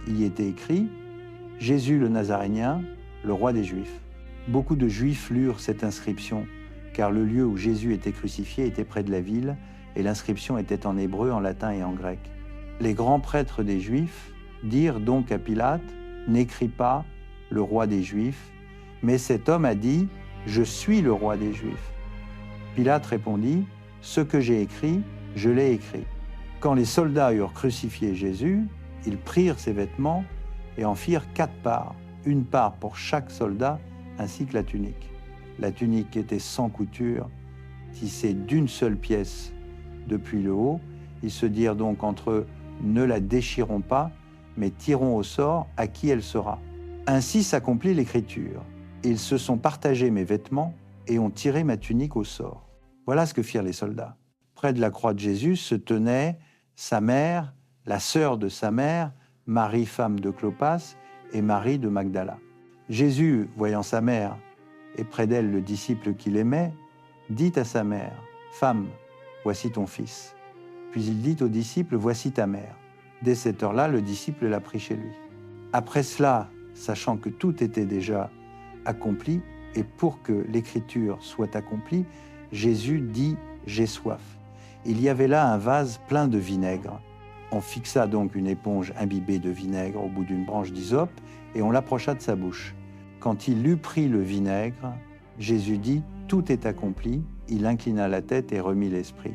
Il y était écrit « Jésus le Nazaréen, le roi des Juifs. Beaucoup de Juifs lurent cette inscription, car le lieu où Jésus était crucifié était près de la ville, et l'inscription était en hébreu, en latin et en grec. Les grands prêtres des Juifs dirent donc à Pilate, « N'écris pas le roi des Juifs », mais cet homme a dit, « Je suis le roi des Juifs ». Pilate répondit, « Ce que j'ai écrit, je l'ai écrit ». Quand les soldats eurent crucifié Jésus, ils prirent ses vêtements et en firent 4 parts, une part pour chaque soldat, ainsi que la tunique. La tunique était sans couture, tissée d'une seule pièce depuis le haut. Ils se dirent donc entre eux, « Ne la déchirons pas, mais tirons au sort à qui elle sera. » Ainsi s'accomplit l'écriture. Ils se sont partagés mes vêtements et ont tiré ma tunique au sort. Voilà ce que firent les soldats. Près de la croix de Jésus se tenait sa mère, la sœur de sa mère, Marie, femme de Clopas, et Marie de Magdala. Jésus, voyant sa mère, et près d'elle le disciple qu'il aimait, dit à sa mère, « Femme, voici ton fils. » Puis il dit au disciple, « Voici ta mère. » Dès cette heure-là, le disciple l'a pris chez lui. Après cela, sachant que tout était déjà accompli, et pour que l'écriture soit accomplie, Jésus dit « J'ai soif ». Il y avait là un vase plein de vinaigre. On fixa donc une éponge imbibée de vinaigre au bout d'une branche d'hysope et on l'approcha de sa bouche. Quand il eut pris le vinaigre, Jésus dit « Tout est accompli ». Il inclina la tête et remit l'esprit.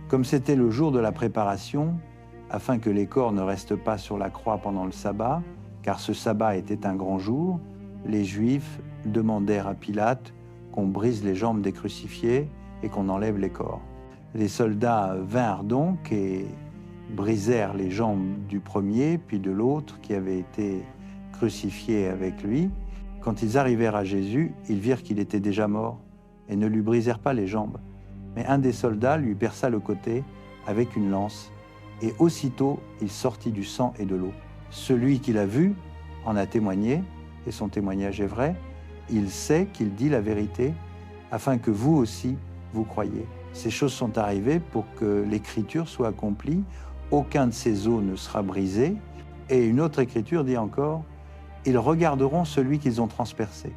Comme c'était le jour de la préparation, afin que les corps ne restent pas sur la croix pendant le sabbat, car ce sabbat était un grand jour, les Juifs demandèrent à Pilate qu'on brise les jambes des crucifiés et qu'on enlève les corps. Les soldats vinrent donc et brisèrent les jambes du premier, puis de l'autre qui avait été crucifié avec lui. Quand ils arrivèrent à Jésus, ils virent qu'il était déjà mort et ne lui brisèrent pas les jambes. Mais un des soldats lui perça le côté avec une lance, et aussitôt il sortit du sang et de l'eau. Celui qui l'a vu en a témoigné, et son témoignage est vrai. Il sait qu'il dit la vérité, afin que vous aussi, vous croyiez. Ces choses sont arrivées pour que l'écriture soit accomplie. Aucun de ces os ne sera brisé. Et une autre écriture dit encore, « Ils regarderont celui qu'ils ont transpercé. »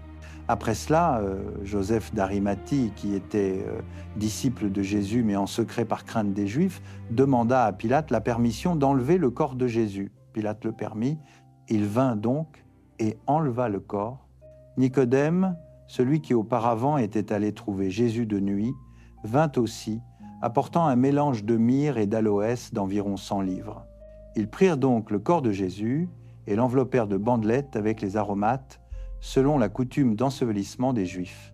Après cela, Joseph d'Arimathie, qui était disciple de Jésus, mais en secret par crainte des Juifs, demanda à Pilate la permission d'enlever le corps de Jésus. Pilate le permit. Il vint donc et enleva le corps. Nicodème, celui qui auparavant était allé trouver Jésus de nuit, vint aussi, apportant un mélange de myrrhe et d'aloès d'environ 100 livres. Ils prirent donc le corps de Jésus et l'enveloppèrent de bandelettes avec les aromates, selon la coutume d'ensevelissement des Juifs.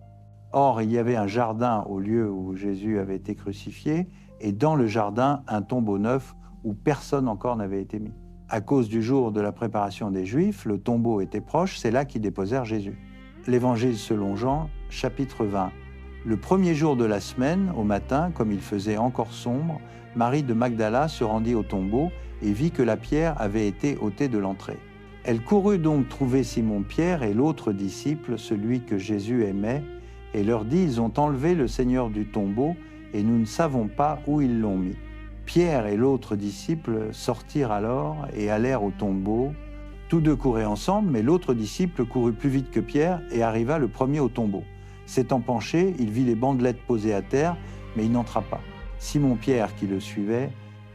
Or, il y avait un jardin au lieu où Jésus avait été crucifié, et dans le jardin, un tombeau neuf où personne encore n'avait été mis. À cause du jour de la préparation des Juifs, le tombeau était proche, c'est là qu'ils déposèrent Jésus. L'Évangile selon Jean, chapitre 20. Le premier jour de la semaine, au matin, comme il faisait encore sombre, Marie de Magdala se rendit au tombeau et vit que la pierre avait été ôtée de l'entrée. Elle courut donc trouver Simon-Pierre et l'autre disciple, celui que Jésus aimait, et leur dit, « Ils ont enlevé le Seigneur du tombeau, et nous ne savons pas où ils l'ont mis. » Pierre et l'autre disciple sortirent alors et allèrent au tombeau. Tous deux couraient ensemble, mais l'autre disciple courut plus vite que Pierre et arriva le premier au tombeau. S'étant penché, il vit les bandelettes posées à terre, mais il n'entra pas. Simon-Pierre, qui le suivait,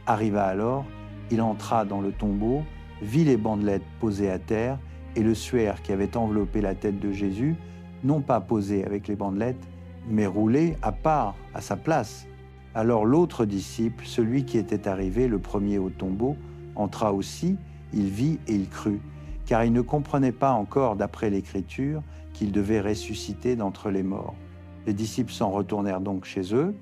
arriva alors. Il entra dans le tombeau, vit les bandelettes posées à terre et le suaire qui avait enveloppé la tête de Jésus, non pas posé avec les bandelettes, mais roulé à part, à sa place. Alors l'autre disciple, celui qui était arrivé le premier au tombeau, entra aussi, il vit et il crut, car il ne comprenait pas encore, d'après l'Écriture, qu'il devait ressusciter d'entre les morts. Les disciples s'en retournèrent donc chez eux.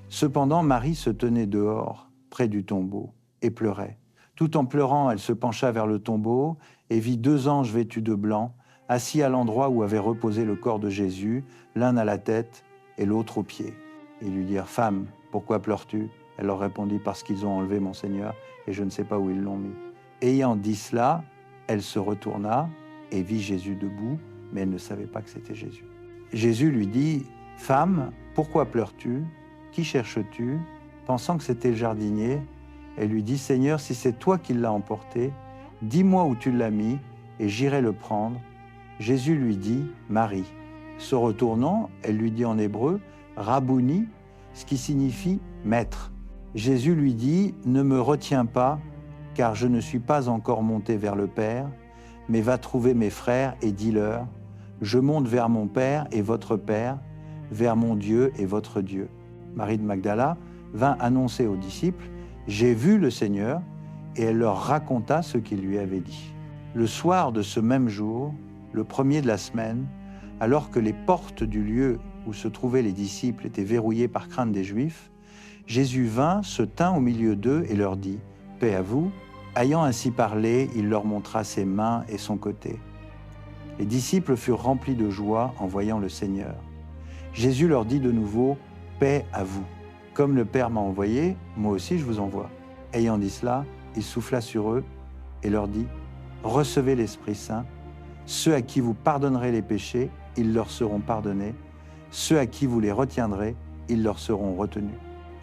Cependant, Marie se tenait dehors, près du tombeau, et pleurait. Tout en pleurant, elle se pencha vers le tombeau et vit 2 anges vêtus de blanc, assis à l'endroit où avait reposé le corps de Jésus, l'un à la tête et l'autre aux pieds. Ils lui dirent, « Femme, pourquoi pleures-tu » Elle leur répondit, « Parce qu'ils ont enlevé mon Seigneur, et je ne sais pas où ils l'ont mis. » Ayant dit cela, elle se retourna et vit Jésus debout, mais elle ne savait pas que c'était Jésus. Jésus lui dit, « Femme, pourquoi pleures-tu? Qui cherches-tu » Pensant que c'était le jardinier, elle lui dit, « Seigneur, si c'est toi qui l'as emporté, dis-moi où tu l'as mis, et j'irai le prendre. » Jésus lui dit « Marie ». Se retournant, elle lui dit en hébreu « Rabouni », ce qui signifie « maître ». Jésus lui dit « Ne me retiens pas, car je ne suis pas encore monté vers le Père, mais va trouver mes frères et dis-leur, je monte vers mon Père et votre Père, vers mon Dieu et votre Dieu. » Marie de Magdala vint annoncer aux disciples « J'ai vu le Seigneur » et elle leur raconta ce qu'il lui avait dit. Le soir de ce même jour, le premier de la semaine, alors que les portes du lieu où se trouvaient les disciples étaient verrouillées par crainte des Juifs, Jésus vint, se tint au milieu d'eux et leur dit « Paix à vous ». Ayant ainsi parlé, il leur montra ses mains et son côté. Les disciples furent remplis de joie en voyant le Seigneur. Jésus leur dit de nouveau « Paix à vous. Comme le Père m'a envoyé, moi aussi je vous envoie. » Ayant dit cela, il souffla sur eux et leur dit « Recevez l'Esprit Saint. Ceux à qui vous pardonnerez les péchés, ils leur seront pardonnés. Ceux à qui vous les retiendrez, ils leur seront retenus. »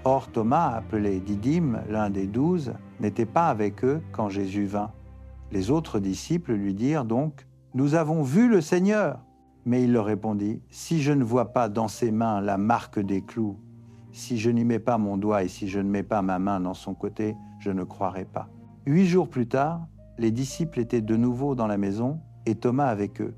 Or Thomas, appelé Didyme, l'un des 12, n'était pas avec eux quand Jésus vint. Les autres disciples lui dirent donc « Nous avons vu le Seigneur !» Mais il leur répondit « Si je ne vois pas dans ses mains la marque des clous, si je n'y mets pas mon doigt et si je ne mets pas ma main dans son côté, je ne croirai pas. » 8 jours plus tard, les disciples étaient de nouveau dans la maison et Thomas avec eux.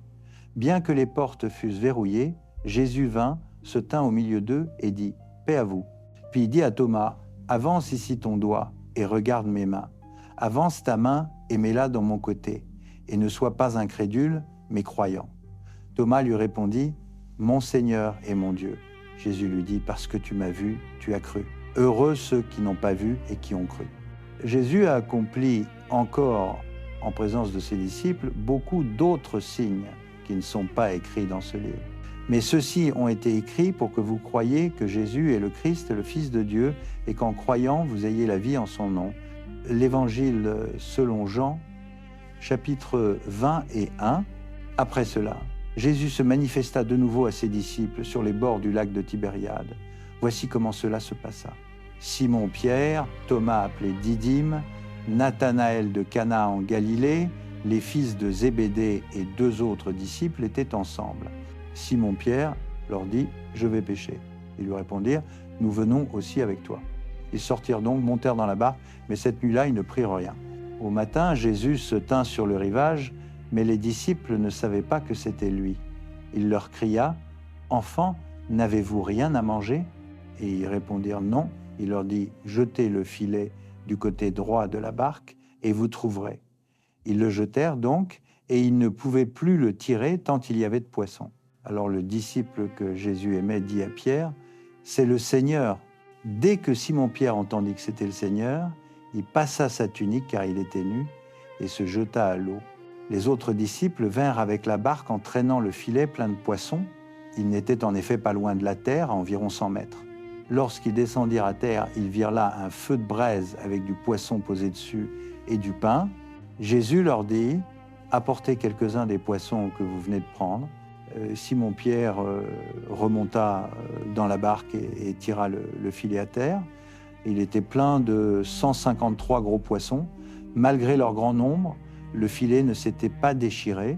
Bien que les portes fussent verrouillées, Jésus vint, se tint au milieu d'eux et dit « Paix à vous !» Puis il dit à Thomas « Avance ici ton doigt et regarde mes mains. Avance ta main et mets-la dans mon côté. Et ne sois pas incrédule, mais croyant. » Thomas lui répondit « Mon Seigneur et mon Dieu. » Jésus lui dit « Parce que tu m'as vu, tu as cru. Heureux ceux qui n'ont pas vu et qui ont cru. » Jésus a accompli encore, en présence de ses disciples, beaucoup d'autres signes qui ne sont pas écrits dans ce livre. Mais ceux-ci ont été écrits pour que vous croyiez que Jésus est le Christ, le Fils de Dieu, et qu'en croyant, vous ayez la vie en son nom. L'Évangile selon Jean, chapitre 20 et 1. Après cela, Jésus se manifesta de nouveau à ses disciples sur les bords du lac de Tibériade. Voici comment cela se passa. Simon-Pierre, Thomas appelé Didyme, Nathanaël de Cana en Galilée, les fils de Zébédée et 2 autres disciples étaient ensemble. Simon-Pierre leur dit « Je vais pêcher ». Ils lui répondirent « Nous venons aussi avec toi ». Ils sortirent donc, montèrent dans la barque, mais cette nuit-là, ils ne prirent rien. Au matin, Jésus se tint sur le rivage, mais les disciples ne savaient pas que c'était lui. Il leur cria « Enfants, n'avez-vous rien à manger ?» Et ils répondirent « Non ». Il leur dit « Jetez le filet du côté droit de la barque et vous trouverez. » Ils le jetèrent donc, et ils ne pouvaient plus le tirer tant il y avait de poissons. Alors le disciple que Jésus aimait dit à Pierre « C'est le Seigneur ». Dès que Simon-Pierre entendit que c'était le Seigneur, il passa sa tunique car il était nu et se jeta à l'eau. Les autres disciples vinrent avec la barque en traînant le filet plein de poissons. Ils n'étaient en effet pas loin de la terre, à environ 100 mètres. Lorsqu'ils descendirent à terre, ils virent là un feu de braise avec du poisson posé dessus et du pain. Jésus leur dit « Apportez quelques-uns des poissons que vous venez de prendre. » Simon-Pierre remonta dans la barque et tira le filet à terre. Il était plein de 153 gros poissons. Malgré leur grand nombre, le filet ne s'était pas déchiré.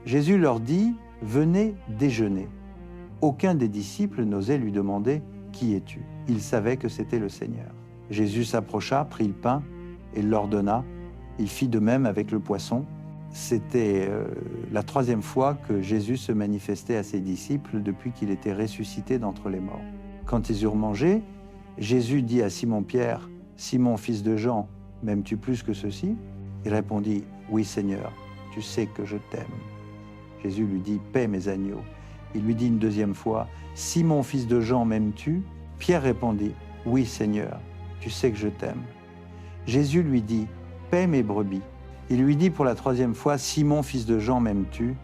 Jésus leur dit « Venez déjeuner ». Aucun des disciples n'osait lui demander « Qui es-tu » Il savait que c'était le Seigneur. Jésus s'approcha, prit le pain et l'ordonna. Il fit de même avec le poisson. C'était la 3e fois que Jésus se manifestait à ses disciples depuis qu'il était ressuscité d'entre les morts. Quand ils eurent mangé, Jésus dit à Simon-Pierre, « Simon, fils de Jean, m'aimes-tu plus que ceux-ci » Il répondit, « Oui, Seigneur, tu sais que je t'aime. » Jésus lui dit, « Paix mes agneaux. » Il lui dit une 2e fois, « Simon, fils de Jean, m'aimes-tu » Pierre répondit, « Oui, Seigneur, tu sais que je t'aime. » Jésus lui dit, « Paix mes brebis. » Il lui dit pour la 3e fois, « Simon, fils de Jean, m'aimes-tu »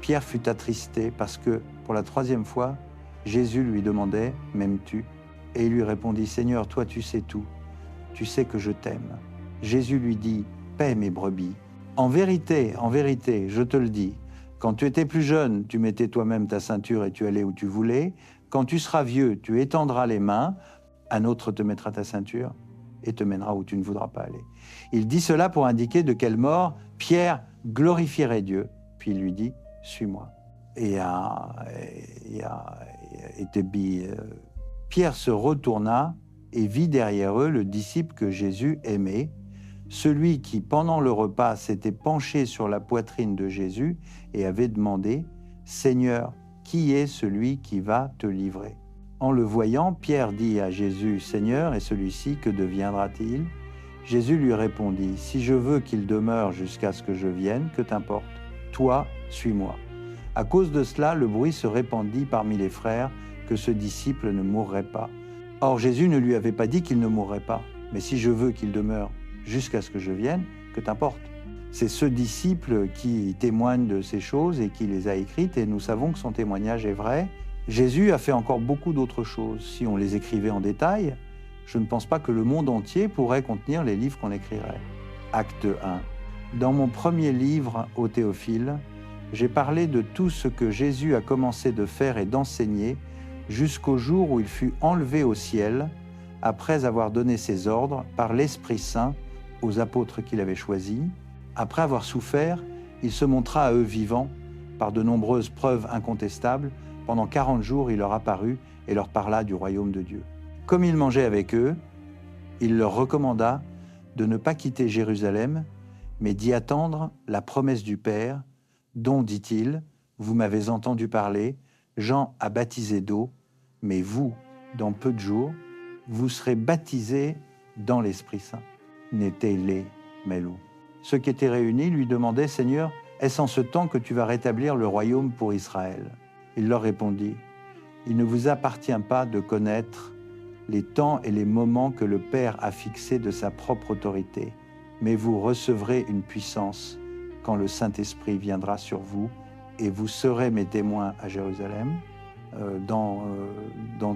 Pierre fut attristé parce que, pour la 3e fois, Jésus lui demandait, « M'aimes-tu » Et il lui répondit, « Seigneur, toi tu sais tout. Tu sais que je t'aime. » Jésus lui dit, « Paix mes brebis. En vérité, je te le dis, quand tu étais plus jeune, tu mettais toi-même ta ceinture et tu allais où tu voulais. Quand tu seras vieux, tu étendras les mains, un autre te mettra ta ceinture et te mènera où tu ne voudras pas aller. » Il dit cela pour indiquer de quelle mort Pierre glorifierait Dieu. Puis il lui dit, suis-moi. Pierre se retourna et vit derrière eux le disciple que Jésus aimait, celui qui, pendant le repas, s'était penché sur la poitrine de Jésus et avait demandé « Seigneur, qui est celui qui va te livrer ?» En le voyant, Pierre dit à Jésus « Seigneur, et celui-ci, que deviendra-t-il » Jésus lui répondit « Si je veux qu'il demeure jusqu'à ce que je vienne, que t'importe? Toi, suis-moi. » À cause de cela, le bruit se répandit parmi les frères que ce disciple ne mourrait pas. Or, Jésus ne lui avait pas dit qu'il ne mourrait pas. Mais si je veux qu'il demeure jusqu'à ce que je vienne, que t'importe? C'est ce disciple qui témoigne de ces choses et qui les a écrites, et nous savons que son témoignage est vrai. Jésus a fait encore beaucoup d'autres choses. Si on les écrivait en détail, je ne pense pas que le monde entier pourrait contenir les livres qu'on écrirait. Acte 1. Dans mon premier livre au Théophile, j'ai parlé de tout ce que Jésus a commencé de faire et d'enseigner jusqu'au jour où il fut enlevé au ciel, après avoir donné ses ordres par l'Esprit Saint aux apôtres qu'il avait choisis. Après avoir souffert, il se montra à eux vivant, par de nombreuses preuves incontestables. Pendant 40 jours, il leur apparut et leur parla du royaume de Dieu. Comme il mangeait avec eux, il leur recommanda de ne pas quitter Jérusalem, mais d'y attendre la promesse du Père, dont, dit-il, vous m'avez entendu parler, Jean a baptisé d'eau, mais vous, dans peu de jours, vous serez baptisés dans l'Esprit Saint. N'était-les melou. Ceux qui étaient réunis lui demandaient, Seigneur, est-ce en ce temps que tu vas rétablir le royaume pour Israël? Il leur répondit, il ne vous appartient pas de connaître les temps et les moments que le Père a fixés de sa propre autorité, mais vous recevrez une puissance quand le Saint-Esprit viendra sur vous, et vous serez mes témoins à Jérusalem, dans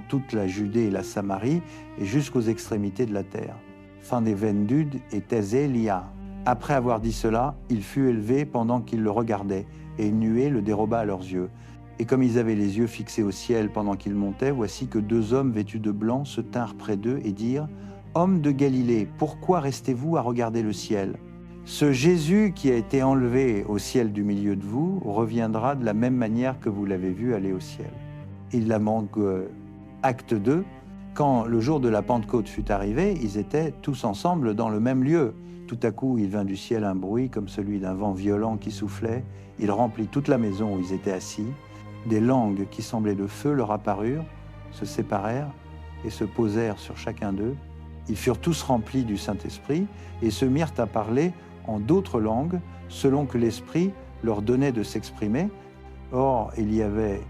toute la Judée et la Samarie, et jusqu'aux extrémités de la terre. Fin des Vendud et Elia. Après avoir dit cela, il fut élevé pendant qu'ils le regardaient, et une nuée le déroba à leurs yeux. Et comme ils avaient les yeux fixés au ciel pendant qu'ils montaient, voici que 2 hommes vêtus de blanc se tinrent près d'eux et dirent « Hommes de Galilée, pourquoi restez-vous à regarder le ciel ? Ce Jésus qui a été enlevé au ciel du milieu de vous reviendra de la même manière que vous l'avez vu aller au ciel. » Il la manque acte 2. Quand le jour de la Pentecôte fut arrivé, ils étaient tous ensemble dans le même lieu. Tout à coup, il vint du ciel un bruit comme celui d'un vent violent qui soufflait. Il remplit toute la maison où ils étaient assis. Des langues qui semblaient de feu leur apparurent, se séparèrent et se posèrent sur chacun d'eux. Ils furent tous remplis du Saint-Esprit et se mirent à parler en d'autres langues, selon que l'Esprit leur donnait de s'exprimer. Or, il y avait,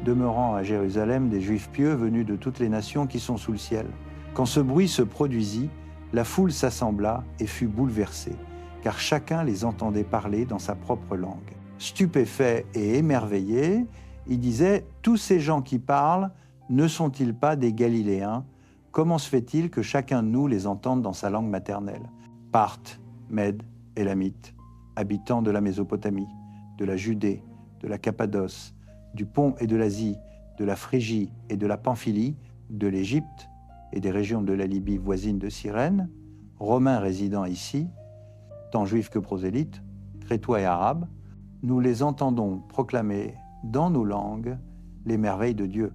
demeurant à Jérusalem, des Juifs pieux venus de toutes les nations qui sont sous le ciel. Quand ce bruit se produisit, la foule s'assembla et fut bouleversée, car chacun les entendait parler dans sa propre langue. Stupéfaits et émerveillés, ils disaient « Tous ces gens qui parlent, ne sont-ils pas des Galiléens? Comment se fait-il que chacun de nous les entende dans sa langue maternelle ?» Parthes, Mèdes, Élamites, habitants de la Mésopotamie, de la Judée, de la Cappadoce, du Pont et de l'Asie, de la Phrygie et de la Pamphylie, de l'Égypte et des régions de la Libye voisine de Cyrène, Romains résidant ici, tant juifs que prosélytes, crétois et arabes, nous les entendons proclamer dans nos langues les merveilles de Dieu.